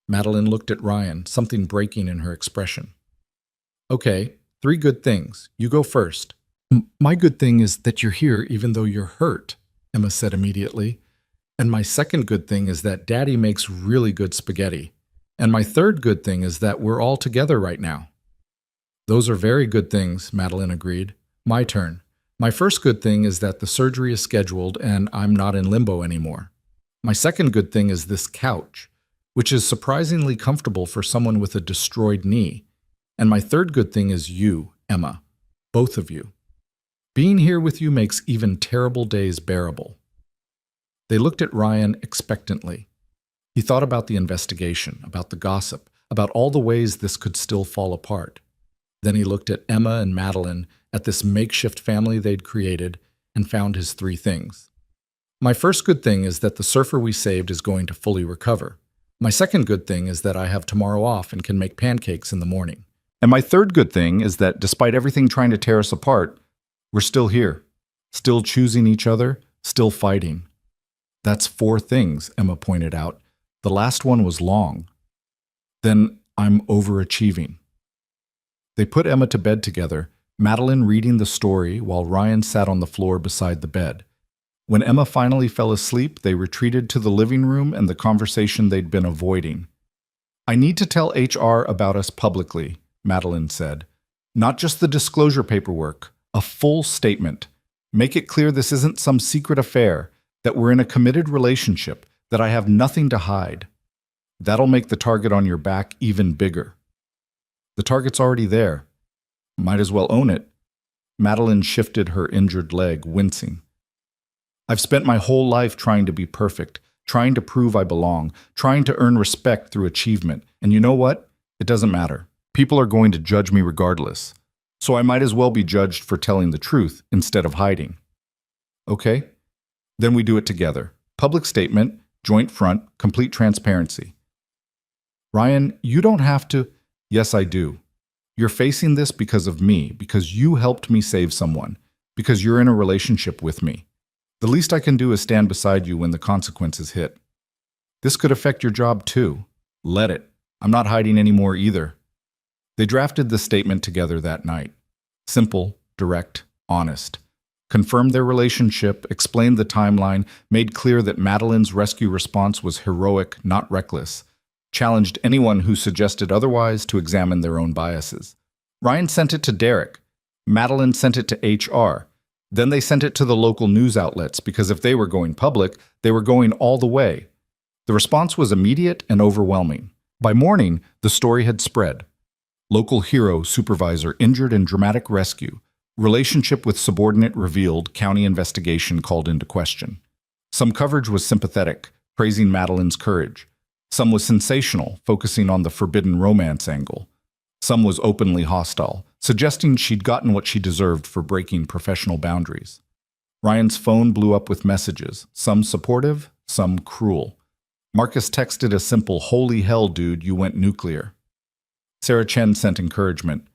Madeline looked at Ryan, something breaking in her expression. Okay, 3 good things. You go first. My good thing is that you're here even though you're hurt, Emma said immediately. And my second good thing is that Daddy makes really good spaghetti. And my third good thing is that we're all together right now. Those are very good things, Madeline agreed. My turn. My first good thing is that the surgery is scheduled and I'm not in limbo anymore. My second good thing is this couch, which is surprisingly comfortable for someone with a destroyed knee. And my third good thing is you, Emma, both of you. Being here with you makes even terrible days bearable. They looked at Ryan expectantly. He thought about the investigation, about the gossip, about all the ways this could still fall apart. Then he looked at Emma and Madeline, at this makeshift family they'd created, and found his three things. My first good thing is that the surfer we saved is going to fully recover. My second good thing is that I have tomorrow off and can make pancakes in the morning. And my third good thing is that despite everything trying to tear us apart, we're still here, still choosing each other, still fighting. That's 4 things, Emma pointed out. The last one was long. Then I'm overachieving. They put Emma to bed together, Madeline reading the story while Ryan sat on the floor beside the bed. When Emma finally fell asleep, they retreated to the living room and the conversation they'd been avoiding. I need to tell HR about us publicly, Madeline said. Not just the disclosure paperwork, a full statement. Make it clear this isn't some secret affair, that we're in a committed relationship, that I have nothing to hide. That'll make the target on your back even bigger. The target's already there. Might as well own it. Madeline shifted her injured leg, wincing. I've spent my whole life trying to be perfect, trying to prove I belong, trying to earn respect through achievement. And you know what? It doesn't matter. People are going to judge me regardless. So I might as well be judged for telling the truth instead of hiding. Okay? Then we do it together. Public statement, joint front, complete transparency. Ryan, you don't have to. Yes, I do. You're facing this because of me, because you helped me save someone, because you're in a relationship with me. The least I can do is stand beside you when the consequences hit. This could affect your job too. Let it. I'm not hiding anymore either. They drafted the statement together that night. Simple, direct, honest. Confirmed their relationship, explained the timeline, made clear that Madeline's rescue response was heroic, not reckless. Challenged anyone who suggested otherwise to examine their own biases. Ryan sent it to Derek. Madeline sent it to HR. Then they sent it to the local news outlets because if they were going public, they were going all the way. The response was immediate and overwhelming. By morning, the story had spread. Local hero supervisor injured in dramatic rescue. Relationship with subordinate revealed, county investigation called into question. Some coverage was sympathetic, praising Madeline's courage. Some was sensational, focusing on the forbidden romance angle. Some was openly hostile, suggesting she'd gotten what she deserved for breaking professional boundaries. Ryan's phone blew up with messages, some supportive, some cruel. Marcus texted a simple, "Holy hell, dude, you went nuclear." Sarah Chen sent encouragement.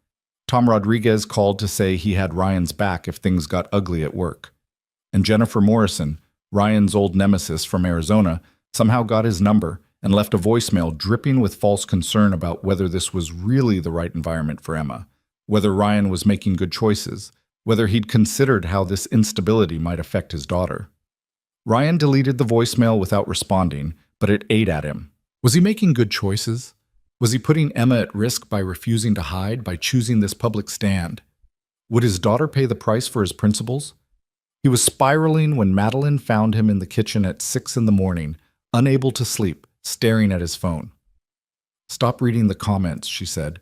Tom Rodriguez called to say he had Ryan's back if things got ugly at work. And Jennifer Morrison, Ryan's old nemesis from Arizona, somehow got his number and left a voicemail dripping with false concern about whether this was really the right environment for Emma, whether Ryan was making good choices, whether he'd considered how this instability might affect his daughter. Ryan deleted the voicemail without responding, but it ate at him. Was he making good choices? Was he putting Emma at risk by refusing to hide, by choosing this public stand? Would his daughter pay the price for his principles? He was spiraling when Madeline found him in the kitchen at 6 a.m, unable to sleep, staring at his phone. "Stop reading the comments," she said.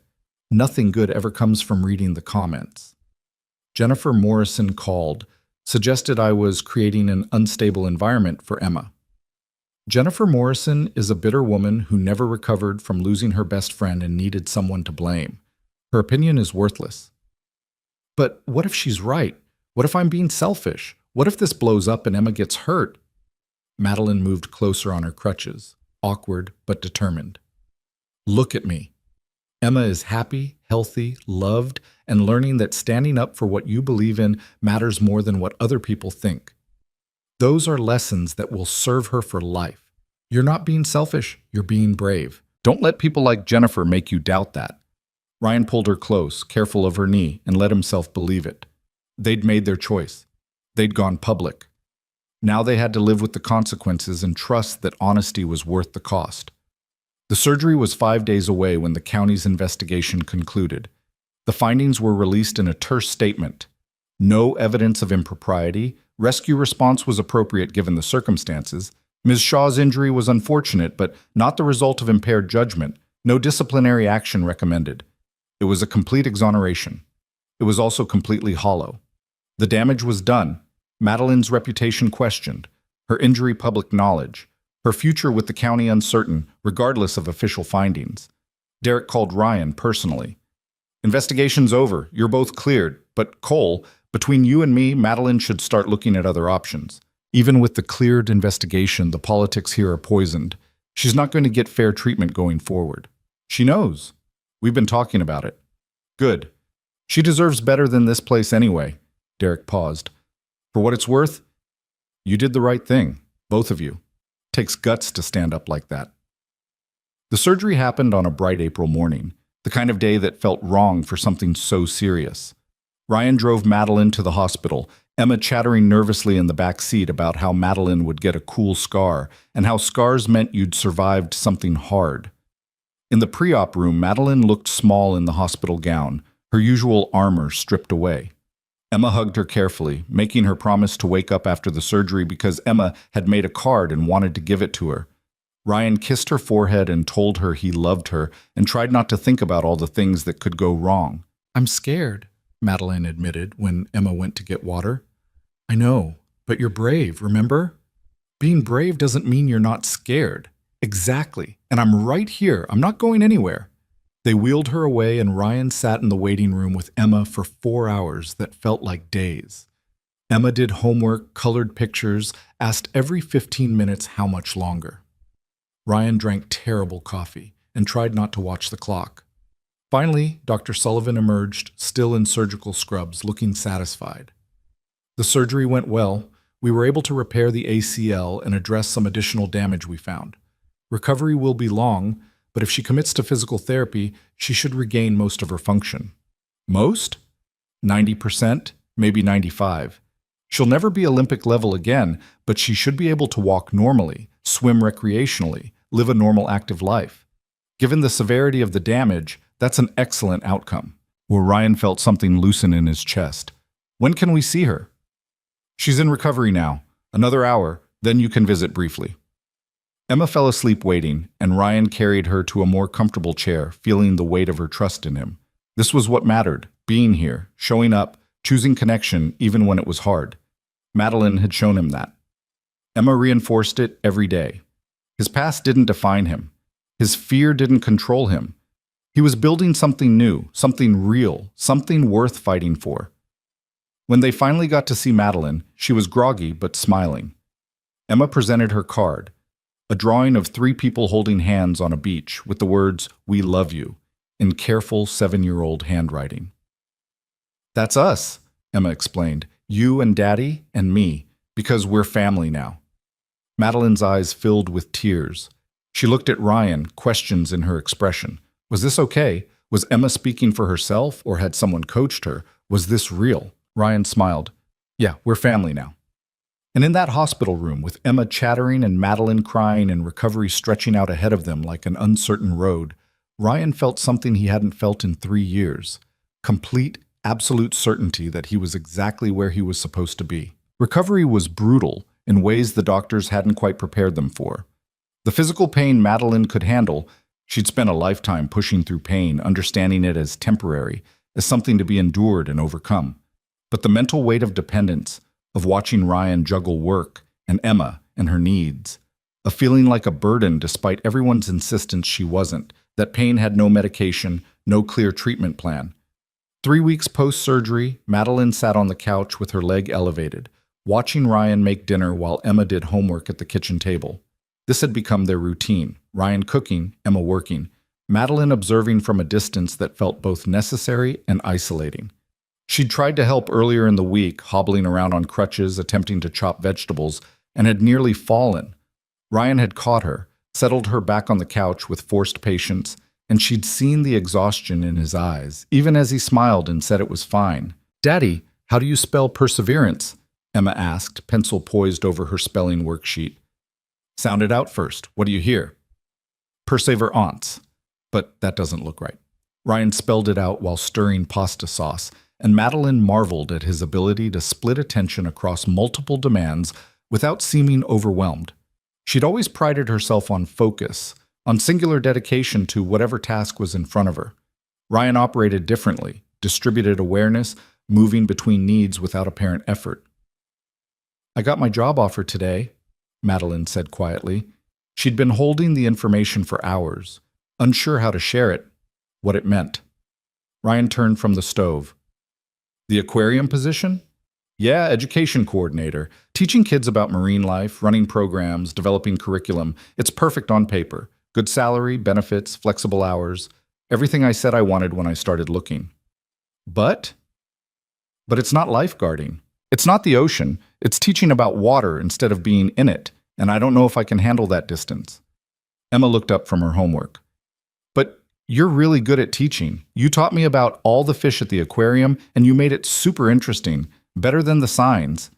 "Nothing good ever comes from reading the comments." Jennifer Morrison called, suggested I was creating an unstable environment for Emma. Jennifer Morrison is a bitter woman who never recovered from losing her best friend and needed someone to blame. Her opinion is worthless. But what if she's right? What if I'm being selfish? What if this blows up and Emma gets hurt? Madeline moved closer on her crutches, awkward but determined. Look at me. Emma is happy, healthy, loved, and learning that standing up for what you believe in matters more than what other people think. Those are lessons that will serve her for life. You're not being selfish, you're being brave. Don't let people like Jennifer make you doubt that. Ryan pulled her close, careful of her knee, and let himself believe it. They'd made their choice. They'd gone public. Now they had to live with the consequences and trust that honesty was worth the cost. The surgery was 5 days away when the county's investigation concluded. The findings were released in a terse statement. No evidence of impropriety. Rescue response was appropriate given the circumstances. Ms. Shaw's injury was unfortunate, but not the result of impaired judgment. No disciplinary action recommended. It was a complete exoneration. It was also completely hollow. The damage was done. Madeline's reputation questioned. Her injury public knowledge. Her future with the county uncertain, regardless of official findings. Derek called Ryan personally. Investigation's over. You're both cleared. But Cole, between you and me, Madeline should start looking at other options. Even with the cleared investigation, the politics here are poisoned. She's not going to get fair treatment going forward. She knows. We've been talking about it. Good. She deserves better than this place anyway. Derek paused. For what it's worth, you did the right thing, both of you. Takes guts to stand up like that. The surgery happened on a bright April morning, the kind of day that felt wrong for something so serious. Ryan drove Madeline to the hospital, Emma chattering nervously in the back seat about how Madeline would get a cool scar and how scars meant you'd survived something hard. In the pre-op room, Madeline looked small in the hospital gown, her usual armor stripped away. Emma hugged her carefully, making her promise to wake up after the surgery because Emma had made a card and wanted to give it to her. Ryan kissed her forehead and told her he loved her and tried not to think about all the things that could go wrong. "I'm scared," Madeline admitted when Emma went to get water. "I know, but you're brave, remember? Being brave doesn't mean you're not scared." "Exactly, and I'm right here. I'm not going anywhere." They wheeled her away and Ryan sat in the waiting room with Emma for 4 hours that felt like days. Emma did homework, colored pictures, asked every 15 minutes how much longer. Ryan drank terrible coffee and tried not to watch the clock. Finally, Dr. Sullivan emerged, still in surgical scrubs, looking satisfied. The surgery went well. We were able to repair the ACL and address some additional damage we found. Recovery will be long, but if she commits to physical therapy, she should regain most of her function. Most? 90%, maybe 95%. She'll never be Olympic level again, but she should be able to walk normally, swim recreationally, live a normal active life. Given the severity of the damage, that's an excellent outcome. Well, Ryan felt something loosen in his chest. "When can we see her?" "She's in recovery now. Another hour, then you can visit briefly." Emma fell asleep waiting, and Ryan carried her to a more comfortable chair, feeling the weight of her trust in him. This was what mattered, being here, showing up, choosing connection even when it was hard. Madeline had shown him that. Emma reinforced it every day. His past didn't define him. His fear didn't control him. He was building something new, something real, something worth fighting for. When they finally got to see Madeline, she was groggy but smiling. Emma presented her card, a drawing of 3 people holding hands on a beach with the words, "We love you," in careful 7-year-old handwriting. "That's us," Emma explained. "You and Daddy and me, because we're family now." Madeline's eyes filled with tears. She looked at Ryan, questions in her expression. Was this okay? Was Emma speaking for herself, or had someone coached her? Was this real? Ryan smiled. "Yeah, we're family now." And in that hospital room, with Emma chattering and Madeline crying and recovery stretching out ahead of them like an uncertain road, Ryan felt something he hadn't felt in 3 years. Complete, absolute certainty that he was exactly where he was supposed to be. Recovery was brutal in ways the doctors hadn't quite prepared them for. The physical pain Madeline could handle, she'd spent a lifetime pushing through pain, understanding it as temporary, as something to be endured and overcome. But the mental weight of dependence, of watching Ryan juggle work and Emma and her needs, of feeling like a burden despite everyone's insistence she wasn't, that pain had no medication, no clear treatment plan. 3 weeks post-surgery, Madeline sat on the couch with her leg elevated, watching Ryan make dinner while Emma did homework at the kitchen table. This had become their routine, Ryan cooking, Emma working, Madeline observing from a distance that felt both necessary and isolating. She'd tried to help earlier in the week, hobbling around on crutches, attempting to chop vegetables, and had nearly fallen. Ryan had caught her, settled her back on the couch with forced patience, and she'd seen the exhaustion in his eyes, even as he smiled and said it was fine. "Daddy, how do you spell perseverance?" Emma asked, pencil poised over her spelling worksheet. "Sound it out first. What do you hear?" "Perseverance." But that doesn't look right. Ryan spelled it out while stirring pasta sauce, and Madeline marveled at his ability to split attention across multiple demands without seeming overwhelmed. She'd always prided herself on focus, on singular dedication to whatever task was in front of her. Ryan operated differently, distributed awareness, moving between needs without apparent effort. "I got my job offer today," Madeline said quietly. She'd been holding the information for hours, unsure how to share it, what it meant. Ryan turned from the stove. "The aquarium position?" "Yeah, education coordinator. Teaching kids about marine life, running programs, developing curriculum. It's perfect on paper. Good salary, benefits, flexible hours. Everything I said I wanted when I started looking." But it's not lifeguarding. It's not the ocean. It's teaching about water instead of being in it, and I don't know if I can handle that distance. Emma looked up from her homework. "But you're really good at teaching. You taught me about all the fish at the aquarium, and you made it super interesting, better than the signs.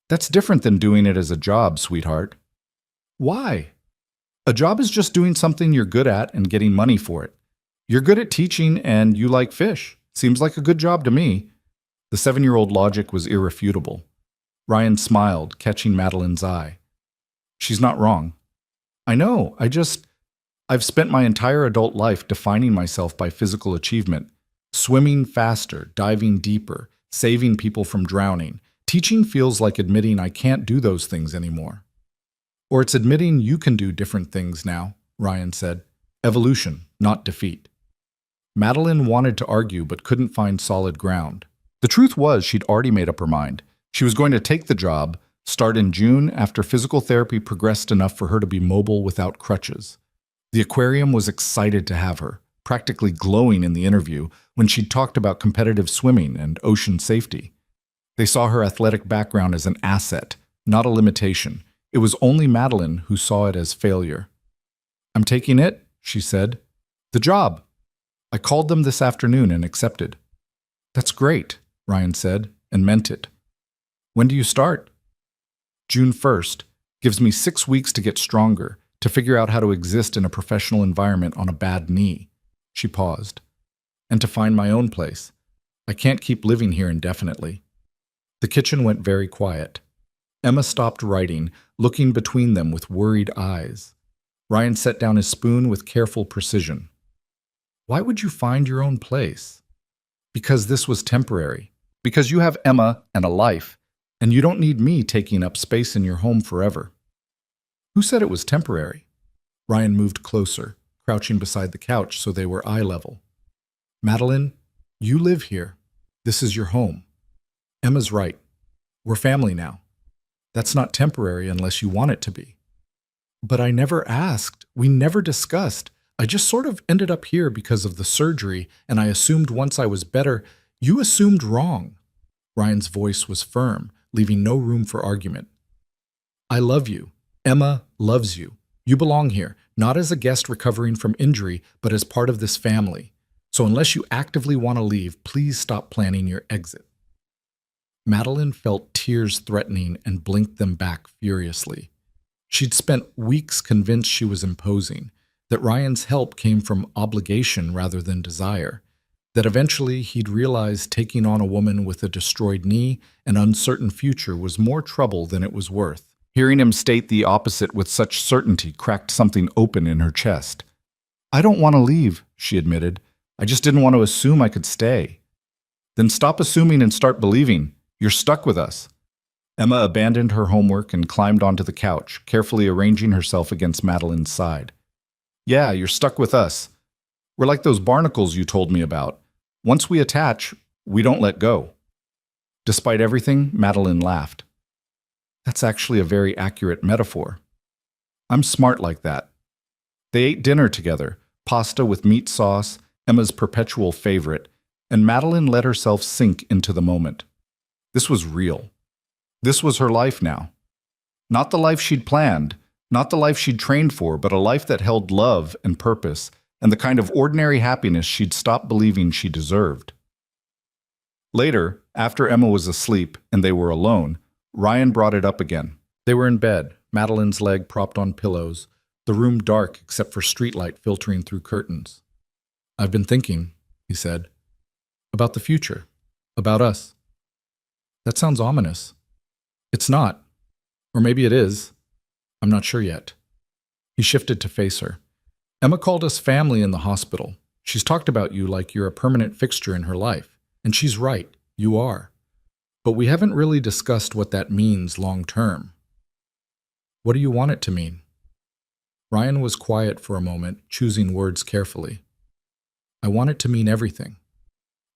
That's different than doing it as a job, sweetheart." "Why?" "A job is just doing something you're good at and getting money for it. You're good at teaching and you like fish. Seems like a good job to me." The 7-year-old logic was irrefutable. Ryan smiled, catching Madeline's eye. "She's not wrong. I know, I've spent my entire adult life defining myself by physical achievement. Swimming faster, diving deeper, saving people from drowning. Teaching feels like admitting I can't do those things anymore." "Or it's admitting you can do different things now," Ryan said. "Evolution, not defeat." Madeline wanted to argue but couldn't find solid ground. The truth was she'd already made up her mind. She was going to take the job, start in June after physical therapy progressed enough for her to be mobile without crutches. The aquarium was excited to have her, practically glowing in the interview when she'd talked about competitive swimming and ocean safety. They saw her athletic background as an asset, not a limitation. It was only Madeline who saw it as failure. "I'm taking it," she said. "The job. I called them this afternoon and accepted." "That's great," Ryan said, and meant it. "When do you start?" "June 1st. Gives me 6 weeks to get stronger, to figure out how to exist in a professional environment on a bad knee." She paused. "And to find my own place. I can't keep living here indefinitely." The kitchen went very quiet. Emma stopped writing, looking between them with worried eyes. Ryan set down his spoon with careful precision. "Why would you find your own place?" "Because this was temporary. Because you have Emma and a life, and you don't need me taking up space in your home forever." "Who said it was temporary?" Ryan moved closer, crouching beside the couch so they were eye level. "Madeline, you live here. This is your home. Emma's right. We're family now. That's not temporary unless you want it to be." "But I never asked. We never discussed. I just sort of ended up here because of the surgery, and I assumed once I was better." "You assumed wrong." Ryan's voice was firm, leaving no room for argument. "I love you. Emma loves you. You belong here, not as a guest recovering from injury, but as part of this family. So unless you actively want to leave, please stop planning your exit." Madeline felt tears threatening and blinked them back furiously. She'd spent weeks convinced she was imposing, that Ryan's help came from obligation rather than desire, that eventually he'd realized taking on a woman with a destroyed knee and uncertain future was more trouble than it was worth. Hearing him state the opposite with such certainty cracked something open in her chest. "I don't want to leave," she admitted. "I just didn't want to assume I could stay." "Then stop assuming and start believing. You're stuck with us." Emma abandoned her homework and climbed onto the couch, carefully arranging herself against Madeline's side. "Yeah, you're stuck with us. We're like those barnacles you told me about. Once we attach, we don't let go." Despite everything, Madeline laughed. "That's actually a very accurate metaphor. I'm smart like that." They ate dinner together, pasta with meat sauce, Emma's perpetual favorite, and Madeline let herself sink into the moment. This was real. This was her life now. Not the life she'd planned, not the life she'd trained for, but a life that held love and purpose, and the kind of ordinary happiness she'd stopped believing she deserved. Later, after Emma was asleep and they were alone, Ryan brought it up again. They were in bed, Madeline's leg propped on pillows, the room dark except for streetlight filtering through curtains. "I've been thinking," he said, "about the future, About us. That sounds ominous. It's not. Or maybe it is. I'm not sure yet. He shifted to face her. Emma called us family in the hospital. She's talked about you like you're a permanent fixture in her life. And she's right. You are. But we haven't really discussed what that means long term. What do you want it to mean? Ryan was quiet for a moment, choosing words carefully. I want it to mean everything.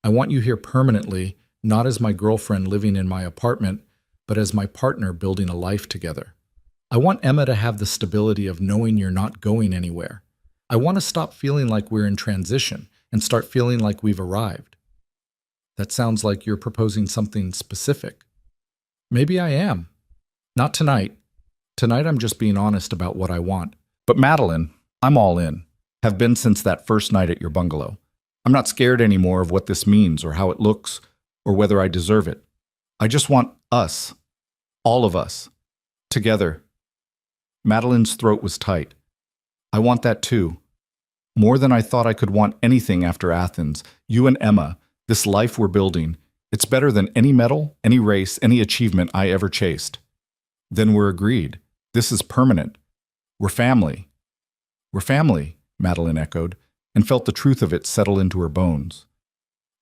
I want you here permanently, not as my girlfriend living in my apartment, but as my partner building a life together. I want Emma to have the stability of knowing you're not going anywhere. I want to stop feeling like we're in transition and start feeling like we've arrived. That sounds like you're proposing something specific. Maybe I am. Not tonight. Tonight I'm just being honest about what I want. But Madeline, I'm all in. Have been since that first night at your bungalow. I'm not scared anymore of what this means or how it looks or whether I deserve it. I just want us. All of us. Together. Madeline's throat was tight. I want that too. More than I thought I could want anything after Athens. You and Emma, this life we're building, it's better than any medal, any race, any achievement I ever chased. Then we're agreed. This is permanent. We're family. We're family, Madeline echoed, and felt the truth of it settle into her bones.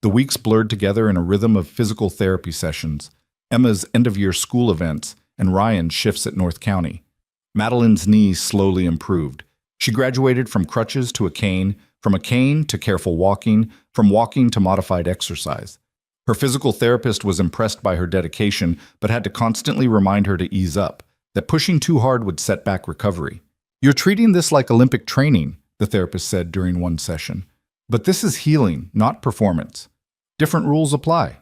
The weeks blurred together in a rhythm of physical therapy sessions, Emma's end-of-year school events, and Ryan's shifts at North County. Madeline's knees slowly improved. She graduated from crutches to a cane, from a cane to careful walking, from walking to modified exercise. Her physical therapist was impressed by her dedication, but had to constantly remind her to ease up, that pushing too hard would set back recovery. You're treating this like Olympic training, the therapist said during one session. But this is healing, not performance. Different rules apply.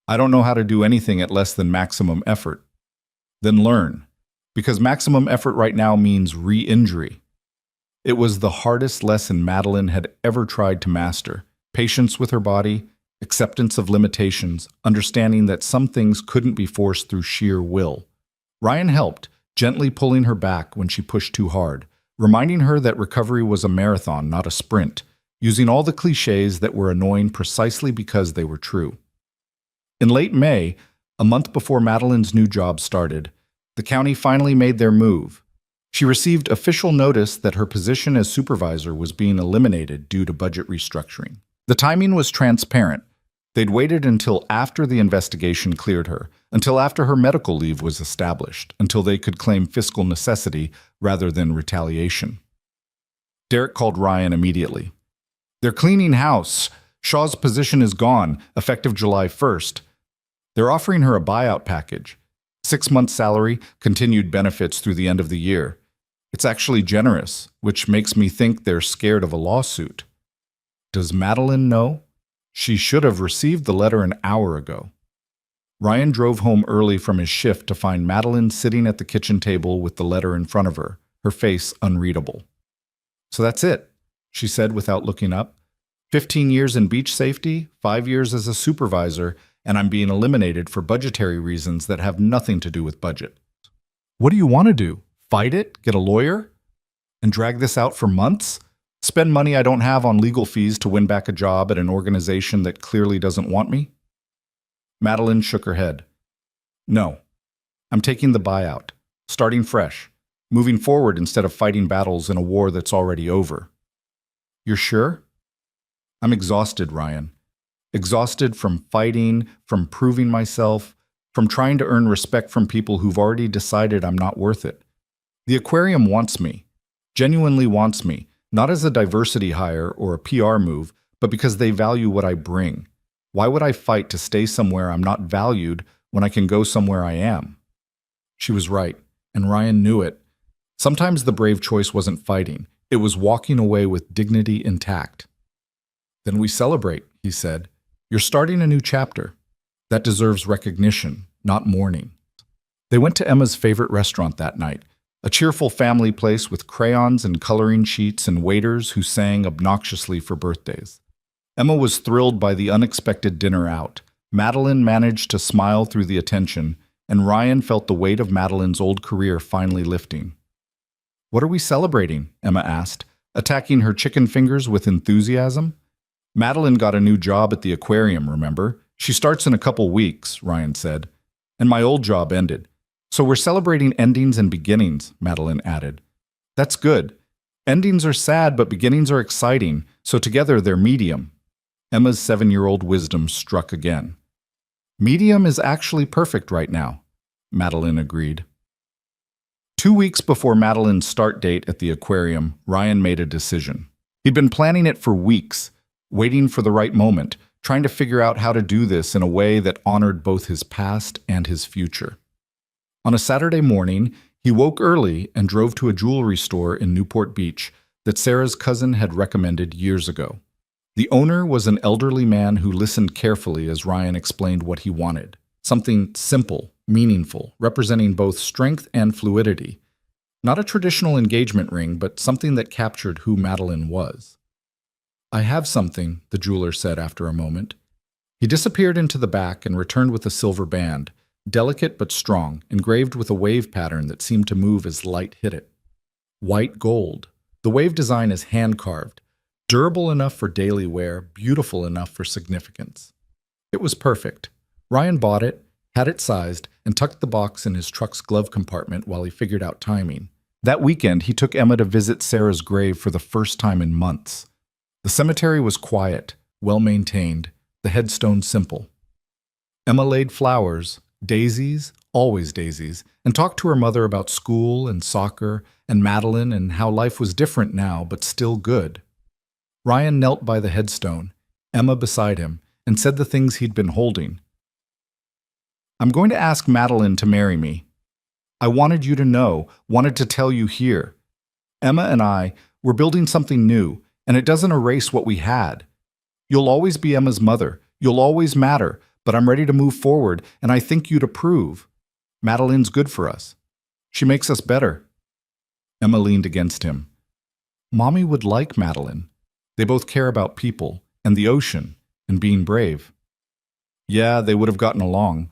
I don't know how to do anything at less than maximum effort. Then learn. Because maximum effort right now means re-injury. It was the hardest lesson Madeline had ever tried to master. Patience with her body, acceptance of limitations, understanding that some things couldn't be forced through sheer will. Ryan helped, gently pulling her back when she pushed too hard, reminding her that recovery was a marathon, not a sprint, using all the cliches that were annoying precisely because they were true. In late May, a month before Madeline's new job started, the county finally made their move. She received official notice that her position as supervisor was being eliminated due to budget restructuring. The timing was transparent. They'd waited until after the investigation cleared her, until after her medical leave was established, until they could claim fiscal necessity rather than retaliation. Derek called Ryan immediately. They're cleaning house. Shaw's position is gone, effective July 1st. They're offering her a buyout package. 6 months salary, continued benefits through the end of the year. It's actually generous, which makes me think they're scared of a lawsuit. Does Madeline know? She should have received the letter an hour ago. Ryan drove home early from his shift to find Madeline sitting at the kitchen table with the letter in front of her, her face unreadable. So that's it, she said without looking up. 15 years in beach safety, 5 years as a supervisor, and I'm being eliminated for budgetary reasons that have nothing to do with budget. What do you want to do? Fight it? Get a lawyer? And drag this out for months? Spend money I don't have on legal fees to win back a job at an organization that clearly doesn't want me? Madeline shook her head. No. I'm taking the buyout, starting fresh, moving forward instead of fighting battles in a war that's already over. You're sure? I'm exhausted, Ryan. Exhausted from fighting, from proving myself, from trying to earn respect from people who've already decided I'm not worth it. The aquarium wants me, genuinely wants me, not as a diversity hire or a PR move, but because they value what I bring. Why would I fight to stay somewhere I'm not valued when I can go somewhere I am? She was right, and Ryan knew it. Sometimes the brave choice wasn't fighting. It was walking away with dignity intact. Then we celebrate, he said. You're starting a new chapter. That deserves recognition, not mourning. They went to Emma's favorite restaurant that night, a cheerful family place with crayons and coloring sheets and waiters who sang obnoxiously for birthdays. Emma was thrilled by the unexpected dinner out. Madeline managed to smile through the attention, and Ryan felt the weight of Madeline's old career finally lifting. What are we celebrating? Emma asked, attacking her chicken fingers with enthusiasm. Madeline got a new job at the aquarium, remember? She starts in a couple weeks, Ryan said. And my old job ended. So we're celebrating endings and beginnings, Madeline added. That's good. Endings are sad, but beginnings are exciting, so together they're medium. Emma's 7-year-old wisdom struck again. Medium is actually perfect right now, Madeline agreed. 2 weeks before Madeline's start date at the aquarium, Ryan made a decision. He'd been planning it for weeks, waiting for the right moment, trying to figure out how to do this in a way that honored both his past and his future. On a Saturday morning, he woke early and drove to a jewelry store in Newport Beach that Sarah's cousin had recommended years ago. The owner was an elderly man who listened carefully as Ryan explained what he wanted. Something simple, meaningful, representing both strength and fluidity. Not a traditional engagement ring, but something that captured who Madeline was. I have something, the jeweler said after a moment. He disappeared into the back and returned with a silver band, delicate but strong, engraved with a wave pattern that seemed to move as light hit it. White gold. The wave design is hand-carved, durable enough for daily wear, beautiful enough for significance. It was perfect. Ryan bought it, had it sized, and tucked the box in his truck's glove compartment while he figured out timing. That weekend, he took Emma to visit Sarah's grave for the first time in months. The cemetery was quiet, well-maintained, the headstone simple. Emma laid flowers, daisies, always daisies, and talked to her mother about school and soccer and Madeline and how life was different now, but still good. Ryan knelt by the headstone, Emma beside him, and said the things he'd been holding. I'm going to ask Madeline to marry me. I wanted you to know, wanted to tell you here. Emma and I, we're building something new, and it doesn't erase what we had. You'll always be Emma's mother. You'll always matter, but I'm ready to move forward, and I think you'd approve. Madeline's good for us. She makes us better. Emma leaned against him. Mommy would like Madeline. They both care about people, and the ocean, and being brave. Yeah, they would have gotten along.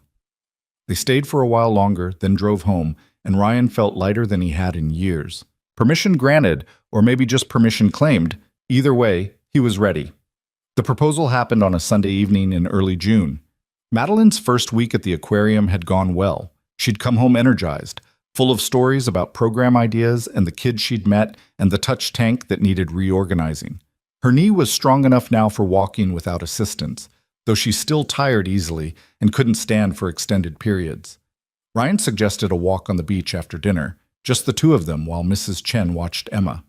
They stayed for a while longer, then drove home, and Ryan felt lighter than he had in years. Permission granted, or maybe just permission claimed. Either way, he was ready. The proposal happened on a Sunday evening in early June. Madeline's first week at the aquarium had gone well. She'd come home energized, full of stories about program ideas and the kids she'd met and the touch tank that needed reorganizing. Her knee was strong enough now for walking without assistance, though she still tired easily and couldn't stand for extended periods. Ryan suggested a walk on the beach after dinner, just the two of them while Mrs. Chen watched Emma.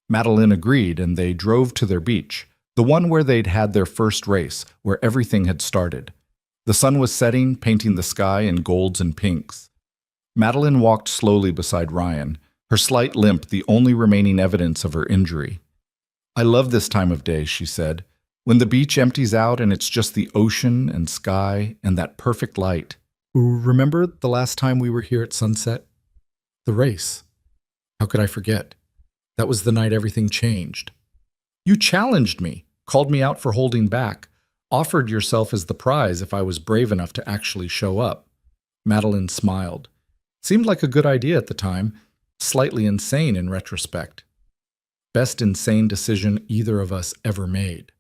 Madeline agreed, and they drove to their beach, the one where they'd had their first race, where everything had started. The sun was setting, painting the sky in golds and pinks. Madeline walked slowly beside Ryan, her slight limp the only remaining evidence of her injury. I love this time of day, she said, when the beach empties out and it's just the ocean and sky and that perfect light. Remember the last time we were here at sunset? The race. How could I forget? That was the night everything changed. You challenged me, called me out for holding back, offered yourself as the prize if I was brave enough to actually show up. Madeline smiled. Seemed like a good idea at the time, slightly insane in retrospect. Best insane decision either of us ever made.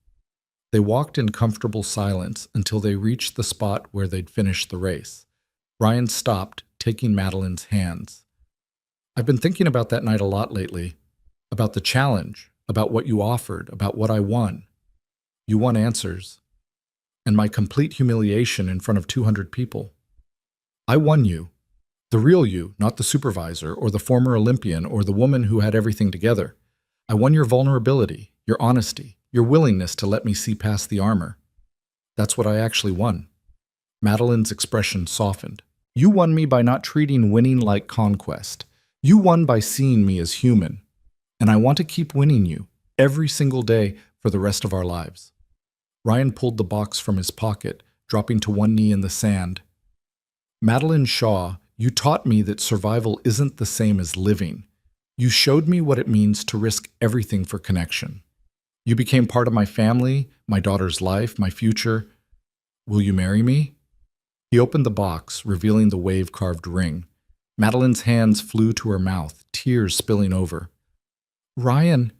They walked in comfortable silence until they reached the spot where they'd finished the race. Ryan stopped, taking Madeline's hands. I've been thinking about that night a lot lately, about the challenge, about what you offered, about what I won. You won answers. And my complete humiliation in front of 200 people. I won you. The real you, not the supervisor or the former Olympian or the woman who had everything together. I won your vulnerability, your honesty, your willingness to let me see past the armor. That's what I actually won. Madeline's expression softened. You won me by not treating winning like conquest. You won by seeing me as human. And I want to keep winning you, every single day for the rest of our lives. Ryan pulled the box from his pocket, dropping to one knee in the sand. Madeline Shaw, you taught me that survival isn't the same as living. You showed me what it means to risk everything for connection. You became part of my family, my daughter's life, my future. Will you marry me? He opened the box, revealing the wave-carved ring. Madeline's hands flew to her mouth, tears spilling over. Ryan,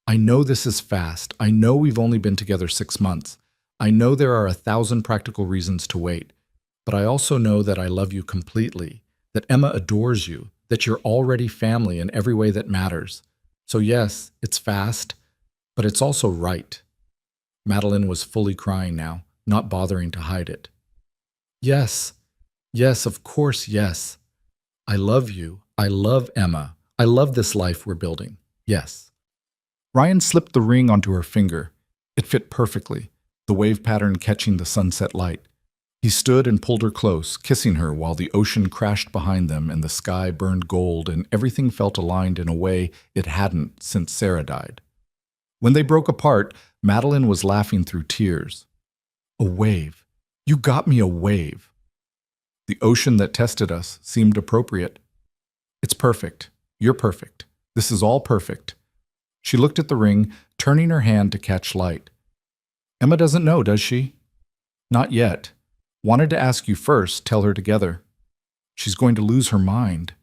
I know this is fast. I know we've only been together 6 months. I know there are 1,000 practical reasons to wait, but I also know that I love you completely, that Emma adores you, that you're already family in every way that matters. So yes, it's fast, but it's also right. Madeline was fully crying now, not bothering to hide it. Yes, yes, of course, yes. I love you. I love Emma. I love this life we're building. Yes. Ryan slipped the ring onto her finger. It fit perfectly, the wave pattern catching the sunset light. He stood and pulled her close, kissing her while the ocean crashed behind them and the sky burned gold and everything felt aligned in a way it hadn't since Sarah died. When they broke apart, Madeline was laughing through tears. A wave. You got me a wave. The ocean that tested us seemed appropriate. It's perfect. You're perfect. This is all perfect. She looked at the ring, turning her hand to catch light. Emma doesn't know, does she? Not yet. Wanted to ask you first, tell her together. She's going to lose her mind.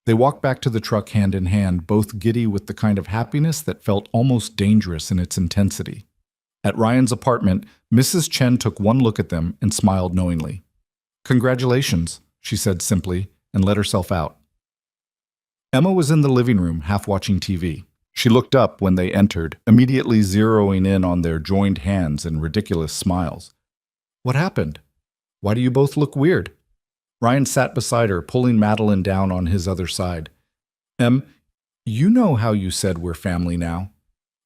They walked back to the truck hand in hand, both giddy with the kind of happiness that felt almost dangerous in its intensity. At Ryan's apartment, Mrs. Chen took one look at them and smiled knowingly. Congratulations, she said simply, and let herself out. Emma was in the living room, half watching TV. She looked up when they entered, immediately zeroing in on their joined hands and ridiculous smiles. What happened? Why do you both look weird? Ryan sat beside her, pulling Madeline down on his other side. You know how you said we're family now.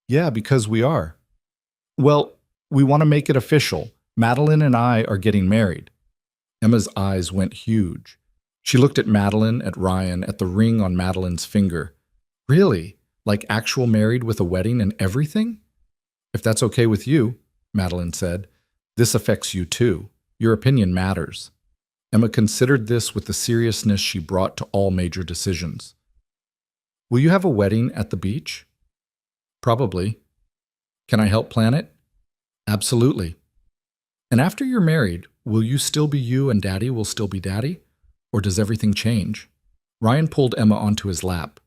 Yeah, because we are. Well, we want to make it official. Madeline and I are getting married. Emma's eyes went huge. She looked at Madeline, at Ryan, at the ring on Madeline's finger. Really? Like actual married with a wedding and everything? If that's okay with you, Madeline said, this affects you too. Your opinion matters. Emma considered this with the seriousness she brought to all major decisions. Will you have a wedding at the beach? Probably. Can I help plan it? Absolutely. And after you're married, will you still be you and Daddy will still be Daddy? Or does everything change? Ryan pulled Emma onto his lap.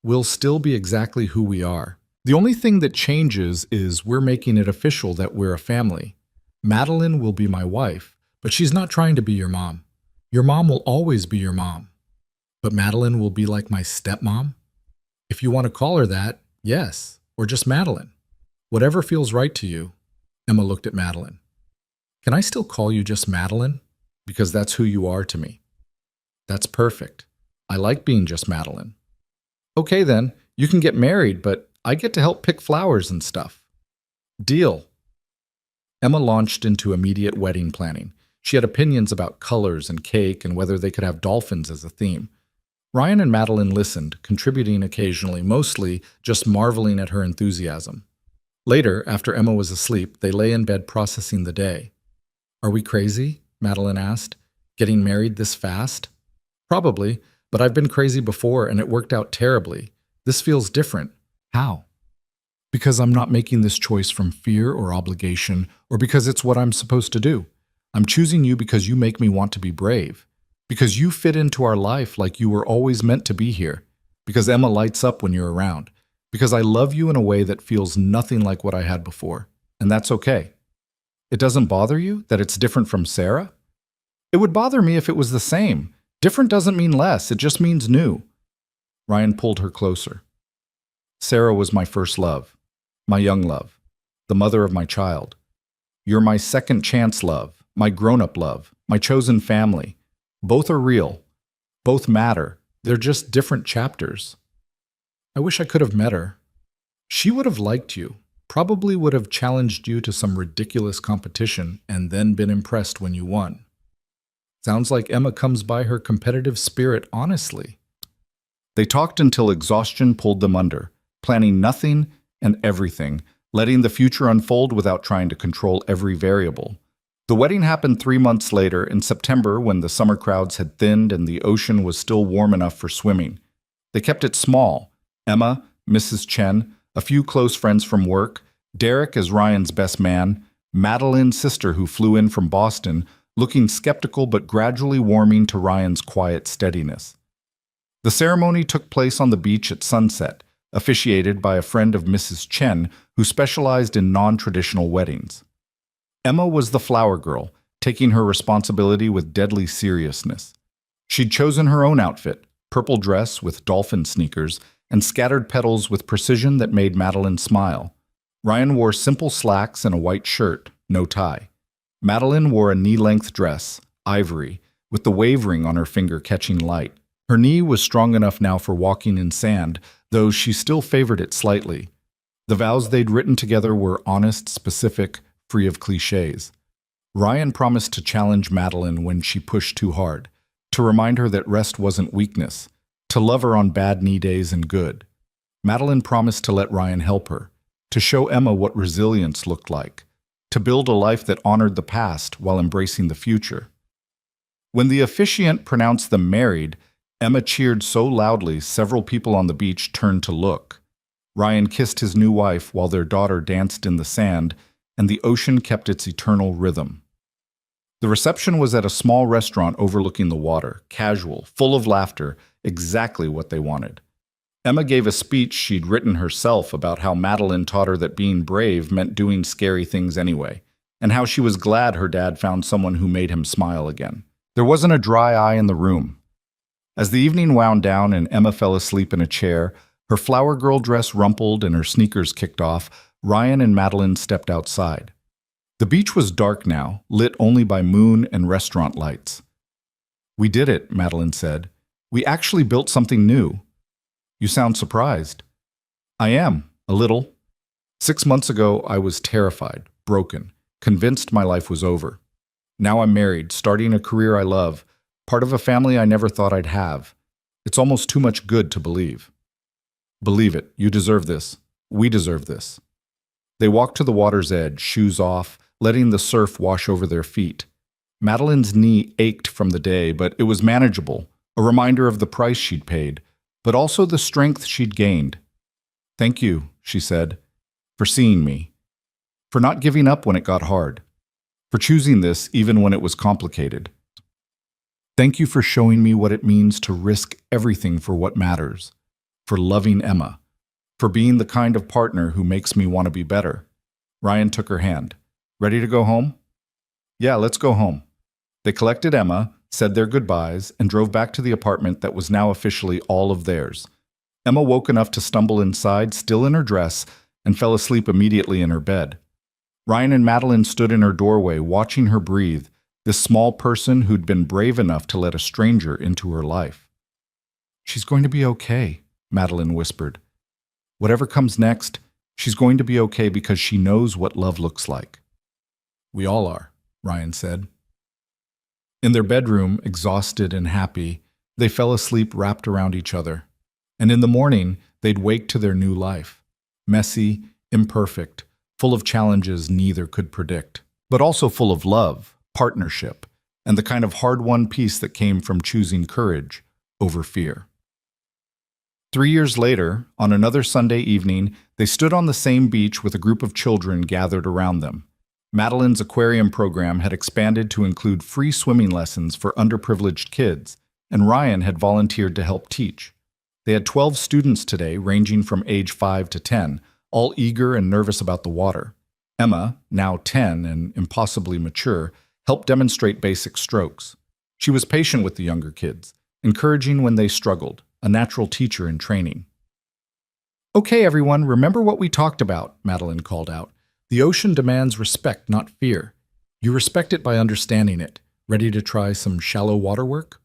We'll still be exactly who we are. The only thing that changes is we're making it official that we're a family. Madeline will be my wife, but she's not trying to be your mom. Your mom will always be your mom. But Madeline will be like my stepmom? If you want to call her that, yes, or just Madeline. Whatever feels right to you. Emma looked at Madeline. Can I still call you just Madeline? Because that's who you are to me. That's perfect. I like being just Madeline. Okay then, you can get married, but I get to help pick flowers and stuff. Deal. Emma launched into immediate wedding planning. She had opinions about colors and cake and whether they could have dolphins as a theme. Ryan and Madeline listened, contributing occasionally, mostly just marveling at her enthusiasm. Later, after Emma was asleep, they lay in bed processing the day. Are we crazy? Madeline asked. Getting married this fast? Probably, but I've been crazy before and it worked out terribly. This feels different. How? Because I'm not making this choice from fear or obligation or because it's what I'm supposed to do. I'm choosing you because you make me want to be brave. Because you fit into our life like you were always meant to be here. Because Emma lights up when you're around. Because I love you in a way that feels nothing like what I had before. And that's okay. It doesn't bother you that it's different from Sarah? It would bother me if it was the same. Different doesn't mean less, it just means new. Ryan pulled her closer. Sarah was my first love. My young love, the mother of my child. You're my second chance love, my grown-up love, my chosen family. Both are real. Both matter. They're just different chapters. I wish I could have met her. She would have liked you, probably would have challenged you to some ridiculous competition and then been impressed when you won. Sounds like Emma comes by her competitive spirit honestly. They talked until exhaustion pulled them under, planning nothing and everything, letting the future unfold without trying to control every variable. The wedding happened 3 months later in September when the summer crowds had thinned and the ocean was still warm enough for swimming. They kept it small. Emma, Mrs. Chen, a few close friends from work, Derek as Ryan's best man, Madeline's sister who flew in from Boston, looking skeptical but gradually warming to Ryan's quiet steadiness. The ceremony took place on the beach at sunset, officiated by a friend of Mrs. Chen who specialized in non-traditional weddings. Emma was the flower girl, taking her responsibility with deadly seriousness. She'd chosen her own outfit, purple dress with dolphin sneakers, and scattered petals with precision that made Madeline smile. Ryan wore simple slacks and a white shirt, no tie. Madeline wore a knee-length dress, ivory, with the wave ring on her finger catching light. Her knee was strong enough now for walking in sand, though she still favored it slightly. The vows they'd written together were honest, specific, free of cliches. Ryan promised to challenge Madeline when she pushed too hard, to remind her that rest wasn't weakness, to love her on bad knee days and good. Madeline promised to let Ryan help her, to show Emma what resilience looked like, to build a life that honored the past while embracing the future. When the officiant pronounced them married, Emma cheered so loudly several people on the beach turned to look. Ryan kissed his new wife while their daughter danced in the sand, and the ocean kept its eternal rhythm. The reception was at a small restaurant overlooking the water, casual, full of laughter, exactly what they wanted. Emma gave a speech she'd written herself about how Madeline taught her that being brave meant doing scary things anyway, and how she was glad her dad found someone who made him smile again. There wasn't a dry eye in the room. As the evening wound down and Emma fell asleep in a chair, her flower girl dress rumpled and her sneakers kicked off, Ryan and Madeline stepped outside. The beach was dark now, lit only by moon and restaurant lights. "We did it," Madeline said. "We actually built something new." "You sound surprised." "I am, a little. 6 months ago, I was terrified, broken, convinced my life was over. Now I'm married, starting a career I love, part of a family I never thought I'd have. It's almost too much good to believe." "Believe it. You deserve this. We deserve this." They walked to the water's edge, shoes off, letting the surf wash over their feet. Madeline's knee ached from the day, but it was manageable, a reminder of the price she'd paid, but also the strength she'd gained. "Thank you," she said, "for seeing me, for not giving up when it got hard, for choosing this even when it was complicated. Thank you for showing me what it means to risk everything for what matters, for loving Emma, for being the kind of partner who makes me want to be better." Ryan took her hand. "Ready to go home?" "Yeah, let's go home." They collected Emma, said their goodbyes, and drove back to the apartment that was now officially all of theirs. Emma woke enough to stumble inside, still in her dress, and fell asleep immediately in her bed. Ryan and Madeline stood in her doorway, watching her breathe, this small person who'd been brave enough to let a stranger into her life. "She's going to be okay," Madeline whispered. "Whatever comes next, she's going to be okay because she knows what love looks like." "We all are," Ryan said. In their bedroom, exhausted and happy, they fell asleep wrapped around each other. And in the morning, they'd wake to their new life. Messy, imperfect, full of challenges neither could predict, but also full of love, partnership, and the kind of hard-won peace that came from choosing courage over fear. 3 years later, on another Sunday evening, they stood on the same beach with a group of children gathered around them. Madeline's aquarium program had expanded to include free swimming lessons for underprivileged kids, and Ryan had volunteered to help teach. They had 12 students today, ranging from age 5 to 10, all eager and nervous about the water. Emma, now 10 and impossibly mature, helped demonstrate basic strokes. She was patient with the younger kids, encouraging when they struggled, a natural teacher in training. "Okay, everyone, remember what we talked about," Madeline called out. "The ocean demands respect, not fear. You respect it by understanding it. Ready to try some shallow water work?"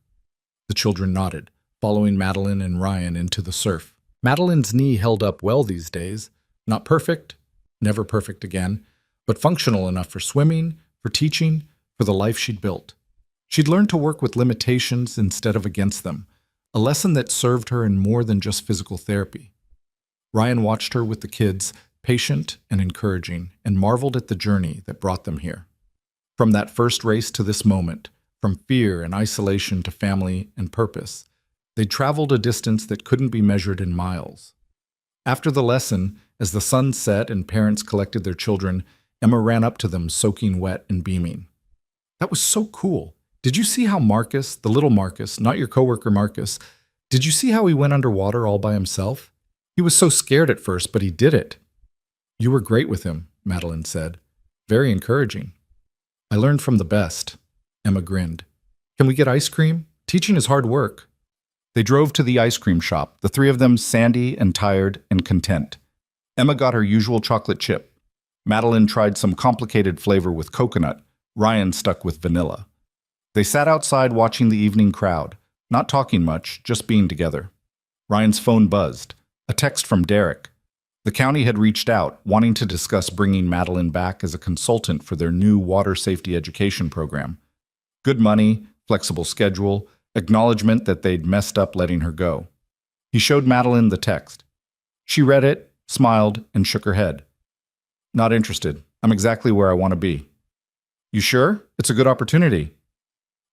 The children nodded, following Madeline and Ryan into the surf. Madeline's knee held up well these days. Not perfect, never perfect again, but functional enough for swimming, for teaching, for the life she'd built. She'd learned to work with limitations instead of against them, a lesson that served her in more than just physical therapy. Ryan watched her with the kids, patient and encouraging, and marveled at the journey that brought them here. From that first race to this moment, from fear and isolation to family and purpose, they traveled a distance that couldn't be measured in miles. After the lesson, as the sun set and parents collected their children, Emma ran up to them, soaking wet and beaming. "That was so cool. Did you see how Marcus, the little Marcus, not your coworker Marcus, did you see how he went underwater all by himself? He was so scared at first, but he did it." "You were great with him," Madeline said. "Very encouraging." I learned from the best. Emma grinned. Can we get ice cream? Teaching is hard work. They drove to the ice cream shop, the three of them sandy and tired and content. Emma got her usual chocolate chip. Madeline tried some complicated flavor with coconut. Ryan stuck with vanilla. They sat outside watching the evening crowd, not talking much, just being together. Ryan's phone buzzed. A text from Derek. The county had reached out, wanting to discuss bringing Madeline back as a consultant for their new water safety education program. Good money, flexible schedule, acknowledgement that they'd messed up letting her go. He showed Madeline the text. She read it, smiled, and shook her head. Not interested. I'm exactly where I want to be. You sure? It's a good opportunity.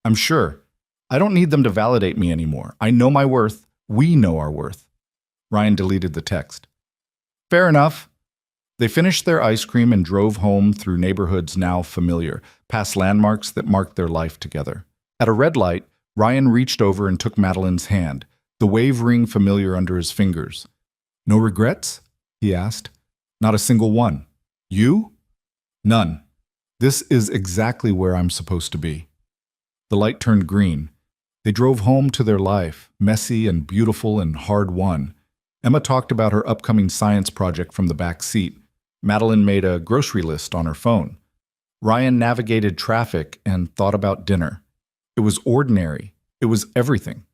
I'm sure. I don't need them to validate me anymore. I know my worth. We know our worth. Ryan deleted the text. Fair enough. They finished their ice cream and drove home through neighborhoods now familiar, past landmarks that marked their life together. At a red light, Ryan reached over and took Madeline's hand, the wave ring familiar under his fingers. No regrets? He asked. Not a single one. You? None. This is exactly where I'm supposed to be. The light turned green. They drove home to their life, messy and beautiful and hard-won. Emma talked about her upcoming science project from the back seat. Madeline made a grocery list on her phone. Ryan navigated traffic and thought about dinner. It was ordinary. It was everything.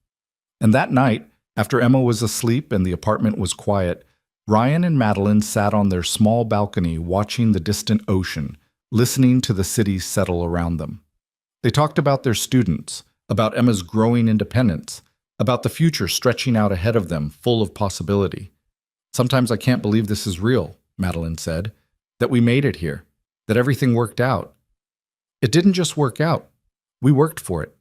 And that night, after Emma was asleep and the apartment was quiet, Ryan and Madeline sat on their small balcony watching the distant ocean, listening to the city settle around them. They talked about their students, about Emma's growing independence, about the future stretching out ahead of them, full of possibility. Sometimes I can't believe this is real, Madeline said, that we made it here, that everything worked out. It didn't just work out. We worked for it.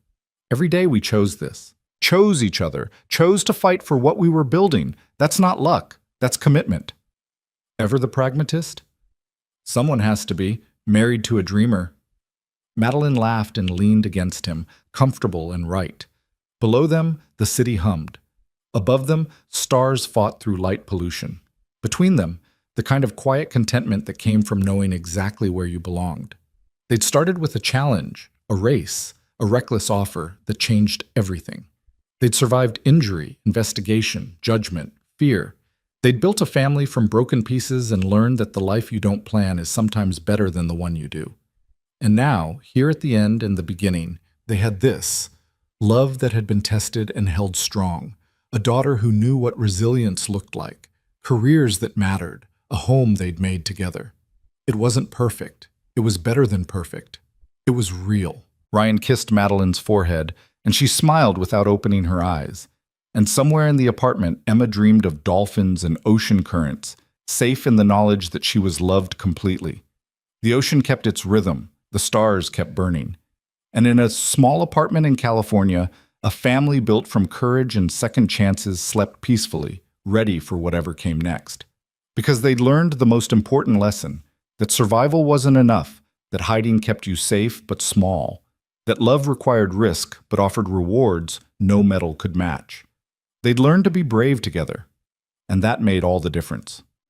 Every day we chose this, chose each other, chose to fight for what we were building. That's not luck. That's commitment. Ever the pragmatist? Someone has to be, married to a dreamer. Madeline laughed and leaned against him, comfortable and right. Below them, the city hummed. Above them, stars fought through light pollution. Between them, the kind of quiet contentment that came from knowing exactly where you belonged. They'd started with a challenge, a race, a reckless offer that changed everything. They'd survived injury, investigation, judgment, fear. They'd built a family from broken pieces and learned that the life you don't plan is sometimes better than the one you do. And now, here at the end and the beginning, they had this, love that had been tested and held strong, a daughter who knew what resilience looked like, careers that mattered, a home they'd made together. It wasn't perfect. It was better than perfect. It was real. Ryan kissed Madeline's forehead, and she smiled without opening her eyes. And somewhere in the apartment, Emma dreamed of dolphins and ocean currents, safe in the knowledge that she was loved completely. The ocean kept its rhythm. The stars kept burning. And in a small apartment in California, a family built from courage and second chances slept peacefully, ready for whatever came next. Because they'd learned the most important lesson, that survival wasn't enough, that hiding kept you safe but small, that love required risk but offered rewards no medal could match. They'd learned to be brave together, and that made all the difference.